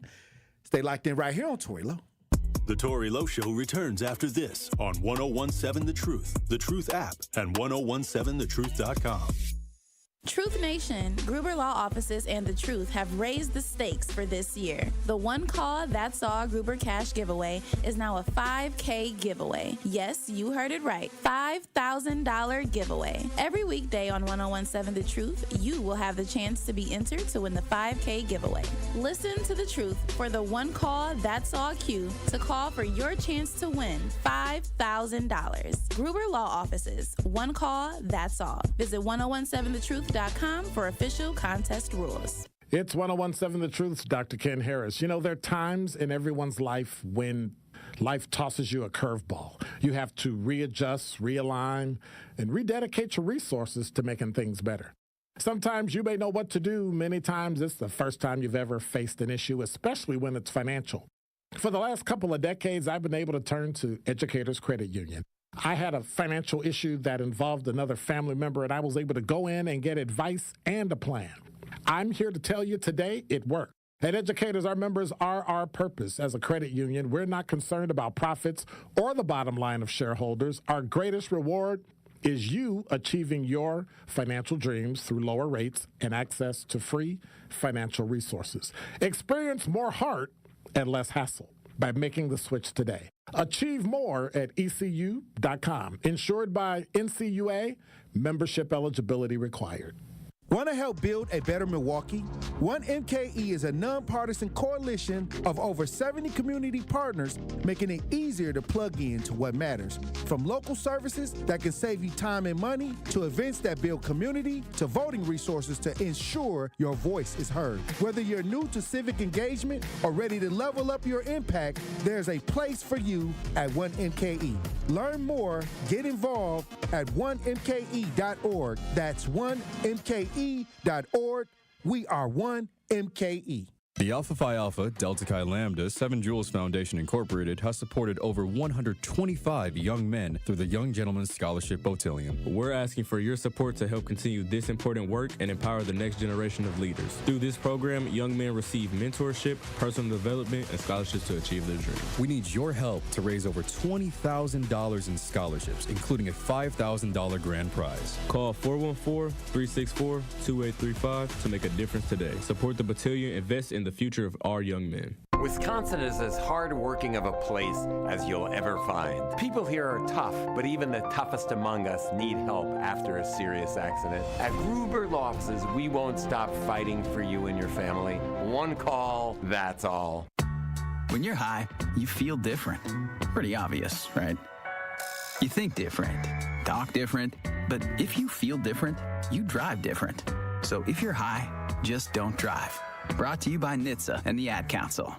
Stay locked in right here on Tory Lowe. The Tory Lowe Show returns after this on 101.7 The Truth app, and 101.7thetruth.com. Truth Nation, Gruber Law Offices and The Truth have raised the stakes for this year. The One Call That's All Gruber Cash Giveaway is now a $5K giveaway. Yes, you heard it right. $5,000 giveaway. Every weekday on 101.7 The Truth, you will have the chance to be entered to win the $5K giveaway. Listen to The Truth for the One Call That's All cue to call for your chance to win $5,000. Gruber Law Offices, One Call That's All. Visit 101.7thetruth.com for official contest rules. It's 101.7 The Truth's Dr. Ken Harris. You know, there are times in everyone's life when life tosses you a curveball. You have to readjust, realign, and rededicate your resources to making things better. Sometimes you may know what to do. Many times it's the first time you've ever faced an issue, especially when it's financial. For the last couple of decades, I've been able to turn to Educators Credit Union. I had a financial issue that involved another family member, and I was able to go in and get advice and a plan. I'm here to tell you today it worked. At Educators, our members are our purpose. As a credit union, we're not concerned about profits or the bottom line of shareholders. Our greatest reward is you achieving your financial dreams through lower rates and access to free financial resources. Experience more heart and less hassle by making the switch today. Achieve more at ECU.com. Insured by NCUA, membership eligibility required. Want to help build a better Milwaukee? 1MKE is a nonpartisan coalition of over 70 community partners making it easier to plug in to what matters. From local services that can save you time and money, to events that build community, to voting resources to ensure your voice is heard. Whether you're new to civic engagement or ready to level up your impact, there's a place for you at 1MKE. Learn more, get involved at 1mke.org. That's 1mke.org. We are 1MKE. The Alpha Phi Alpha, Delta Chi Lambda, 7 Jewels Foundation Incorporated has supported over 125 young men through the Young Gentlemen's Scholarship Botillion. We're asking for your support to help continue this important work and empower the next generation of leaders. Through this program, young men receive mentorship, personal development, and scholarships to achieve their dreams. We need your help to raise over $20,000 in scholarships, including a $5,000 grand prize. Call 414-364-2835 to make a difference today. Support the Botillion, invest in the future of our young men. Wisconsin is as hard-working of a place as you'll ever find. People here are tough, but even the toughest among us need help after a serious accident. At Gruber Law Offices, we won't stop fighting for you and your family. One call, that's all. When you're high, you feel different. Pretty obvious, right? You think different, talk different, but if you feel different, you drive different. So if you're high, just don't drive. Brought to you by NHTSA and the Ad Council.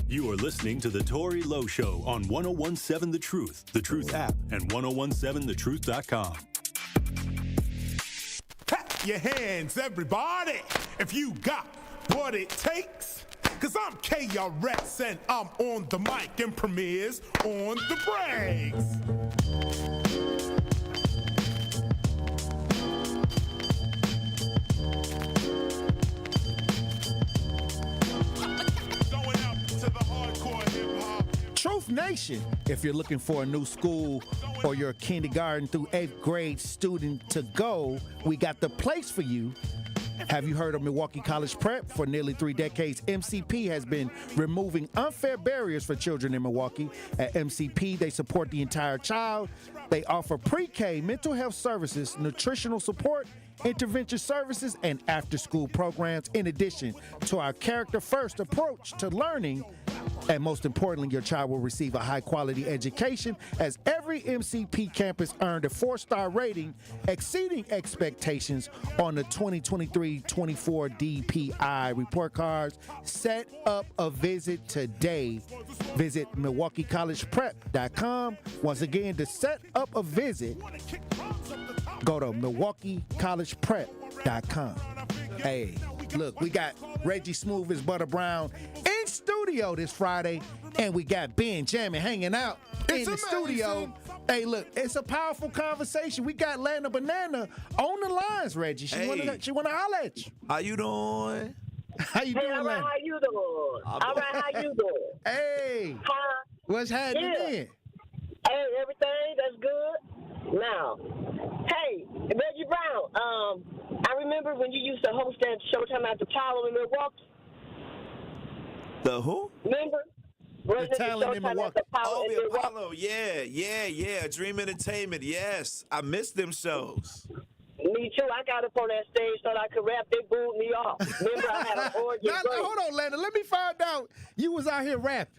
You are listening to The Tory Lowe Show on 1017 The Truth app, and 1017thetruth.com. Clap your hands, everybody, if you got what it takes. Cause I'm KRS and I'm on the mic and Premier's on the breaks. Truth Nation, if you're looking for a new school or you're a kindergarten through 8th grade student to go, we got the place for you. Have you heard of Milwaukee College Prep? For nearly 3 decades, MCP has been removing unfair barriers for children in Milwaukee. At MCP, they support the entire child. They offer pre-K mental health services, nutritional support, intervention services, and after-school programs, in addition to our character-first approach to learning. And most importantly, your child will receive a high-quality education, as every MCP campus earned a 4-star rating, exceeding expectations on the 2023-24 DPI report cards. Set up a visit today. Visit MilwaukeeCollegePrep.com. Once again, to set up a visit, go to MilwaukeeCollegePrep.com. Hey, look, we got Reggie Smooth as Buttah Brown in studio this Friday, and we got Ben Jammin hanging out in the studio. Hey, look, it's a powerful conversation. We got Lana Banana on the lines, Reggie. She wanna holler at you. How you doing? How you doing, all right, Lana? how you doing? All right, how you doing? Hey, what's happening? Hey, everything that's good. Now, hey, Reggie Brown, I remember when you used to host that Showtime at the Apollo in Milwaukee. The who? Remember? The talent in Milwaukee. Oh, the Apollo. Yeah. Dream Entertainment. Yes. I missed them shows. Me too. I got up on that stage, thought I could rap. They booed me off. Remember, I had an organ. Hold on, Lana. Let me find out. You was out here rapping.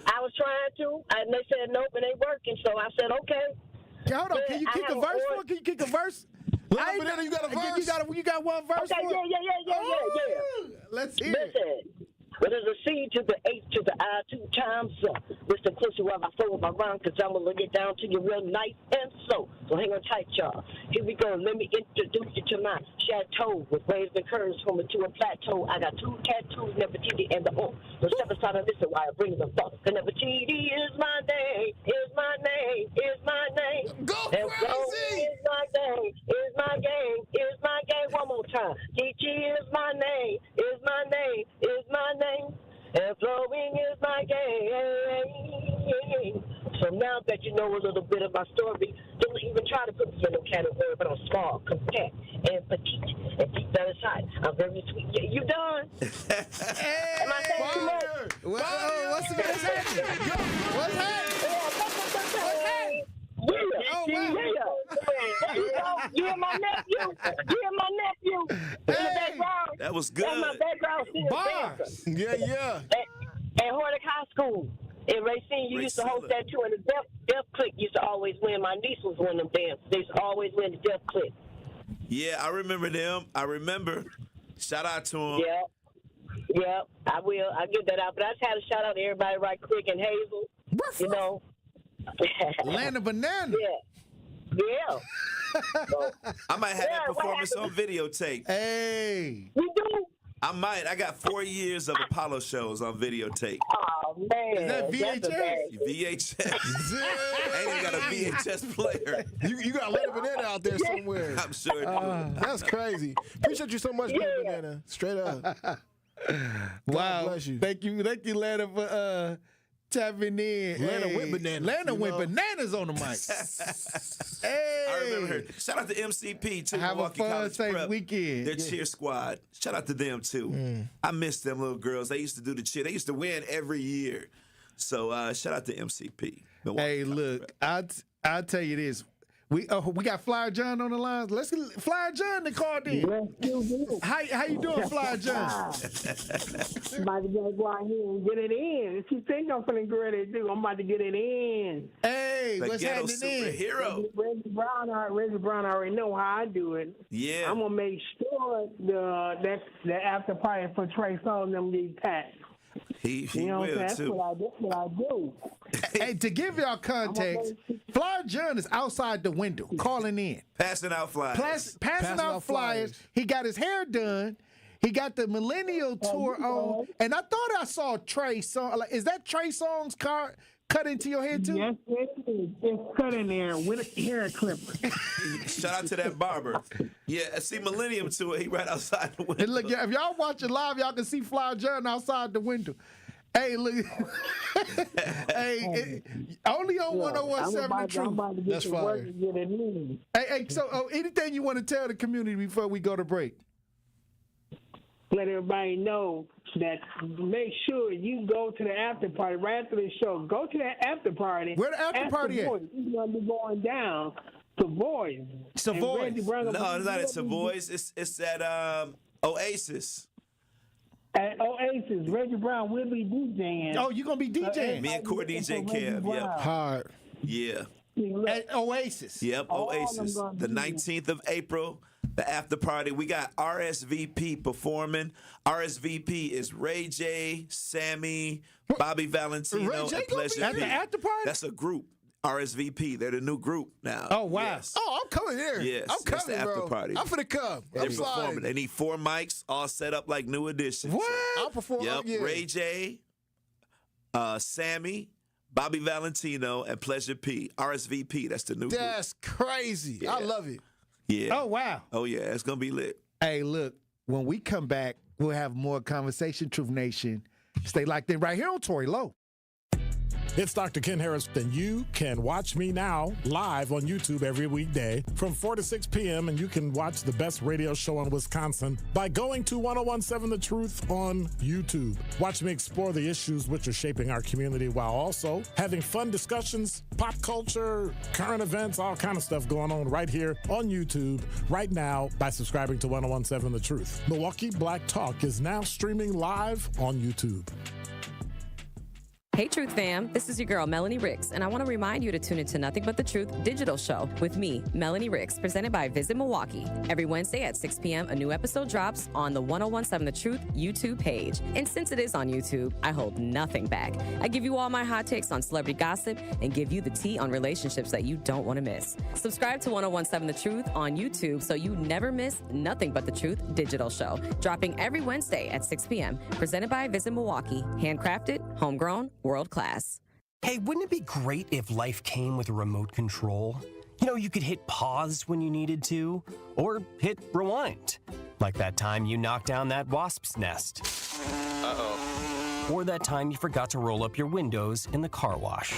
I was trying to, and they said nope, and they working. So I said okay. Hold on. Can you kick a verse for? Can you kick a verse? You got a verse? You got one verse okay, for? Yeah. Let's hear it. Listen. But there's a C to the H to the I 2 times so. Mr. Pussy while I flow with my rhyme, cause I'm gonna get down to you real nice and slow. So hang on tight, y'all. Here we go. Let me introduce you to my chateau with waves and curves from to a plateau. I got 2 tattoos, Nefertiti and the O. So step aside and listen while I bring them thoughts. The Nefertiti is my name, is my name, is my name. Go and crazy! so is my name, is my game, is my game. One more time. T.G. is my name, is my name, is my name. And flowing is my game. So now that you know a little bit of my story, don't even try to put me in no category, but I'm small, compact, and petite, and deep down inside, I'm very sweet. Yeah, you done? Am I saying too much? What's happening? What's happening? You and my nephew. In the background. That was good. That's my background. Bars. Yeah. At Horlick High School in Racine, you used to host that too. And the Deaf Click used to always win. My niece was one of them dances. They used to always win the Deaf Click. Yeah, I remember them. Shout out to them. Yeah, I will. I'll give that out. But I just had to shout out to everybody right quick. And Hazel, you know. Land of Banana. Yeah. I might have that performance on videotape. Hey. You do? I might. I got 4 years of Apollo shows on videotape. Oh, man. Is that VHS? VHS. I ain't even got a VHS player. You got Land of Banana out there somewhere. I'm sure. That's crazy. Appreciate you so much, Land of Banana. Straight up. Wow. bless you. Thank you, Lana, for tapping in. Lana with bananas. Lana with bananas on the mic. Hey. I remember her. Shout out to MCP too. Have Milwaukee a fun, College safe Prep. weekend. Their cheer squad. Shout out to them too. I miss them little girls. They used to do the cheer. They used to win every year. So shout out to MCP. Milwaukee Hey, College look, Prep. I'll tell you this. We got Flyer John on the line. Let's get Flyer John to call in. How you doing, Flyer John? I'm about to go out here and get it in. If you think I'm finna get ready to do, I'm about to get it in. Hey, The what's ghetto happening in? superhero. Reggie Brown already know how I do it. Yeah. I'm gonna make sure the after party for Trey Songz them get packed. He You know what will I'm saying? too. That's what I do. Hey, to give y'all context, Flyer John is outside the window calling in. Passing out flyers. Passing out flyers. He got his hair done. He got the Millennial Tour on. And I thought I saw Trey Songz. Like, is that Trey Songz car cut into your head too? Yes, it is. It's cut in there with a hair clipper. Shout out to that barber. Yeah, see Millennium Tour. He right outside the window. And look, if y'all watching live, y'all can see Flyer John outside the window. Hey, look. Only on 101.7 The Truth. That's fine. Hey, so anything you want to tell the community before we go to break? Let everybody know that make sure you go to the after party right after the show. Go to that after party. Where the after party at? It's going to be going down. Savoy. Savoy. No, it's not at Savoy's. It's at Oasis. At Oasis, Reggie Brown will be DJing. Oh, you gonna be DJing? Me and Core DJ Kev. Yeah. Hard. Yeah. At Oasis. Yep, Oasis. The 19th of April, the after party. We got RSVP performing. RSVP is Ray J, Sammy, Bobby Valentino, and Pleasure at P. the after party? That's a group. RSVP. They're the new group now. Oh, wow. Yes. Oh, I'm coming here. Yes, I'm that's coming, the after bro. party. I'm finna come. They're I'm performing. sliding. They need 4 mics, all set up like New Edition. What? I'll perform. Yep. Yeah. Ray J, Sammy, Bobby Valentino, and Pleasure P. RSVP. That's the new group. That's crazy. Yeah. I love it. Yeah. Oh, wow. Oh, yeah. It's going to be lit. Hey, look, when we come back, we'll have more conversation, Truth Nation. Stay locked in right here on Tory Lowe. It's Dr. Ken Harris, and you can watch me now live on YouTube every weekday from 4 to 6 p.m., and you can watch the best radio show in Wisconsin by going to 101.7 The Truth on YouTube. Watch me explore the issues which are shaping our community while also having fun discussions, pop culture, current events, all kind of stuff going on right here on YouTube right now by subscribing to 101.7 The Truth. Milwaukee Black Talk is now streaming live on YouTube. Hey, Truth fam, this is your girl, Melanie Ricks, and I want to remind you to tune into Nothing But the Truth digital show with me, Melanie Ricks, presented by Visit Milwaukee. Every Wednesday at 6 p.m., a new episode drops on the 101.7 The Truth YouTube page. And since it is on YouTube, I hold nothing back. I give you all my hot takes on celebrity gossip and give you the tea on relationships that you don't want to miss. Subscribe to 101.7 The Truth on YouTube so you never miss Nothing But the Truth digital show, dropping every Wednesday at 6 p.m., presented by Visit Milwaukee. Handcrafted, homegrown, world class. Hey, wouldn't it be great if life came with a remote control? You know, you could hit pause when you needed to, or hit rewind. Like that time you knocked down that wasp's nest. Uh-oh. Or that time you forgot to roll up your windows in the car wash.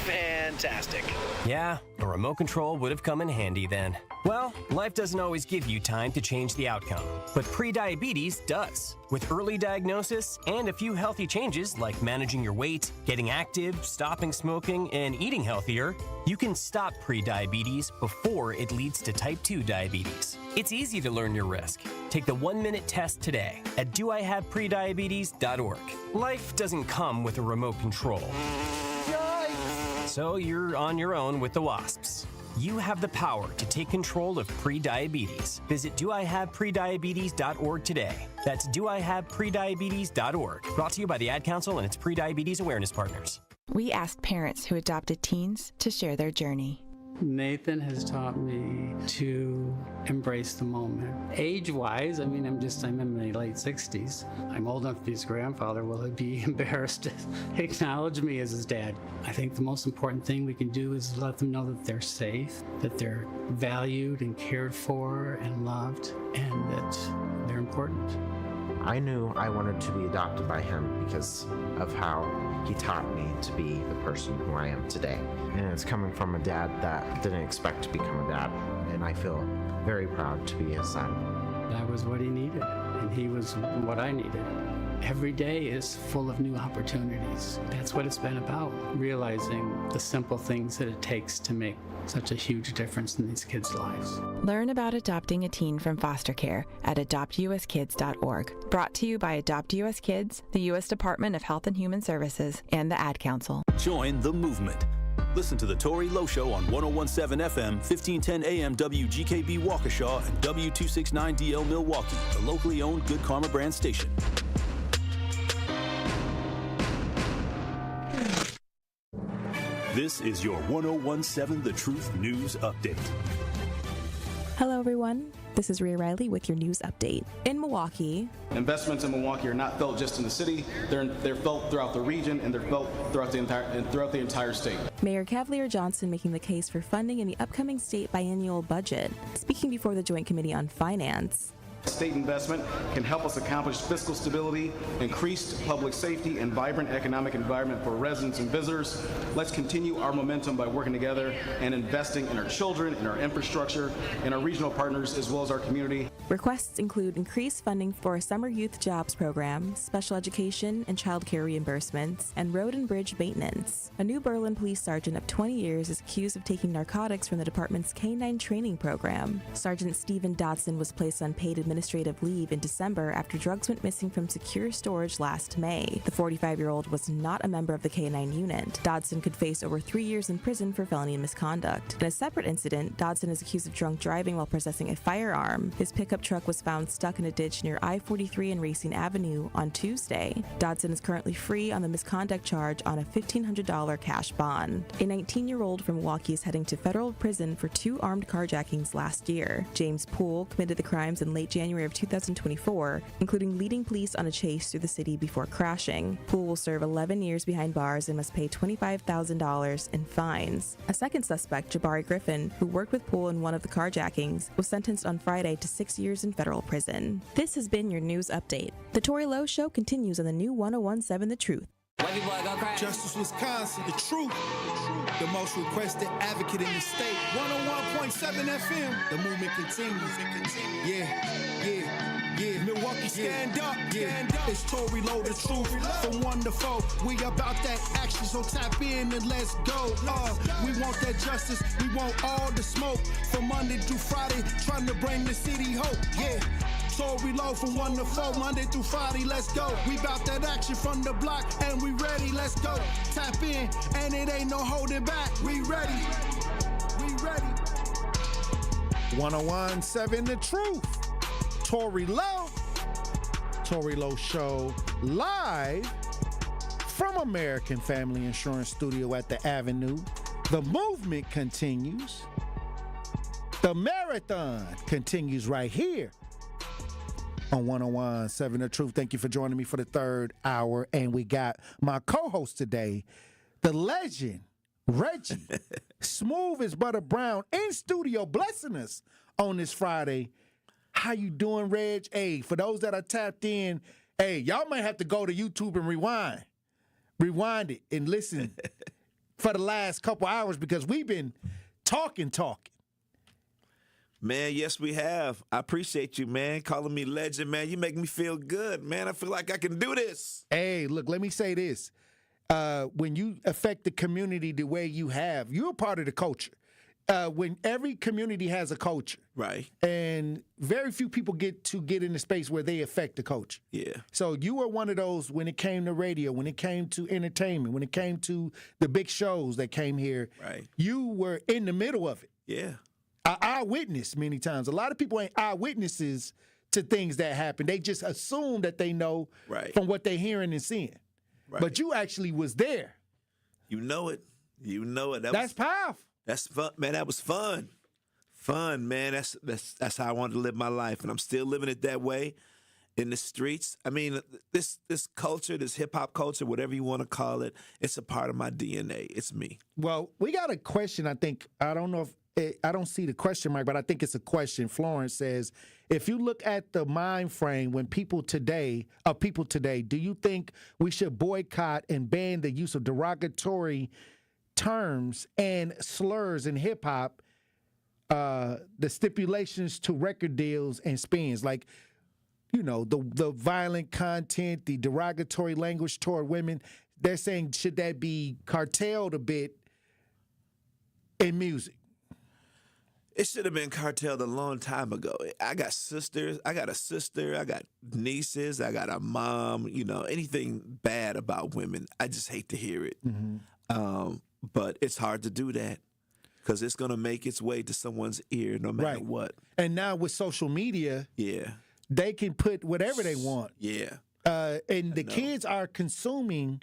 Fantastic. Yeah, a remote control would have come in handy then. Well, life doesn't always give you time to change the outcome, but prediabetes does. With early diagnosis and a few healthy changes like managing your weight, getting active, stopping smoking, and eating healthier, you can stop prediabetes before it leads to type 2 diabetes. It's easy to learn your risk. Take the 1-minute test today at doihaveprediabetes.org. Life doesn't come with a remote control. So you're on your own with the wasps. You have the power to take control of prediabetes. Visit doihaveprediabetes.org today. That's doihaveprediabetes.org. Brought to you by the Ad Council and its prediabetes awareness partners. We asked parents who adopted teens to share their journey. Nathan has taught me to embrace the moment. Age-wise, I'm in my late 60s. I'm old enough to be his grandfather. Will he be embarrassed to acknowledge me as his dad? I think the most important thing we can do is let them know that they're safe, that they're valued and cared for and loved, and that they're important. I knew I wanted to be adopted by him because of how he taught me to be the person who I am today. And it's coming from a dad that didn't expect to become a dad, and I feel very proud to be his son. That was what he needed, and he was what I needed. Every day is full of new opportunities. That's what it's been about, realizing the simple things that it takes to make such a huge difference in these kids' lives. Learn about adopting a teen from foster care at adoptuskids.org. Brought to you by Adopt US Kids, the U.S. Department of Health and Human Services, and the Ad Council. Join the movement. Listen to the Tory Lowe Show on 101.7 FM, 1510 AM WGKB Waukesha, and W269DL Milwaukee, the locally owned Good Karma brand station. This is your 101.7 The Truth News Update. Hello, everyone. This is Rhea Riley with your news update. In Milwaukee, investments in Milwaukee are not felt just in the city. They're felt throughout the region, and they're felt throughout the entire state. Mayor Cavalier Johnson making the case for funding in the upcoming state biennial budget. Speaking before the Joint Committee on Finance, state investment can help us accomplish fiscal stability, increased public safety, and vibrant economic environment for residents and visitors. Let's continue our momentum by working together and investing in our children, in our infrastructure, in our regional partners, as well as our community. Requests include increased funding for a summer youth jobs program, special education and child care reimbursements, and road and bridge maintenance. A new Berlin police sergeant of 20 years is accused of taking narcotics from the department's K-9 training program. Sergeant Stephen Dotson was placed on paid administrative leave in December after drugs went missing from secure storage last May. The 45-year-old was not a member of the K-9 unit. Dodson could face over 3 years in prison for felony misconduct. In a separate incident, Dodson is accused of drunk driving while possessing a firearm. His pickup truck was found stuck in a ditch near I-43 and Racine Avenue on Tuesday. Dodson is currently free on the misconduct charge on a $1,500 cash bond. A 19-year-old from Milwaukee is heading to federal prison for 2 armed carjackings last year. James Poole committed the crimes in late January of 2024, including leading police on a chase through the city before crashing. Poole will serve 11 years behind bars and must pay $25,000 in fines. A second suspect, Jabari Griffin, who worked with Poole in one of the carjackings, was sentenced on Friday to 6 years in federal prison. This has been your news update. The Tory Lowe Show continues on the new 101.7 The Truth. Justice, Wisconsin, the truth, the most requested advocate in the state. 101.7 FM, the movement continues. Yeah. Milwaukee, stand up. It's Tory Lowe, the truth, from 1 to 4. We about that action, so tap in and let's go. We want that justice, we want all the smoke. From Monday through Friday, trying to bring the city hope. Yeah. Tory Lowe from 1 to 4, Monday through Friday, let's go. We bout that action from the block, and we ready, let's go. Tap in, and it ain't no holding back. We ready. 101.7 The Truth. Tory Lowe. Tory Lowe Show live from American Family Insurance Studio at the Avenue. The movement continues. The marathon continues right here on 101.7 The Truth. Thank you for joining me for the 3rd hour. And we got my co-host today, the legend, Reggie, smooth as butter brown, in studio, blessing us on this Friday. How you doing, Reg? Hey, for those that are tapped in, hey, y'all might have to go to YouTube and rewind it and listen for the last couple hours, because we've been talking. Man, yes, we have. I appreciate you, man, calling me legend, man. You make me feel good, man. I feel like I can do this. Hey, look, let me say this. When you affect the community the way you have, you're a part of the culture. When every community has a culture. Right. And very few people get in the space where they affect the culture. Yeah. So you were one of those when it came to radio, when it came to entertainment, when it came to the big shows that came here. Right. You were in the middle of it. Yeah. An eyewitness many times. A lot of people ain't eyewitnesses to things that happen. They just assume that they know from what they're hearing and seeing. Right. But you actually was there. You know it. You know it. That's powerful. That's fun, man. That was fun. Fun, man. That's how I wanted to live my life, and I'm still living it that way in the streets. I mean, this culture, this hip hop culture, whatever you want to call it, it's a part of my DNA. It's me. Well, we got a question. I think I don't know if I don't see the question mark, but I think it's a question. Florence says, if you look at the mind frame when people today, do you think we should boycott and ban the use of derogatory terms and slurs in hip hop? The stipulations to record deals and spins, like, you know, the violent content, the derogatory language toward women. They're saying, should that be carteled a bit in music? It should have been carteled a long time ago. I got sisters. I got a sister. I got nieces. I got a mom. You know, anything bad about women, I just hate to hear it. But it's hard to do that because it's going to make its way to someone's ear no matter what. And now with social media, they can put whatever they want. And the kids are consuming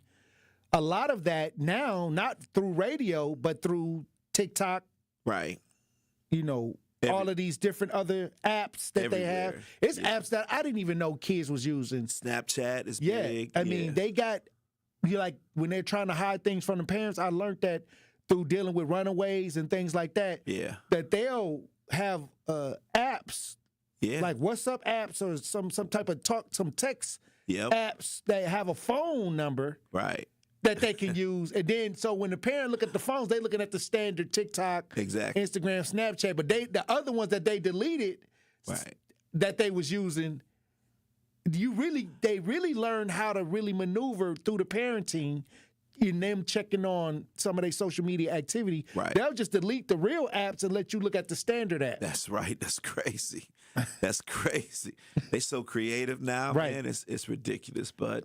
a lot of that now, not through radio, but through TikTok. Right. You know, all of these different other apps that they have. It's apps that I didn't even know kids was using. Snapchat is big. I mean, they got, like, when they're trying to hide things from the parents, I learned that through dealing with runaways and things like that. That they'll have apps, like WhatsApp apps or some type of some text apps that have a phone number. That they can use. And then, so when the parent look at the phones, they looking at the standard TikTok, Instagram, Snapchat. But the other ones that they deleted, that they was using, they really learned how to really maneuver through the parenting in them checking on some of their social media activity. They'll just delete the real apps and let you look at the standard app. That's right. That's crazy. That's crazy. They so creative now, man. It's ridiculous, but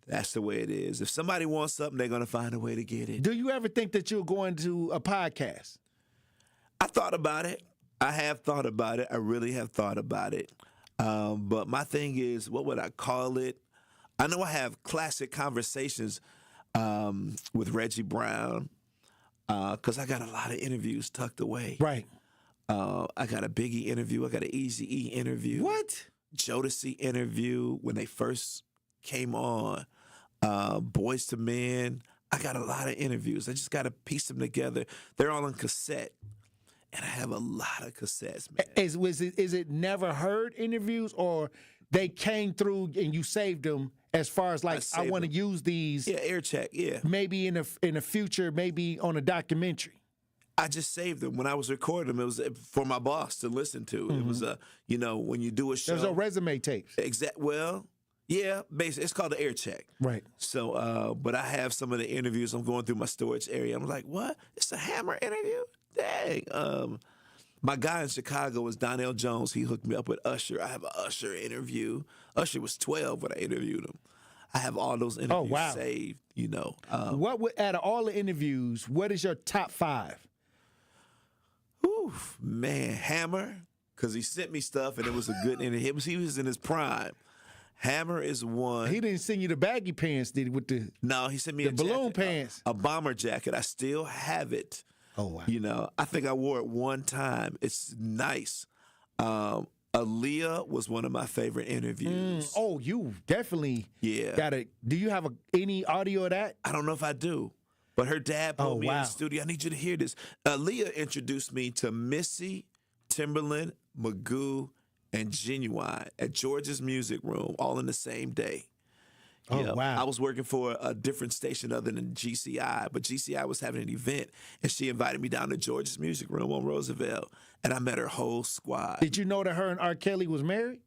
that's the way it is. If somebody wants something, they're going to find a way to get it. Do you ever think that you'll go into a podcast? I thought about it. I have thought about it. I really have thought about it. But my thing is, what would I call it? I know I have classic conversations with Reggie Brown because I got a lot of interviews tucked away. I got a Biggie interview. I got an Eazy-E interview. What? Jodeci interview when they first came on. Boys to Men. I got a lot of interviews. I just got to piece them together. They're all on cassette. And I have a lot of cassettes, man. Is it never heard interviews, or they came through and you saved them as far as like, I want to use these? Air check, Maybe in the future, maybe on a documentary. I just saved them. When I was recording them, it was for my boss to listen to. It was, when you do a show. There's a resume tapes. Well, yeah, basically, it's called the air check. So, but I have some of the interviews. I'm going through my storage area. I'm like, what? It's a Hammer interview? Dang. My guy in Chicago was Donnell Jones. He hooked me up with Usher. I have an Usher interview. Usher was 12 when I interviewed him. I have all those interviews saved, What would, out of all the interviews, what is your top 5? Oof, man, Hammer, because he sent me stuff and it was a good interview. He was in his prime. Hammer is one. He didn't send you the baggy pants, did he? With the no, he sent me the balloon pants, a bomber jacket. I still have it. Oh wow! I think I wore it one time. It's nice. Aaliyah was one of my favorite interviews. Oh, you definitely got it. Do you have any audio of that? I don't know if I do, but her dad pulled me in the studio. I need you to hear this. Aaliyah introduced me to Missy, Timberland, Magoo, and Genuine at George's Music Room, all in the same day. I was working for a different station other than GCI, but GCI was having an event, and she invited me down to George's Music Room on Roosevelt, and I met her whole squad. Did you know that her and R. Kelly was married?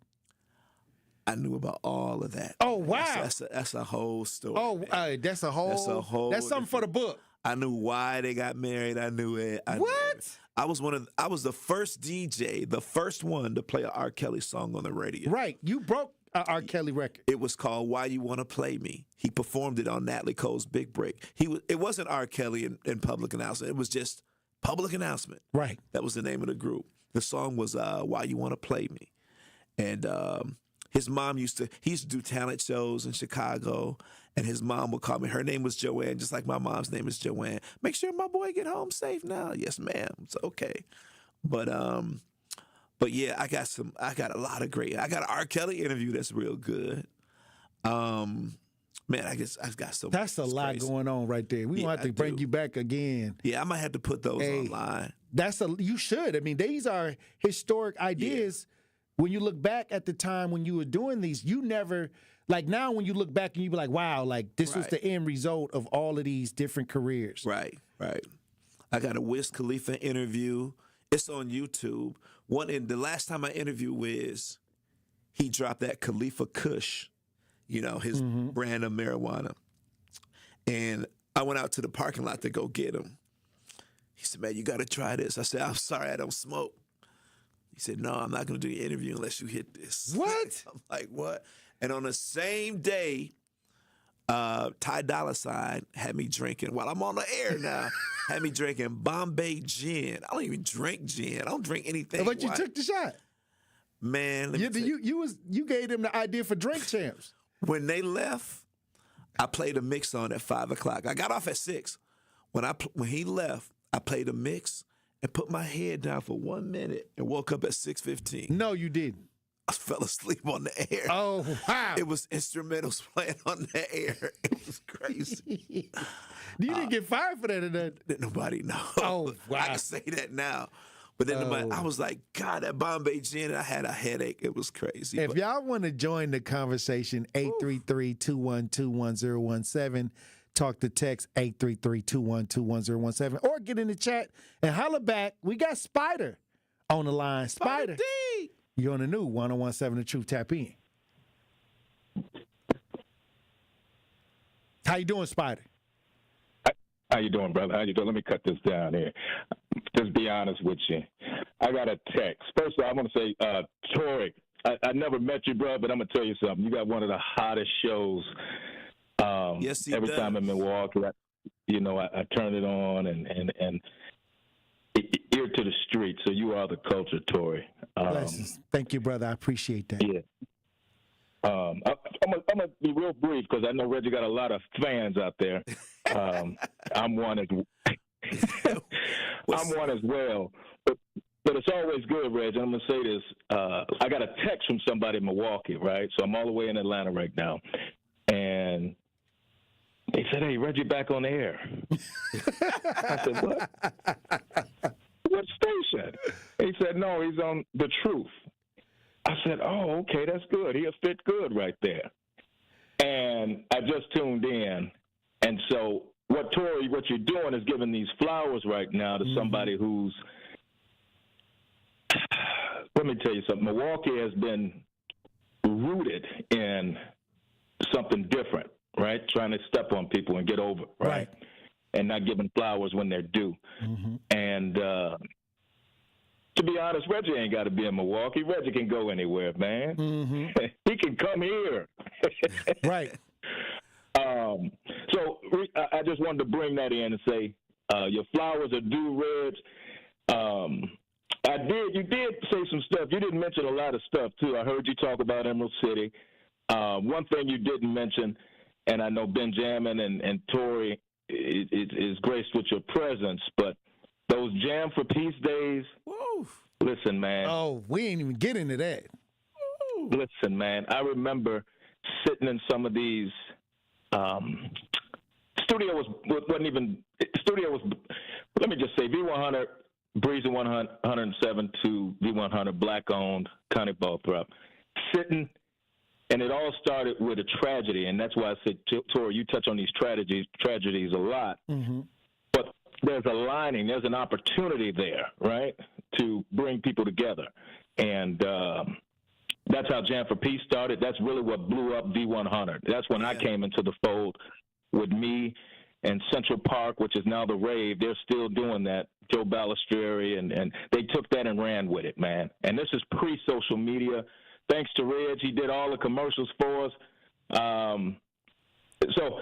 I knew about all of that. Oh, wow. That's a whole story. Oh, that's a whole. That's something for the book. I knew why they got married. I knew it. I was the first DJ, the first one to play an R. Kelly song on the radio. Right. You broke an R. Kelly record. It was called Why You Wanna Play Me. He performed it on Natalie Cole's Big Break. It wasn't R. Kelly in Public Announcement. It was just Public Announcement. Right. That was the name of the group. The song was Why You Wanna Play Me. And His mom he used to do talent shows in Chicago, and his mom would call me. Her name was Joanne, just like my mom's name is Joanne. Make sure my boy get home safe now. Yes, ma'am. It's okay. But yeah, I got a lot of great. I got an R. Kelly interview that's real good. Man, I guess I've got so. That's a lot going on right there. We gonna have to bring you back again. Yeah, I might have to put those online. You should. I mean, these are historic ideas. Yeah. When you look back at the time when you were doing these, you never, like now when you look back and you be like, wow, like this was the end result of all of these different careers. Right. I got a Wiz Khalifa interview. It's on YouTube. The last time I interviewed Wiz, he dropped that Khalifa Kush, his brand of marijuana. And I went out to the parking lot to go get him. He said, man, you got to try this. I said, I'm sorry, I don't smoke. He said, no, I'm not going to do your interview unless you hit this. What? I'm like, what? And on the same day, Ty Dolla $ign had me drinking, while I'm on the air now, had me drinking Bombay gin. I don't even drink gin. I don't drink anything. But you took the shot. Man, you gave them the idea for Drink Champs. When they left, I played a mix on at 5 o'clock. I got off at 6. When he left, I played a mix and put my head down for 1 minute and woke up at 6:15. No, you didn't. I fell asleep on the air. Oh, wow. It was instrumentals playing on the air. It was crazy. You didn't get fired for that or nothing? Nobody knows. Oh, wow. I can say that now. But then I was like, God, that Bombay gin, I had a headache. It was crazy. If y'all want to join the conversation, 833-212-1017. Talk to text 833-212-1017 or get in the chat and holler back. We got Spider on the line. Spider. You're on the new 1017 The Truth. Tap in. How you doing, Spider? How you doing, brother? How you doing? Let me cut this down here. Just be honest with you. I got a text. First of all, I want to say, Tory, I never met you, bro, but I'm going to tell you something. You got one of the hottest shows. Yes, he every does. time in Milwaukee, I turn it on and ear to the street. So you are the culture, Tory. Thank you, brother. I appreciate that. Yeah. I'm gonna be real brief because I know Reggie got a lot of fans out there. I'm one as well. But it's always good, Reggie. I'm gonna say this. I got a text from somebody in Milwaukee, right? So I'm all the way in Atlanta right now, and they said, "Hey, Reggie back on the air." I said, "What? What station?" He said, "No, he's on The Truth." I said, "Oh, okay, that's good. He'll fit good right there." And I just tuned in. And so what you're doing is giving these flowers right now to somebody who's, let me tell you something. Milwaukee has been rooted in something different, right? Trying to step on people and get over, right? And not giving flowers when they're due. And to be honest, Reggie ain't got to be in Milwaukee. Reggie can go anywhere, man. He can come here. Right. So I just wanted to bring that in and say your flowers are due, Reg. You did say some stuff. You didn't mention a lot of stuff, too. I heard you talk about Emerald City. One thing you didn't mention, and I know Benjamin and Tory is graced with your presence, but those Jam for Peace days, listen, man. Oh, we ain't even get into that. Listen, man, I remember sitting in some of these studio was, let me just say, V100, Breezy 107 to V100, black-owned, Connie Balthrop, sitting, and it all started with a tragedy, and that's why I said, Tory, you touch on these tragedies a lot, but there's a lining, there's an opportunity there, right, to bring people together, and that's how Jam for Peace started. That's really what blew up V100. That's when I came into the fold with me and Central Park, which is now the Rave. They're still doing that, Joe Balistrieri, and they took that and ran with it, man. And this is pre-social media. Thanks to Reg, he did all the commercials for us. So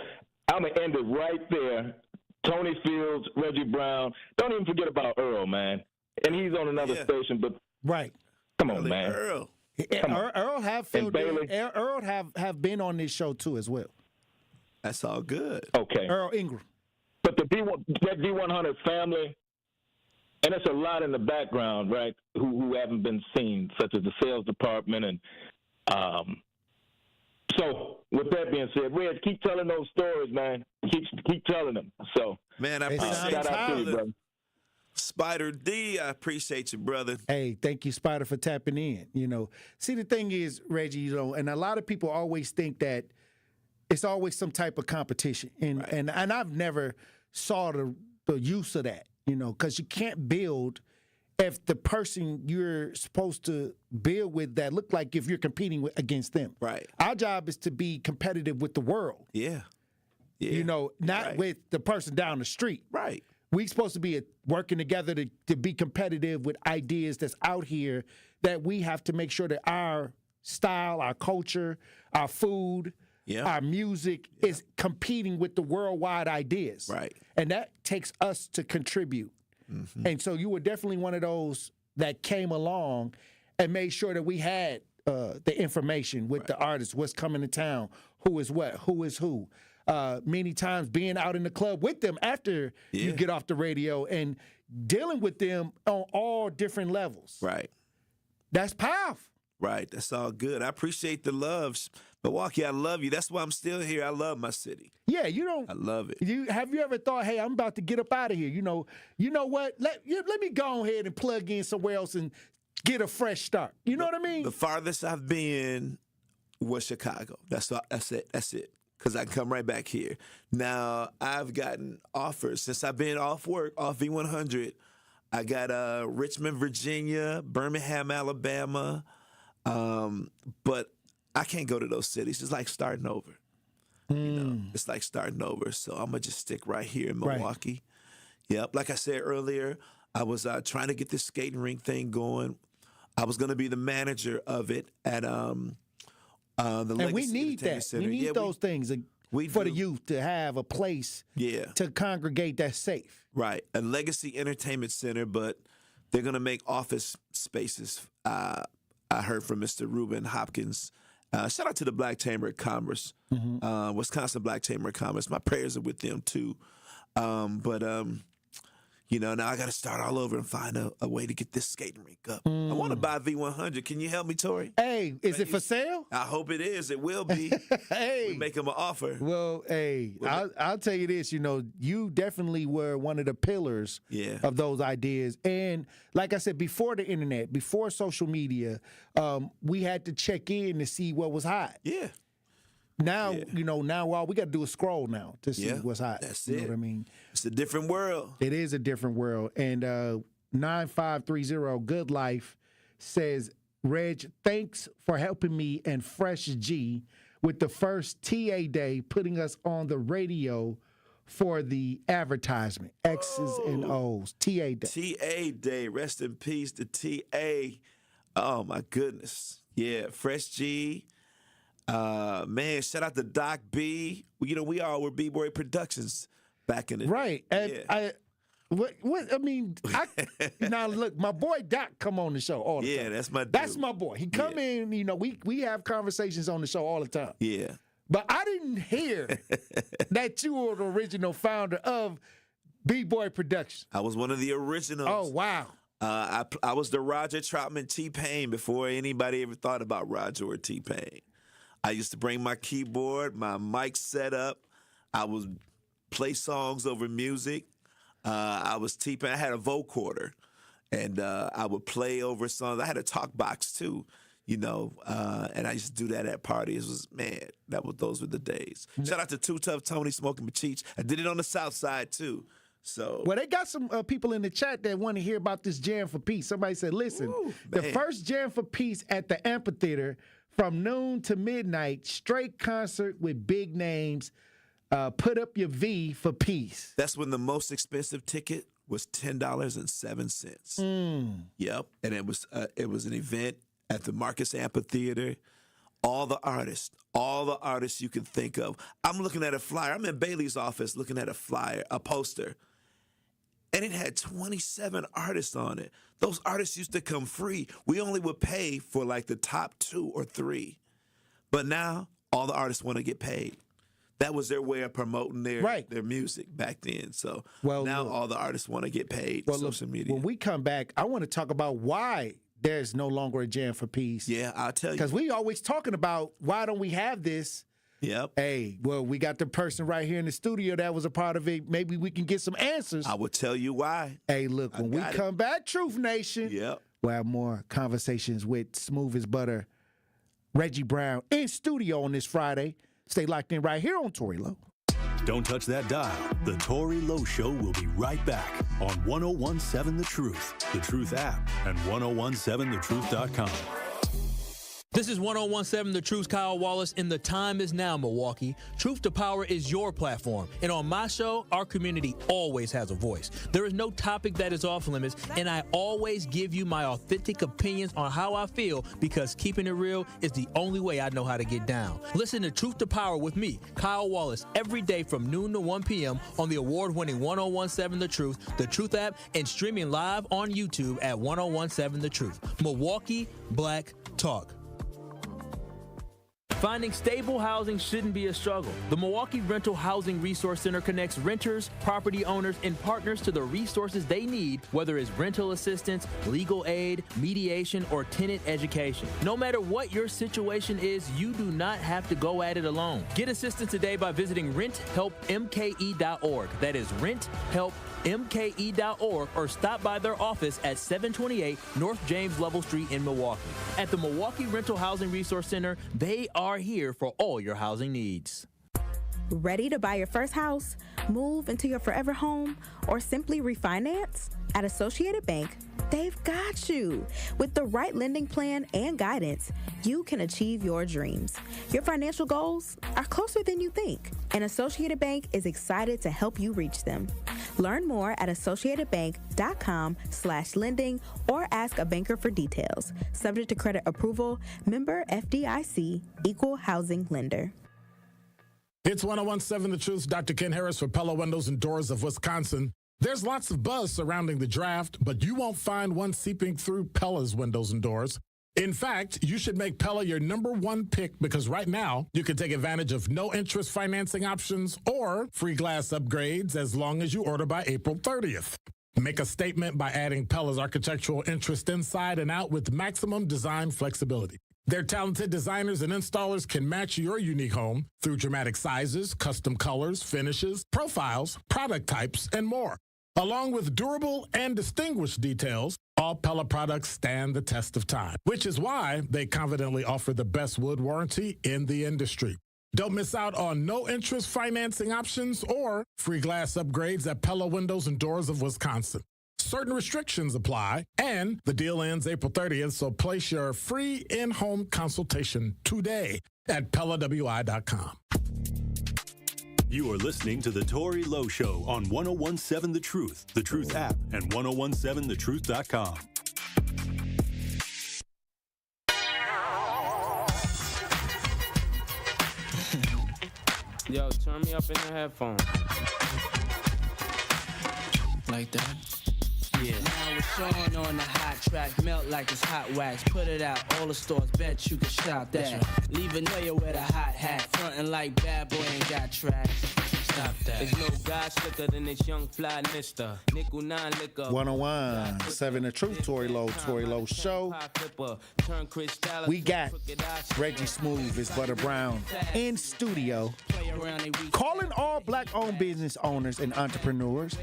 I'm going to end it right there. Tony Fields, Reggie Brown. Don't even forget about Earl, man. And he's on another station, but right. Come on, man. Earl. Earl have filled in. Earl have been on this show too as well. That's all good. Okay. Earl Ingram. But that V100 family, and it's a lot in the background, right, who haven't been seen, such as the sales department. And so with that being said, Reg, keep telling those stories, man. Keep telling them. So, man, I appreciate shout out to you, brother. Spider D, I appreciate you, brother. Hey, thank you, Spider, for tapping in. See, the thing is, Reggie, and a lot of people always think that it's always some type of competition, and I've never saw the use of that, because you can't build if the person you're supposed to build with that look like if you're competing against them. Right. Our job is to be competitive with the world. Yeah. Not with the person down the street. Right. We're supposed to be working together to be competitive with ideas that's out here that we have to make sure that our style, our culture, our food, our music is competing with the worldwide ideas. Right. And that takes us to contribute. Mm-hmm. And so you were definitely one of those that came along and made sure that we had the information with the artists, what's coming to town, who is what, who is who. Many times being out in the club with them after you get off the radio and dealing with them on all different levels. Right. That's powerful. Right. That's all good. I appreciate the love. Milwaukee, I love you. That's why I'm still here. I love my city. Yeah, I love it. Have you ever thought, hey, I'm about to get up out of here? You know what? Let me go ahead and plug in somewhere else and get a fresh start. You know what I mean? The farthest I've been was Chicago. That's it. Because I can come right back here. Now, I've gotten offers since I've been off work, off V100. I got Richmond, Virginia, Birmingham, Alabama. But I can't go to those cities. It's like starting over. It's like starting over. So I'm going to just stick right here in Milwaukee. Right. Yep. Like I said earlier, I was trying to get this skating rink thing going. I was going to be the manager of it at the Legacy and we need that. Center. We need those things for the youth to have a place to congregate that's safe. Right. A Legacy Entertainment Center, but they're going to make office spaces. I heard from Mr. Reuben Hopkins. Shout out to the Black Chamber of Commerce, Wisconsin Black Chamber of Commerce. My prayers are with them, too. Now I got to start all over and find a way to get this skating rink up. I want to buy V100. Can you help me, Tory? Hey, is it for sale? I hope it is. It will be. Hey. We make them an offer. Well, hey, I'll tell you this. You definitely were one of the pillars of those ideas. And like I said, before the internet, before social media, we had to check in to see what was hot. Yeah. Now, now all we got to do is scroll now to see what's hot. That's it. You know what I mean? It's a different world. It is a different world. And 9530 Good Life says, Reg, thanks for helping me and Fresh G with the first TA Day, putting us on the radio for the advertisement. X's and O's. TA Day. TA Day. Rest in peace to TA. Oh, my goodness. Yeah, Fresh G. Man, shout out to Doc B. We all were B-Boy Productions back in the day. And now look, my boy Doc come on the show all the time. Yeah, that's my dude. That's my boy. He come in, we have conversations on the show all the time. Yeah. But I didn't hear that you were the original founder of B-Boy Productions. I was one of the originals. Oh, wow. I was the Roger Troutman T-Pain before anybody ever thought about Roger or T-Pain. I used to bring my keyboard, my mic set up. I would play songs over music. I was T-Pain. I had a vocoder, and I would play over songs. I had a talk box too, and I used to do that at parties. Those were the days. Shout out to Too Tough Tony, Smoking Macheech. I did it on the South Side too. So, well, they got some people in the chat that want to hear about this Jam for Peace. Somebody said, listen, the first Jam for Peace at the amphitheater from noon to midnight, straight concert with big names. Put up your V for peace. That's when the most expensive ticket was $10.07. Yep, and it was an event at the Marcus Amphitheater. All the artists you can think of. I'm looking at a flyer. I'm in Bailey's office looking at a flyer, a poster. and it had 27 artists on it. Those artists used to come free. We only would pay for like the top 2 or 3. But now all the artists want to get paid. That was their way of promoting their music back then. So now all the artists want to get paid. Social media. When we come back, I want to talk about why there's no longer a Jam for Peace. Yeah, I'll tell you. Because we always talking about why don't we have this. Yep. Hey, well, we got the person right here in the studio that was a part of it. Maybe we can get some answers. I will tell you why. Hey, look, when we come back, Truth Nation, we'll have more conversations with Smooth as Butter, Reggie Brown in studio on this Friday. Stay locked in right here on Tory Lowe. Don't touch that dial. The Tory Lowe Show will be right back on 1017 The Truth, The Truth app, and 1017thetruth.com. This is 1017 The Truth's Kyle Wallace, and the time is now, Milwaukee. Truth to Power is your platform, and on my show, our community always has a voice. There is no topic that is off limits, and I always give you my authentic opinions on how I feel, because keeping it real is the only way I know how to get down. Listen to Truth to Power with me, Kyle Wallace, every day from noon to 1 p.m. on the award-winning 1017 The Truth app, and streaming live on YouTube at 1017 The Truth. Milwaukee Black Talk. Finding stable housing shouldn't be a struggle. The Milwaukee Rental Housing Resource Center connects renters, property owners, and partners to the resources they need, whether it's rental assistance, legal aid, mediation, or tenant education. No matter what your situation is, you do not have to go at it alone. Get assistance today by visiting renthelpmke.org. That is renthelpmke.org, or stop by their office at 728 North James Lovell Street in Milwaukee. At the Milwaukee Rental Housing Resource Center, they are here for all your housing needs. Ready to buy your first house, move into your forever home, or simply refinance? At Associated Bank, they've got you. With the right lending plan and guidance, you can achieve your dreams. Your financial goals are closer than you think, and Associated Bank is excited to help you reach them. Learn more at associatedbank.com/lending or ask a banker for details. Subject to credit approval, member FDIC, equal housing lender. It's 1017 The Truth. Dr. Ken Harris for Pella Windows and Doors of Wisconsin. There's lots of buzz surrounding the draft, but you won't find one seeping through Pella's windows and doors. In fact, you should make Pella your #1 pick, because right now you can take advantage of no interest financing options or free glass upgrades as long as you order by April 30th. Make a statement by adding Pella's architectural interest inside and out with maximum design flexibility. Their talented designers and installers can match your unique home through dramatic sizes, custom colors, finishes, profiles, product types, and more. Along with durable and distinguished details, all Pella products stand the test of time, which is why they confidently offer the best wood warranty in the industry. Don't miss out on no interest financing options or free glass upgrades at Pella Windows and Doors of Wisconsin. Certain restrictions apply, and the deal ends April 30th, so place your free in-home consultation today at PellaWI.com. You are listening to The Tory Lowe Show on 1017 The Truth app, and 1017thetruth.com. Yo, turn me up in the headphones. Like that? Yeah. Now it's Sean on the hot track, melt like it's hot wax. Put it out, all the stores, bet you can shop that. Right. Leave a nigga with a hot hat, frontin' like bad boy ain't got tracks. Stop that. There's no guy slicker than this young fly mister. Nickel 9 liquor. 1017 The Truth, Tory Lowe Show. We got Reggie Smooth as Butter Brown in studio, calling all black-owned business owners and entrepreneurs.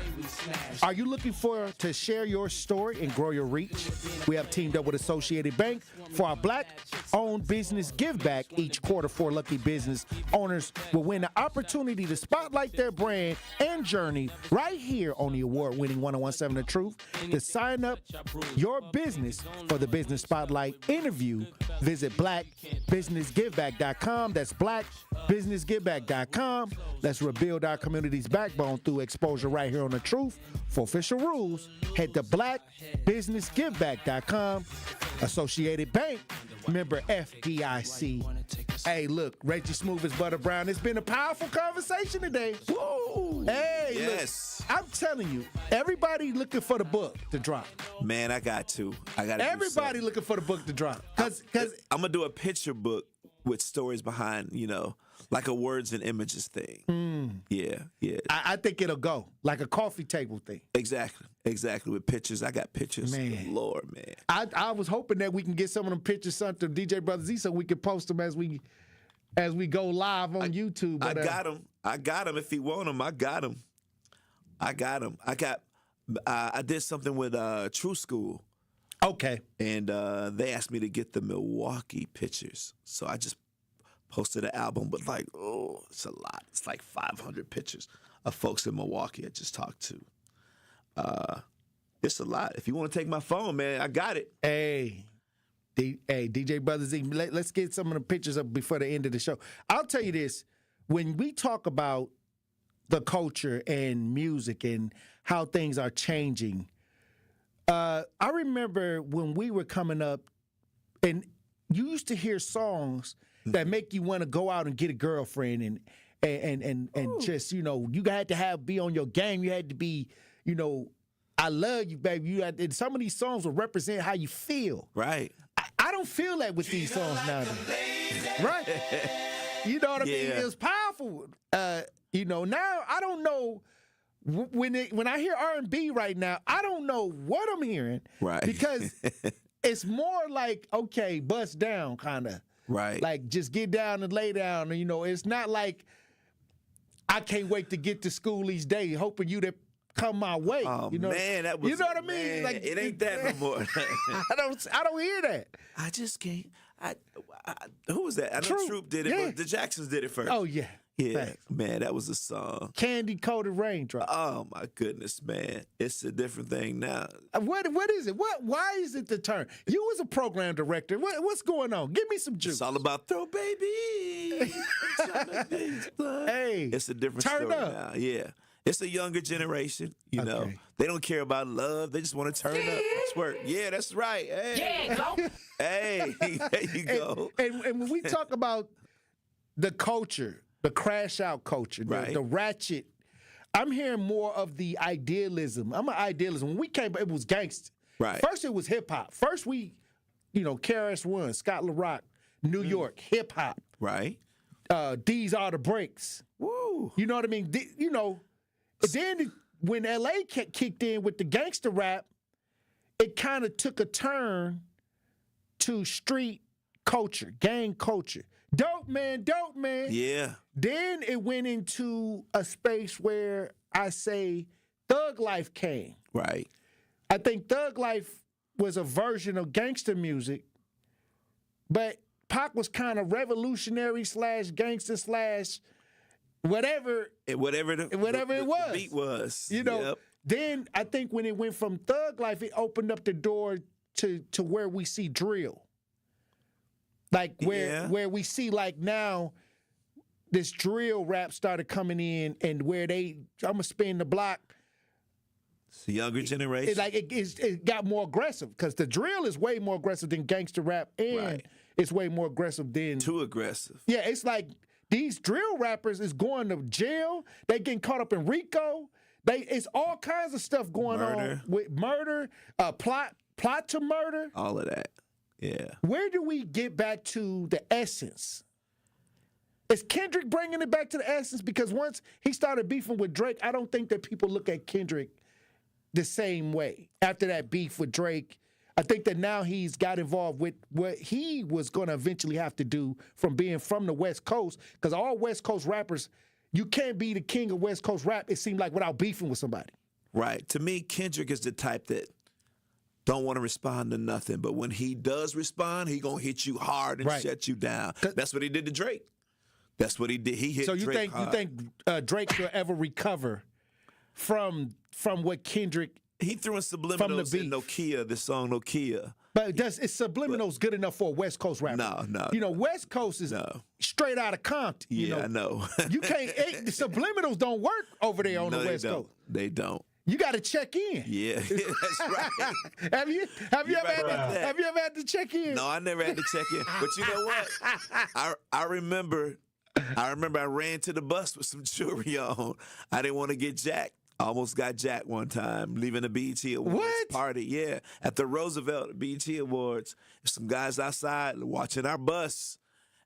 Are you looking to share your story and grow your reach? We have teamed up with Associated Bank for our black-owned business give back. Each quarter, 4 lucky business owners will win the opportunity to spotlight their brand and journey right here on the award-winning 1017 The Truth. To sign up your business for the Business Spotlight interview, visit blackbusinessgiveback.com. That's blackbusinessgiveback.com. Let's rebuild our community's backbone through exposure right here on The Truth. For official rules, head to blackbusinessgiveback.com. Associated Bank, member FDIC. Hey, look, Reggie Smooth as Butter Brown. It's been a powerful conversation today. Woo! Hey! Hey, yes. Look, I'm telling you, everybody looking for the book to drop. Man, I got to. Everybody looking for the book to drop. Cause I'm gonna do a picture book with stories behind, like a words and images thing. Yeah. I think it'll go like a coffee table thing. Exactly. With pictures, I got pictures. Man. Lord, man. I was hoping that we can get some of them pictures sent to DJ Brother Z so we can post them as we go live on YouTube. But, I got him. If he want him, I got him. I did something with True School. Okay. And they asked me to get the Milwaukee pictures. So I just posted an album, but it's a lot. It's like 500 pictures of folks in Milwaukee I just talked to. It's a lot. If you want to take my phone, man, I got it. Hey, DJ Brother Z, let's get some of the pictures up before the end of the show. I'll tell you this. When we talk about the culture and music and how things are changing, I remember when we were coming up, and you used to hear songs that make you want to go out and get a girlfriend and just, you had to be on your game. You had to be, I love you, baby. And some of these songs will represent how you feel. Right. I don't feel that with these songs nowadays. Right. You know what I mean? It was powerful. Now I don't know when I hear R&B right now, I don't know what I'm hearing. Right. Because it's more like, okay, bust down kind of. Right. Like just get down and lay down. It's not like I can't wait to get to school each day, hoping you to come my way. Oh, man, that was. You know what I mean? Man, like it ain't that no more. I don't hear that. I just can't. Who was that? I know Troop did it, but the Jacksons did it first. Oh yeah. Yeah, man, that was a song. Candy Coated Raindrop. Oh my goodness, man, it's a different thing now. What is it? Why is it the turn? You was a program director. What's going on? Give me some juice. It's all about throw baby. Hey, it's a different turn story up. now. Yeah, it's a younger generation. You know, they don't care about love. They just want to turn up, twerk. Yeah, that's right. Hey, go. Hey, there you go. And when we talk about the culture, the crash out culture, the ratchet, I'm hearing more of the idealism. I'm an idealism. When we came, it was gangster. Right. First, it was hip hop. First, we, KRS-One, Scott LaRock, New York, hip hop. Right. These Are the Breaks. Woo. You know what I mean? Then when LA kicked in with the gangster rap, it kind of took a turn to street culture, gang culture. Dope man. Yeah. Then it went into a space where I say Thug Life came. Right. I think Thug Life was a version of gangster music, but Pac was kind of revolutionary / gangster / whatever it was. The beat was. Yep. Then I think when it went from Thug Life, it opened up the door to where we see drill. Like where we see like now this drill rap started coming in and where I'm going to spin the block. It's the younger generation. It got more aggressive because the drill is way more aggressive than gangster rap and it's way more aggressive than... Too aggressive. Yeah, it's like these drill rappers is going to jail. They getting caught up in RICO. It's all kinds of stuff going on with murder, plot to murder. All of that. Yeah. Where do we get back to the essence? Is Kendrick bringing it back to the essence? Because once he started beefing with Drake, I don't think that people look at Kendrick the same way. After that beef with Drake, I think that now he's got involved with what he was going to eventually have to do from being from the West Coast. Because all West Coast rappers, you can't be the king of West Coast rap, it seemed like, without beefing with somebody. Right. To me, Kendrick is the type that don't want to respond to nothing. But when he does respond, he going to hit you hard and shut you down. That's what he did to Drake. That's what he did. He hit Drake hard. You think Drake will ever recover from what Kendrick... He threw in subliminals in Nokia, the song Nokia. But is subliminals good enough for a West Coast rapper? No. West Coast is straight out of Compton. I know. You can't... subliminals don't work over there on the West Coast. They don't. You got to check in. Yeah, that's right. Have you ever had to check in? No, I never had to check in. But you know what? I remember I remember I ran to the bus with some jewelry on. I didn't want to get jacked. I almost got jacked one time leaving the BET Awards party. Yeah, at the Roosevelt BET Awards. Some guys outside watching our bus.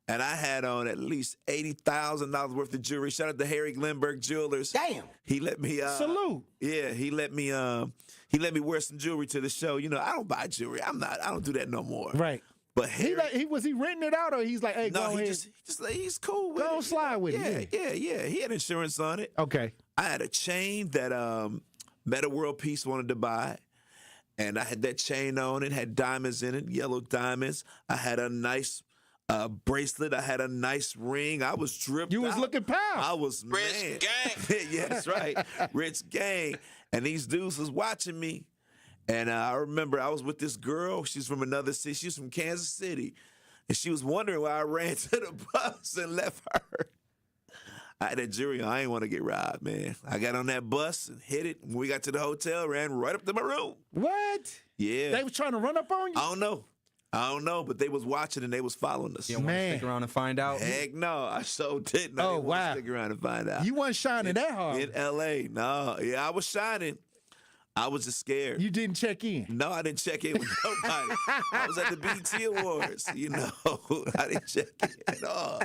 And I had on at least $80,000 worth of jewelry. Shout out to Harry Glenberg Jewelers. Damn. He let me salute. Yeah, he let me wear some jewelry to the show. You know, I don't buy jewelry. I don't do that no more. Right. But Harry, was he renting it out, or he's like, hey, no, go ahead. He's cool with it. Go slide with it. Yeah. He had insurance on it. Okay. I had a chain that Meta World Peace wanted to buy. And I had that chain on. It had diamonds in it, yellow diamonds. I had a nice bracelet. I had a nice ring. I was dripped. You was looking pow. I was Rich gang. Yeah, that's right. Rich gang. And these dudes was watching me. And I remember I was with this girl. She's from another city. She's from Kansas City. And she was wondering why I ran to the bus and left her. I had that jewelry on. I didn't want to get robbed, man. I got on that bus and hit it. When we got to the hotel, ran right up to my room. What? Yeah. They was trying to run up on you? I don't know, but they was watching and they was following us. You don't want to stick around and find out? Heck no, I so didn't. I didn't want to stick around and find out. You wasn't shining that hard. In L.A., no. Yeah, I was shining. I was just scared. You didn't check in? No, I didn't check in with nobody. I was at the BET Awards, you know. I didn't check in at all.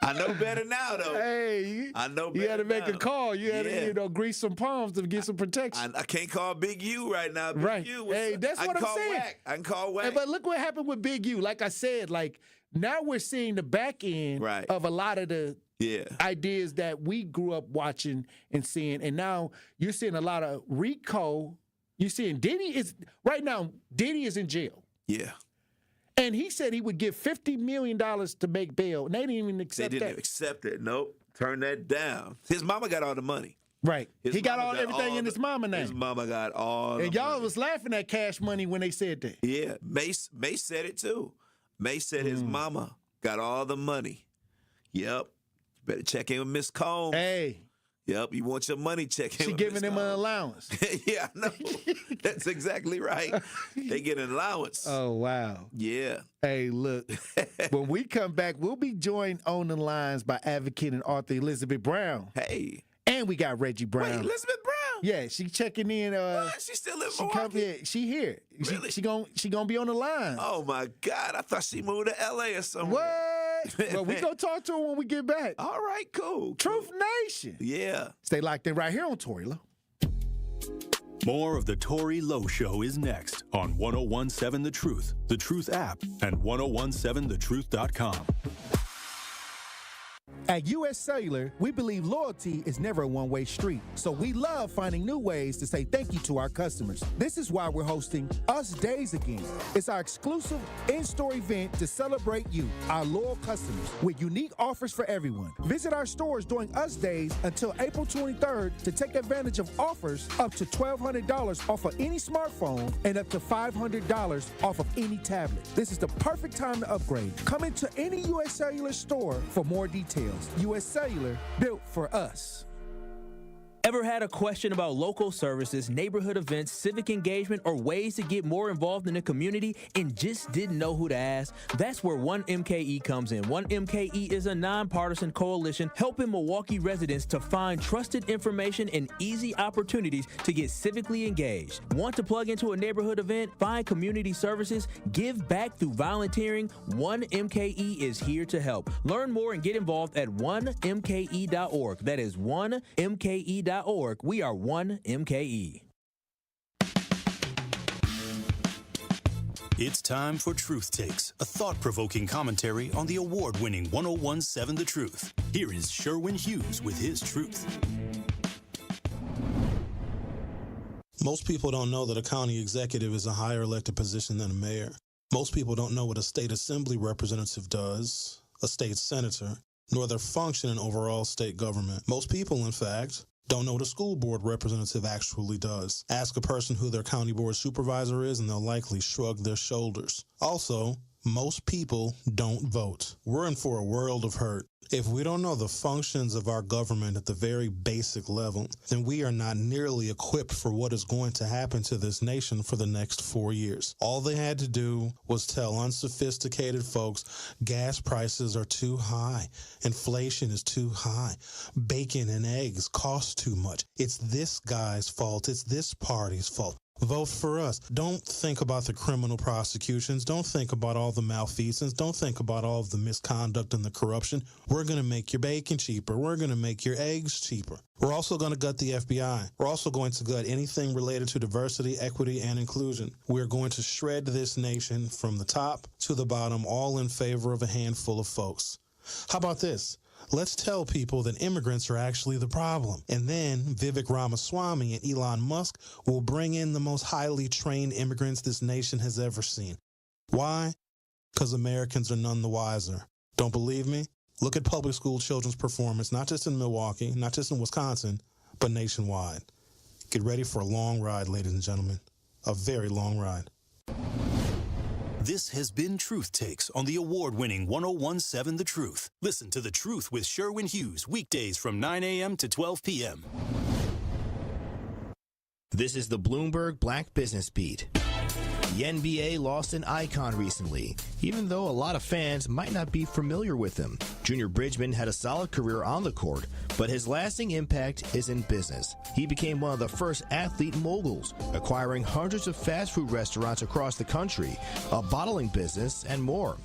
I know better now, though. Hey, I know better you had to make now. a call. You had to, grease some palms to get some protection. I can't call Big U right now. Big U, hey, that's what I'm saying. Whack. I can call Whack. Hey, but look what happened with Big U. Like I said, now we're seeing the back end of a lot of the ideas that we grew up watching and seeing. And now you're seeing a lot of Rico. You're seeing Diddy Diddy is in jail. Yeah. And he said he would give $50 million to make bail. And they didn't even accept that. They didn't accept it. Nope. Turn that down. His mama got all the money. Right. He got everything in his mama name. His mama got all and the y'all money. was laughing at Cash Money when they said that. Yeah. Mace said it too. Mace said his mama got all the money. Yep. Better check in with Miss Combs. Hey. Yep, you want your money, check in. She with giving Miss him Combs. an allowance. Yeah, I know. That's exactly right. They get an allowance. Oh, wow. Yeah. Hey, look, when we come back, we'll be joined on the lines by advocate and author Elizabeth Brown. Hey. And we got Reggie Brown. Wait, Elizabeth Brown? Yeah, she checking in. What? She still in Milwaukee? She here. Really? She gonna be on the line. Oh, my God. I thought she moved to L.A. or somewhere. What? Well, we gonna talk to her when we get back. All right, cool. Truth Nation. Yeah. Stay locked in right here on Tory Lowe. More of the Tory Lowe Show is next on 1017 The Truth app, and 1017thetruth.com. At U.S. Cellular, we believe loyalty is never a one-way street, so we love finding new ways to say thank you to our customers. This is why we're hosting Us Days again. It's our exclusive in-store event to celebrate you, our loyal customers, with unique offers for everyone. Visit our stores during Us Days until April 23rd to take advantage of offers up to $1,200 off of any smartphone and up to $500 off of any tablet. This is the perfect time to upgrade. Come into any U.S. Cellular store for more details. U.S. Cellular, built for us. Ever had a question about local services, neighborhood events, civic engagement, or ways to get more involved in the community and just didn't know who to ask? That's where 1MKE comes in. 1MKE is a nonpartisan coalition helping Milwaukee residents to find trusted information and easy opportunities to get civically engaged. Want to plug into a neighborhood event, find community services, give back through volunteering? 1MKE is here to help. Learn more and get involved at 1mke.org. That is 1mke.org. We are 1MKE. It's time for Truth Takes, a thought-provoking commentary on the award-winning 1017 The Truth. Here is Sherwin Hughes with his truth. Most people don't know that a county executive is a higher elected position than a mayor. Most people don't know what a state assembly representative does, a state senator, nor their function in overall state government. Most people, in fact, don't know what a school board representative actually does. Ask a person who their county board supervisor is, and they'll likely shrug their shoulders. Also, Most people don't vote. We're in for a world of hurt. If we don't know the functions of our government at the very basic level, then we are not nearly equipped for what is going to happen to this nation for the next 4 years. All they had to do was tell unsophisticated folks gas prices are too high, inflation is too high, bacon and eggs cost too much. It's this guy's fault. It's this party's fault. Vote for us. Don't think about the criminal prosecutions. Don't think about all the malfeasance. Don't think about all of the misconduct and the corruption. We're going to make your bacon cheaper. We're going to make your eggs cheaper. We're also going to gut the FBI. We're also going to gut anything related to diversity, equity, and inclusion. We're going to shred this nation from the top to the bottom, all in favor of a handful of folks. How about this? Let's tell people that immigrants are actually the problem. And then Vivek Ramaswamy and Elon Musk will bring in the most highly trained immigrants this nation has ever seen. Why? Because Americans are none the wiser. Don't believe me? Look at public school children's performance, not just in Milwaukee, not just in Wisconsin, but nationwide. Get ready for a long ride, ladies and gentlemen. A very long ride. This has been Truth Takes on the award-winning 101.7 The Truth. Listen to The Truth with Sherwin Hughes weekdays from 9 a.m. to 12 p.m. This is the Bloomberg Black Business Beat. The NBA lost an icon recently, even though a lot of fans might not be familiar with him. Junior Bridgman had a solid career on the court, but his lasting impact is in business. He became one of the first athlete moguls, acquiring hundreds of fast food restaurants across the country, a bottling business, and more.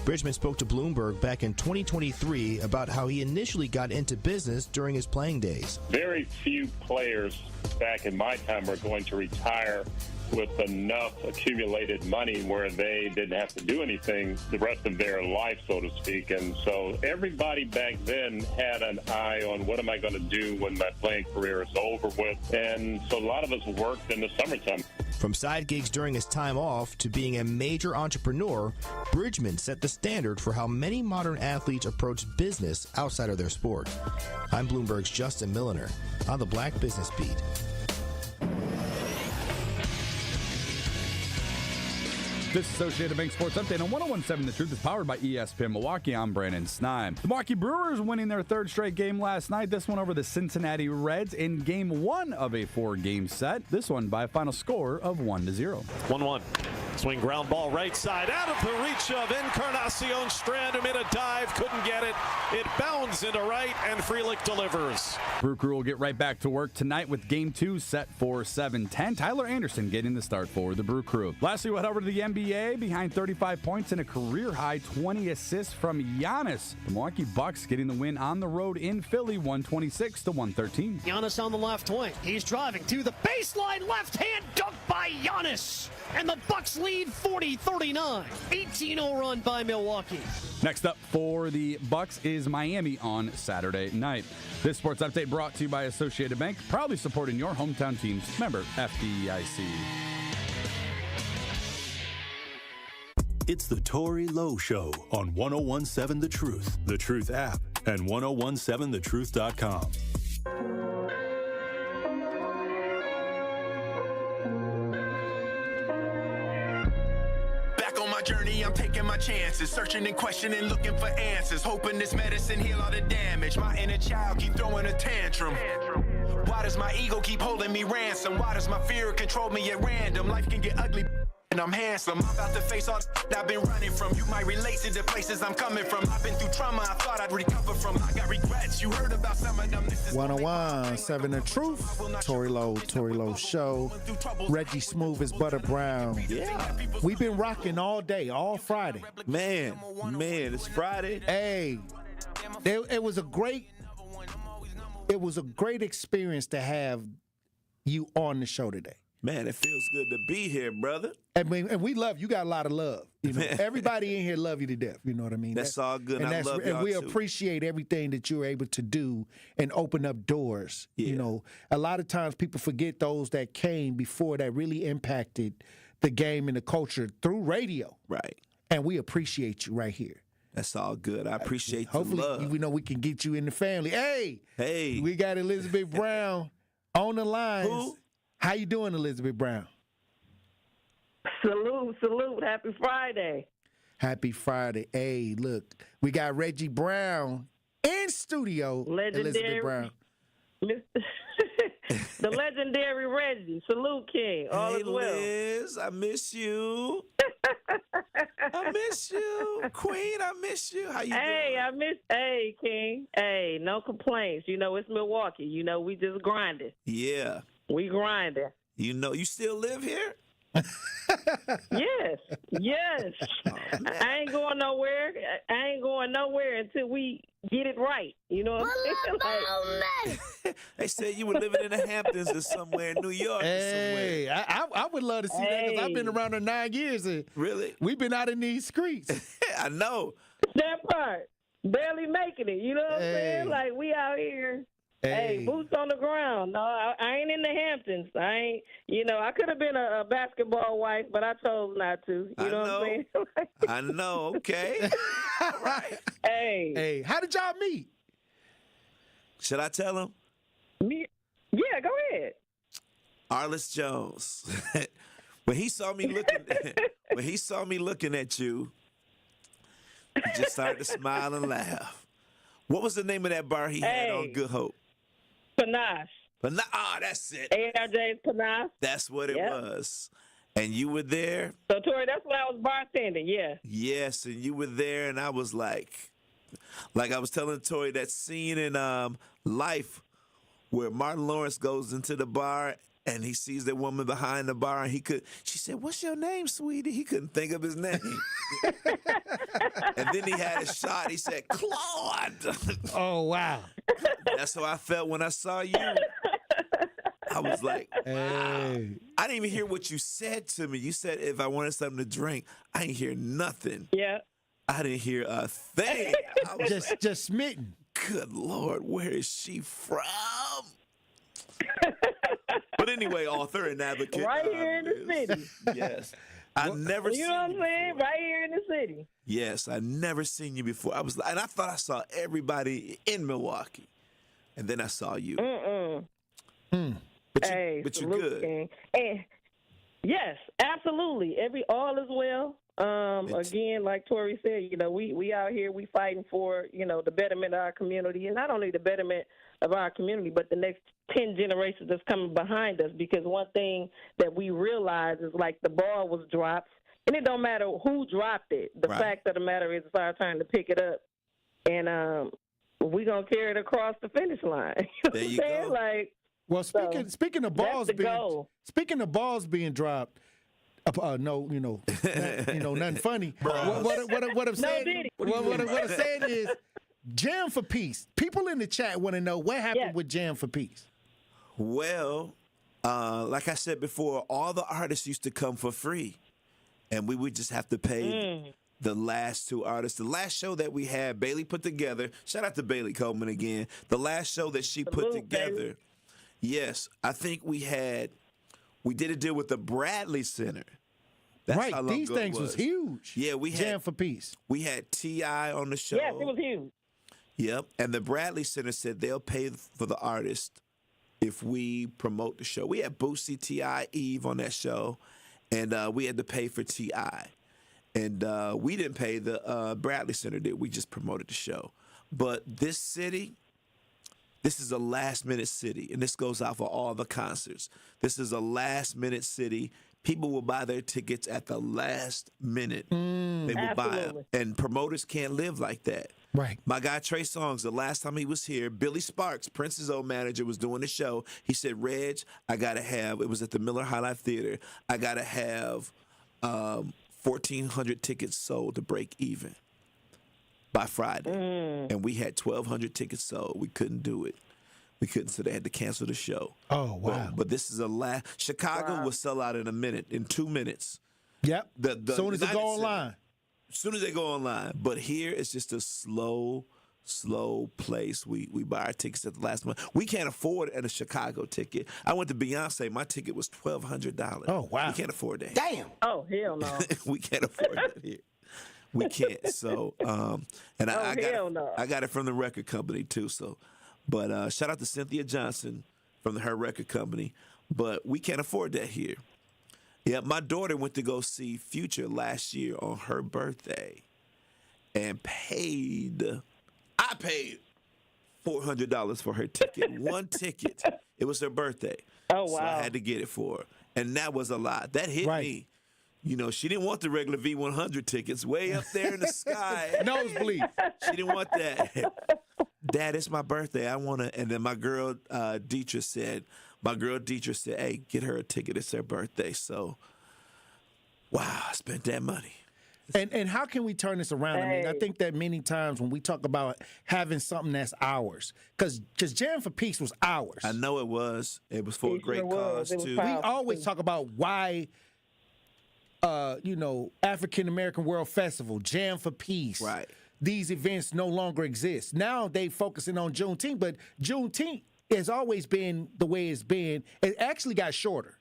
Bridgman spoke to Bloomberg back in 2023 about how he initially got into business during his playing days. Very few players back in my time were going to retire with enough accumulated money where they didn't have to do anything the rest of their life, so to speak. And so everybody back then had an eye on what am I going to do when my playing career is over with. And so a lot of us worked in the summertime. From side gigs during his time off to being a major entrepreneur, Bridgman set the standard for how many modern athletes approach business outside of their sport. I'm Bloomberg's Justin Milliner on the Black Business Beat. This Associated Bank Sports Update on 101.7 The Truth is powered by ESPN Milwaukee. I'm Brandon Sneim. The Milwaukee Brewers winning their third straight game last night. This one over the Cincinnati Reds in game one of a four-game set. This one by a final score of 1-0. 1-1. Swing ground ball right side out of the reach of Encarnacion Strand, who made a dive, couldn't get it. It bounds into right, and Frelick delivers. Brew Crew will get right back to work tonight with game two set for 7:10. Tyler Anderson getting the start for the Brew Crew. Lastly, we'll head over to the NBA. Behind 35 points and a career-high 20 assists from Giannis. The Milwaukee Bucks getting the win on the road in Philly, 126-113. Giannis on the left wing. He's driving to the baseline. Left-hand dunk by Giannis. And the Bucks lead 40-39. 18-0 run by Milwaukee. Next up for the Bucks is Miami on Saturday night. This sports update brought to you by Associated Bank, proudly supporting your hometown teams. Member FDIC. It's the Tory Lowe Show on 101.7 The Truth, The Truth app, and 1017thetruth.com. Journey, I'm taking my chances, searching and questioning, looking for answers, hoping this medicine heal all the damage. My inner child keep throwing a tantrum. Why does my ego keep holding me ransom? Why does my fear control me at random? Life can get ugly and I'm handsome. I'm about to face all the I've been running from. You might relate to the places I'm coming from. I've been through trauma I thought I'd recover from. I got regrets. You heard about some of them. 101.7 The Truth. Tory Lowe Show. Reggie Smooth as Buttah Brown. Yeah. We've been rocking all day, all Friday. Man, it's Friday. Hey, it was a great experience to have you on the show today. Man, it feels good to be here, brother. And we love you. Got a lot of love. You know, everybody in here love you to death. You know what I mean? That's all good. And I love y'all and we too. appreciate everything that you're able to do and open up doors. Yeah. You know, a lot of times people forget those that came before that really impacted the game and the culture through radio. Right. And we appreciate you right here. That's all good. I appreciate the Hopefully, love. we know we can get you in the family. Hey, we got Elizabeth Brown on the lines. Who? How you doing, Elizabeth Brown? Salute. Happy Friday. Happy Friday. Hey, look, we got Reggie Brown in studio. Elizabeth Brown. The legendary Reggie. Salute, King. All hey, is well. Liz, I miss you. I miss you. Queen, I miss you. How you doing? Hey, King. Hey, no complaints. You know, it's Milwaukee. You know, we just grinding. Yeah. We grinding. You know, you still live here? Yes. I ain't going nowhere. I ain't going nowhere until we get it right. You know what I'm saying? They said you were living in the Hamptons or somewhere in New York. Hey, I would love to see that because I've been around there 9 years. And really? We've been out in these streets. I know. That part. Barely making it. You know what I'm saying? Like, we out here. Hey, boots on the ground. No, I ain't in the Hamptons. I ain't, I could have been a basketball wife, but I chose not to. You know what I'm saying? I know, okay. All right. Hey, how did y'all meet? Should I tell him? Yeah, go ahead. Arliss Jones. when he saw me looking at you, he just started to smile and laugh. What was the name of that bar he had on Good Hope? Panache. That's it. ARJ's Panache. That's what it was. And you were there? So, Tory, that's when I was bartending, yeah. Yes, and you were there, and I was like I was telling Tory that scene in Life where Martin Lawrence goes into the bar and he sees that woman behind the bar, and she said, "What's your name, sweetie?" He couldn't think of his name. And then he had a shot. He said, "Claude." Oh, wow. That's how I felt when I saw you. I was like, wow. Hey. I didn't even hear what you said to me. You said if I wanted something to drink. I didn't hear nothing. Yeah. I didn't hear a thing. I was just smitten. Good Lord, where is she from? But anyway, author and advocate. Right here in the city. Yes. I've never seen you. You know what I'm saying? Right here in the city. Yes, I've never seen you before. And I thought I saw everybody in Milwaukee. And then I saw you. But you're good. King. And yes, absolutely. All is well. Again, like Tory said, we out here, we fighting for, the betterment of our community, and not only the betterment of our community, but the next 10 generations that's coming behind us. Because one thing that we realize is like the ball was dropped, and it don't matter who dropped it. The fact of the matter is it's our time to pick it up, and we're gonna carry it across the finish line. There you go. Like, well, speaking of balls being dropped. Nothing funny. What I'm saying is Jam for Peace. People in the chat want to know what happened with Jam for Peace. Well, like I said before, all the artists used to come for free, and we would just have to pay the last two artists. The last show that we had, Bailey put together. Shout out to Bailey Coleman again. The last show that she put together. Bailey. Yes, I think we did a deal with the Bradley Center. That's right, these things was huge. Yeah, we had Jam for Peace. We had T.I. on the show. Yes, it was huge. Yep, and the Bradley Center said they'll pay for the artist if we promote the show. We had Boosie, T.I., Eve on that show, and we had to pay for T.I. And we didn't pay, the Bradley Center did. We just promoted the show. But this city, this is a last-minute city, and this goes out for all the concerts. This is a last-minute city. People will buy their tickets at the last minute. They will buy them. And promoters can't live like that. Right. My guy Trey Songz, the last time he was here, Billy Sparks, Prince's old manager, was doing the show. He said, "Reg, I got to have," it was at the Miller High Life Theater, "I got to have 1,400 tickets sold to break even by Friday." And we had 1,200 tickets sold. We couldn't do it. We couldn't, so they had to cancel the show. Oh, wow. But this is Chicago will sell out in a minute, in 2 minutes. Yep. As soon as they go online. As soon as they go online. But here it's just a slow place. We buy our tickets at the last month. We can't afford a Chicago ticket. I went to Beyonce. My ticket was $1,200. Oh, wow. We can't afford that. Damn. Oh, hell no. We can't afford that here. We can't. So, and I got it from the record company too. So. But shout out to Cynthia Johnson from her record company. But we can't afford that here. Yeah, my daughter went to go see Future last year on her birthday and I paid $400 for her ticket. One ticket. It was her birthday. Oh, wow. So I had to get it for her. And that was a lot. That hit me. You know, she didn't want the regular V100 tickets way up there in the sky. Nosebleed. She didn't want that. Dad, it's my birthday. I want to. And then my girl Dietrich said, hey, get her a ticket. It's her birthday. So, wow, I spent that money. And how can we turn this around? I mean, I think that many times when we talk about having something that's ours, because Jam for Peace was ours. I know it was. It was for a great cause, too. We always talk about why, African American World Festival, Jam for Peace. Right. These events no longer exist. Now they focusing on Juneteenth, but Juneteenth has always been the way it's been. It actually got shorter.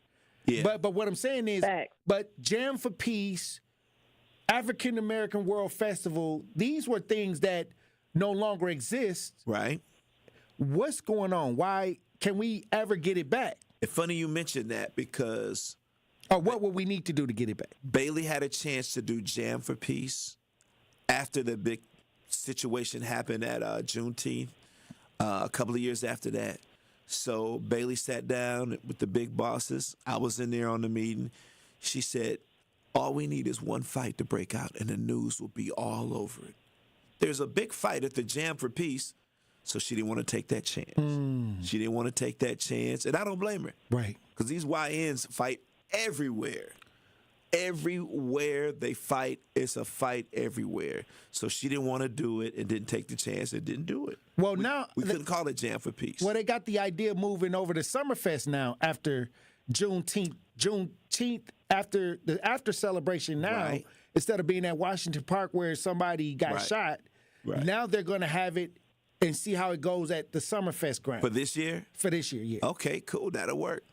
Yeah. But what I'm saying is, but Jam for Peace, African American World Festival, these were things that no longer exist. Right. What's going on? Why can we ever get it back? It's funny you mentioned that because... Or what would we need to do to get it back? Bailey had a chance to do Jam for Peace after the big situation happened at Juneteenth, a couple of years after that. So Bailey sat down with the big bosses. I was in there on the meeting. She said, all we need is one fight to break out, and the news will be all over it. There's a big fight at the Jam for Peace, so she didn't want to take that chance. She didn't want to take that chance, and I don't blame her. Right. Because these YNs fight everywhere. Everywhere they fight, it's a fight everywhere. So she didn't want to do it and didn't take the chance and didn't do it. Well, now we couldn't call it Jam for Peace. Well, they got the idea moving over to Summerfest now after Juneteenth after the after celebration now, instead of being at Washington Park where somebody got shot, now they're going to have it and see how it goes at the Summerfest ground. For this year? For this year, yeah. Okay, cool. That'll work.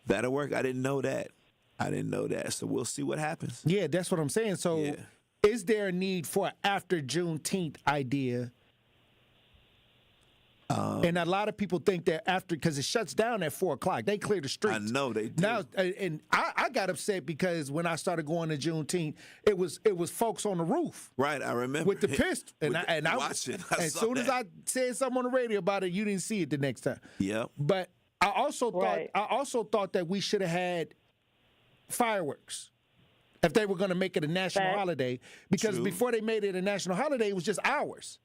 That'll work. I didn't know that. So we'll see what happens. Yeah, that's what I'm saying. So is there a need for an after Juneteenth idea? And a lot of people think that after, because it shuts down at 4 o'clock, they clear the streets. I know they do. Now, and I got upset because when I started going to Juneteenth, it was folks on the roof. Right, I remember. With the pistol. And I watching. As soon as I said something on the radio about it, you didn't see it the next time. Yep. But I also thought that we should have had fireworks if they were going to make it a national holiday, because before they made it a national holiday, it was just ours.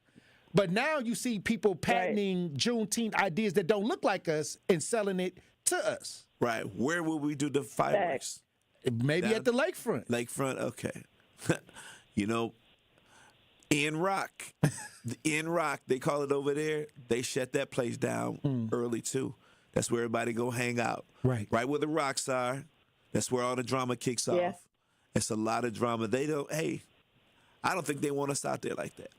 But now you see people patenting Juneteenth ideas that don't look like us and selling it to us. Right. Where will we do the fireworks? Maybe at the lakefront. Lakefront, okay. In Rock, they call it over there. They shut that place down early too. That's where everybody go hang out. Right. Right where the rocks are. That's where all the drama kicks off. It's a lot of drama. I don't think they want us out there like that.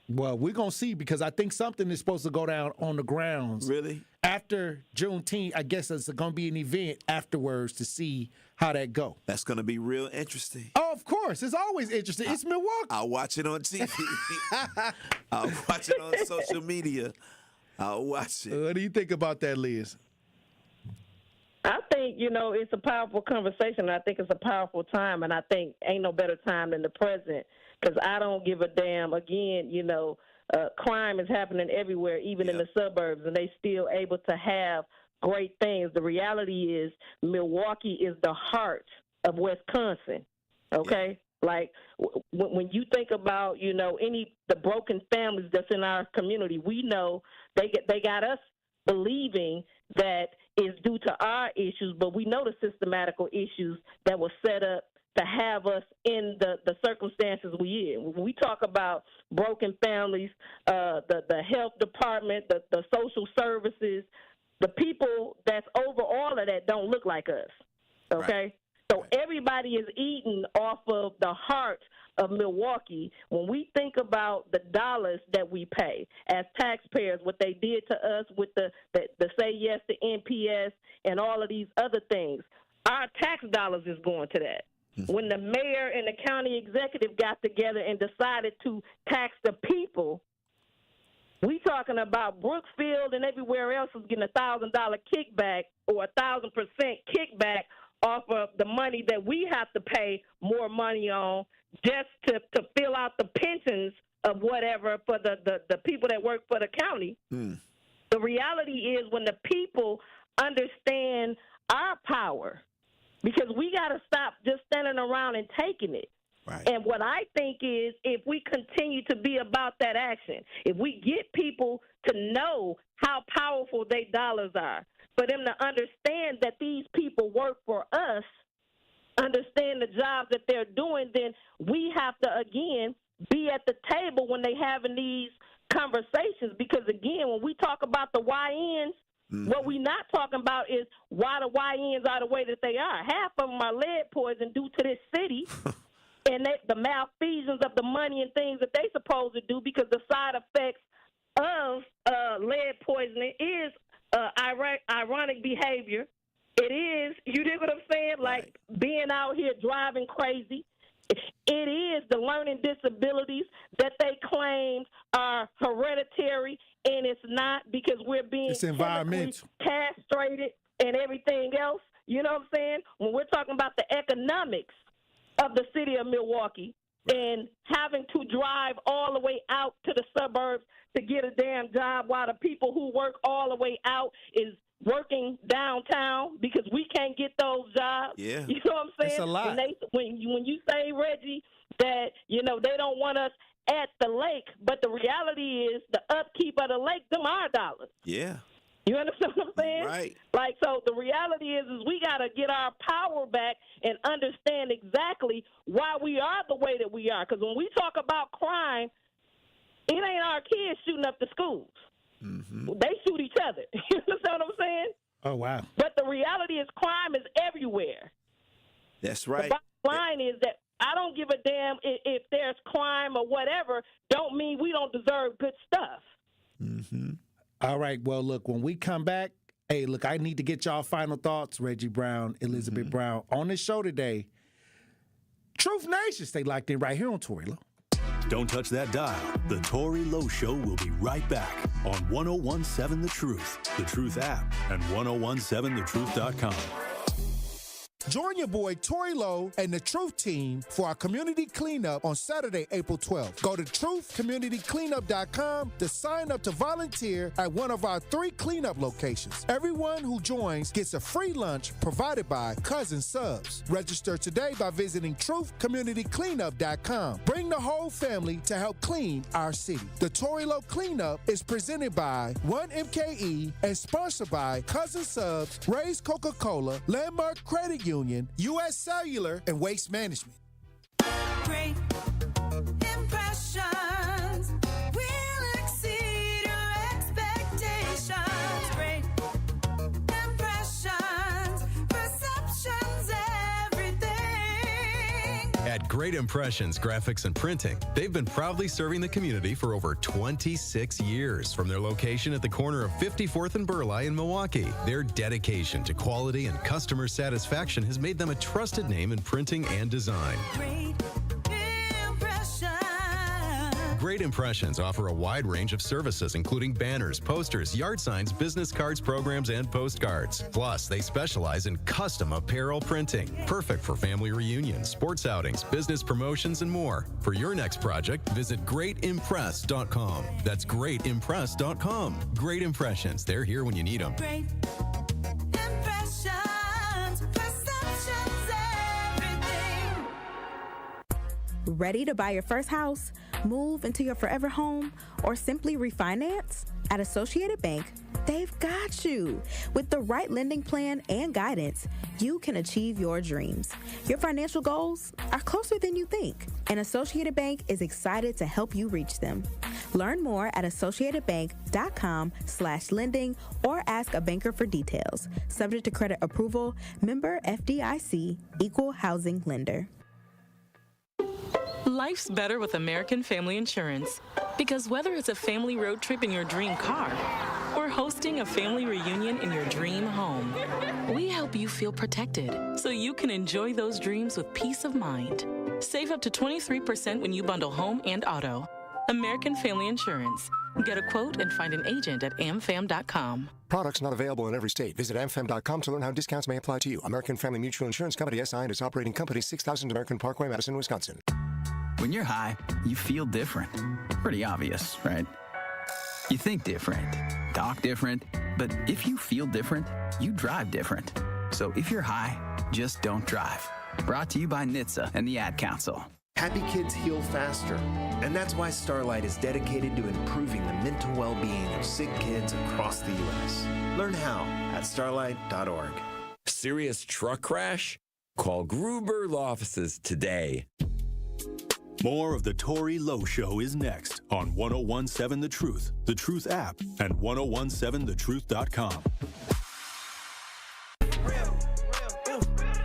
Well, we're going to see, because I think something is supposed to go down on the grounds. Really? After Juneteenth, I guess it's going to be an event afterwards to see how that go. That's going to be real interesting. Oh, of course. It's always interesting. It's Milwaukee. I'll watch it on TV. I'll watch it on social media. I'll watch it. What do you think about that, Liz? I think, it's a powerful conversation. I think it's a powerful time, and I think ain't no better time than the present, because I don't give a damn. Again, crime is happening everywhere, even in the suburbs, and they still able to have great things. The reality is Milwaukee is the heart of Wisconsin, okay? Like, when you think about, the broken families that's in our community, we know they got us believing that is due to our issues, but we know the systematical issues that were set up to have us in the circumstances we in. When we talk about broken families, the health department, the social services, the people that's over all of that don't look like us, okay? Right. So everybody is eating off of the heart of Milwaukee. When we think about the dollars that we pay as taxpayers, what they did to us with the Say Yes to NPS and all of these other things, our tax dollars is going to that. When the mayor and the county executive got together and decided to tax the people, we talking about Brookfield and everywhere else was getting $1,000 kickback or 1,000% kickback off of the money that we have to pay more money on just to fill out the pensions of whatever for the people that work for the county. The reality is when the people understand our power, because we got to stop just standing around and taking it. Right. And what I think is if we continue to be about that action, if we get people to know how powerful their dollars are, for them to understand that these people work for us, understand the jobs that they're doing, then we have to, again, be at the table when they having these conversations. Because, again, when we talk about the YNs, what we not talking about is why the YNs are the way that they are. Half of them are lead poison due to this city and the malfeasance of the money and things that they supposed to do, because the side effects of lead poisoning is ironic behavior. It is, you dig what I'm saying? Like being out here driving crazy. It is the learning disabilities that they claim are hereditary, and it's not, because we're being environmental, castrated and everything else. You know what I'm saying? When we're talking about the economics of the city of Milwaukee and having to drive all the way out to the suburbs to get a damn job, while the people who work all the way out is working downtown because we can't get those jobs. Yeah. You know what I'm saying? It's a lot. When you say, Reggie, that, you know, they don't want us at the lake, but the reality is the upkeep of the lake, them are dollars. Yeah. You understand what I'm saying? Right. Like, so the reality is we got to get our power back and understand exactly why we are the way that we are. Because when we talk about crime, it ain't our kids shooting up the schools. They shoot each other. You understand what I'm saying? Oh, wow. But the reality is crime is everywhere. That's right. The bottom line is that I don't give a damn if there's crime or whatever. Don't mean we don't deserve good stuff. All right. Well, look, when we come back, hey, look, I need to get y'all final thoughts, Reggie Brown, Elizabeth Brown, on this show today. Truth Nation, stay locked in right here on Tory Lowe. Don't touch that dial. The Tory Lowe Show will be right back on 1017 The Truth, The Truth app, and 1017thetruth.com. Join your boy Tory Lowe and the Truth Team for our community cleanup on Saturday, April 12th. Go to truthcommunitycleanup.com to sign up to volunteer at one of our 3 cleanup locations. Everyone who joins gets a free lunch provided by Cousin Subs. Register today by visiting truthcommunitycleanup.com. Bring the whole family to help clean our city. The Tory Lowe Cleanup is presented by 1MKE and sponsored by Cousin Subs, Ray's Coca-Cola, Landmark Credit Union, U.S. Cellular, and Waste Management. Great impressions will exceed your expectations. Great impressions, perceptions, everything. At Great Impressions Graphics and Printing, they've been proudly serving the community for over 26 years. From their location at the corner of 54th and Burleigh in Milwaukee, their dedication to quality and customer satisfaction has made them a trusted name in printing and design. Great Impressions offer a wide range of services, including banners, posters, yard signs, business cards, programs, and postcards. Plus, they specialize in custom apparel printing, perfect for family reunions, sports outings, business promotions, and more. For your next project, visit greatimpress.com. That's greatimpress.com. Great Impressions. They're here when you need them. Great impressions, perceptions, everything. Ready to buy your first house, move into your forever home, or simply refinance? At Associated Bank, they've got you. With the right lending plan and guidance, you can achieve your dreams. Your financial goals are closer than you think, and Associated Bank is excited to help you reach them. Learn more at associatedbank.com/lending or ask a banker for details. Subject to credit approval, member FDIC, equal housing lender. Life's better with American Family Insurance. Because whether it's a family road trip in your dream car or hosting a family reunion in your dream home, we help you feel protected so you can enjoy those dreams with peace of mind. Save up to 23% when you bundle home and auto. American Family Insurance. Get a quote and find an agent at amfam.com. Products not available in every state. Visit amfam.com to learn how discounts may apply to you. American Family Mutual Insurance Company, SI, and its operating company, 6000 American Parkway, Madison, Wisconsin. When you're high, you feel different. Pretty obvious, right? You think different, talk different, but if you feel different, you drive different. So if you're high, just don't drive. Brought to you by NHTSA and the Ad Council. Happy kids heal faster, and that's why Starlight is dedicated to improving the mental well-being of sick kids across the U.S. Learn how at starlight.org. Serious truck crash? Call Gruber Law Offices today. More of the Tory Lowe Show is next on 1017 The Truth, The Truth app, and 1017thetruth.com.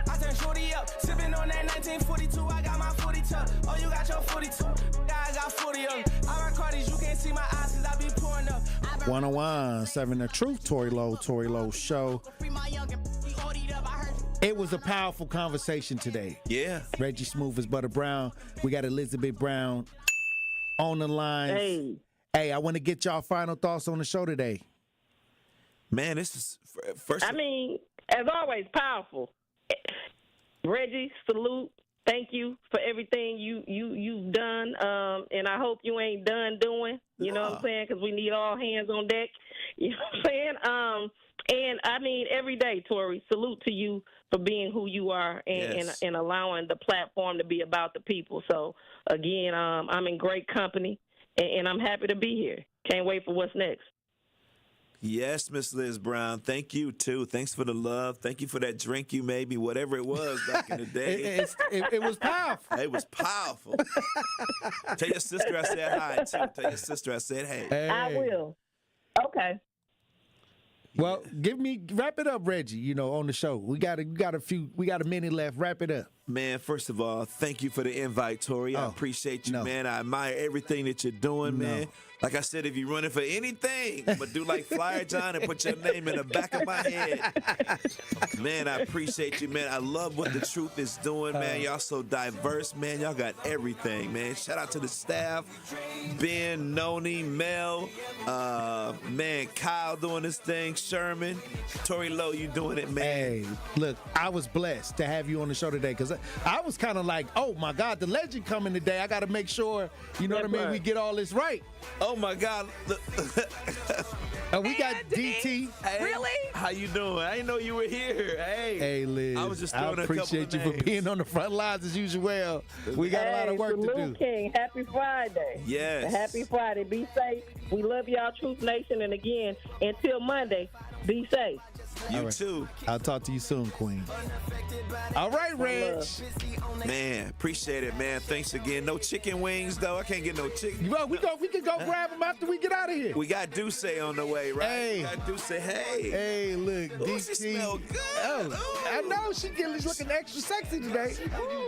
I turned shorty up, sipping on that 1942. I got my 42. Oh, you got your 42. I got 40 of them. I rock Cardi's, you can't see my eyes because I be pouring up. 1017 The Truth, Tory Lowe Show. It was a powerful conversation today. Yeah. Reggie Smooth as Buttah Brown. We got Elizabeth Brown on the line. Hey, I want to get y'all final thoughts on the show today. Man, this is first. I mean, as always, powerful. Reggie, salute. Thank you for everything you've done, and I hope you ain't done doing. You know what I'm saying? Because we need all hands on deck. You know what I'm saying? And I mean, every day, Tory, salute to you for being who you are and allowing the platform to be about the people. So again, I'm in great company, and I'm happy to be here. Can't wait for what's next. Yes, Miss Liz Brown. Thank you, too. Thanks for the love. Thank you for that drink you made me, whatever it was back in the day. It was powerful. It was powerful. Tell your sister I said hi, too. Tell your sister I said hey. I will. Okay. Well, wrap it up, Reggie, on the show. We got a minute left. Wrap it up. Man, first of all, thank you for the invite, Tory. I appreciate you, man. I admire everything that you're doing, man. Like I said, if you're running for anything, but do like Flyer John and put your name in the back of my head. Man, I appreciate you, man. I love what the truth is doing, man. Y'all so diverse, man. Y'all got everything, man. Shout out to the staff. Ben, Noni, Mel, man, Kyle doing this thing, Sherman, Tory Lowe, you doing it, man. Hey, look, I was blessed to have you on the show today because I was kind of like, oh, my God, the legend coming today. I got to make sure, what I mean, we get all this right. Oh, my God. We got DT. Hey, really? How you doing? I didn't know you were here. Hey, Liz. I was just throwing a couple appreciate of you for being on the front lines as usual. We got a lot of work to do. Salute, King. Happy Friday. Yes. Happy Friday. Be safe. We love y'all, Truth Nation. And again, until Monday, be safe. You too. I'll talk to you soon, Queen. All right, Reg. Man, appreciate it, man. Thanks again. No chicken wings, though. I can't get no chicken. Well, we can go grab them after we get out of here. We got Duce on the way, right? Hey. We got Duce. Hey. Hey, look. Ooh, DT. she smell good. Oh, I know. She's looking extra sexy today.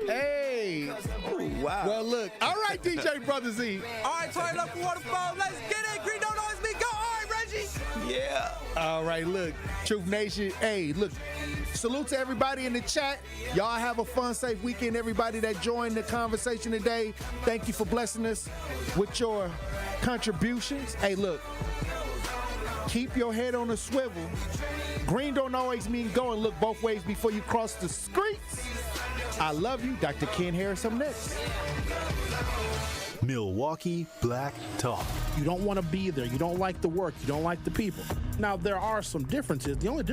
Hey. Ooh, wow. Well, look. All right, DJ Brother Z. All right, Tory, up for waterfall. Let's get it. Green don't always be go. All right, Reggie. Yeah. All right, look. Truth Nation. Hey, look. Salute to everybody in the chat. Y'all have a fun, safe weekend. Everybody that joined the conversation today, thank you for blessing us with your contributions. Hey, look. Keep your head on a swivel. Green don't always mean go, and look both ways before you cross the streets. I love you. Dr. Ken Harris, up next. Milwaukee Black Talk. You don't want to be there. You don't like the work. You don't like the people. Now, there are some differences. The only difference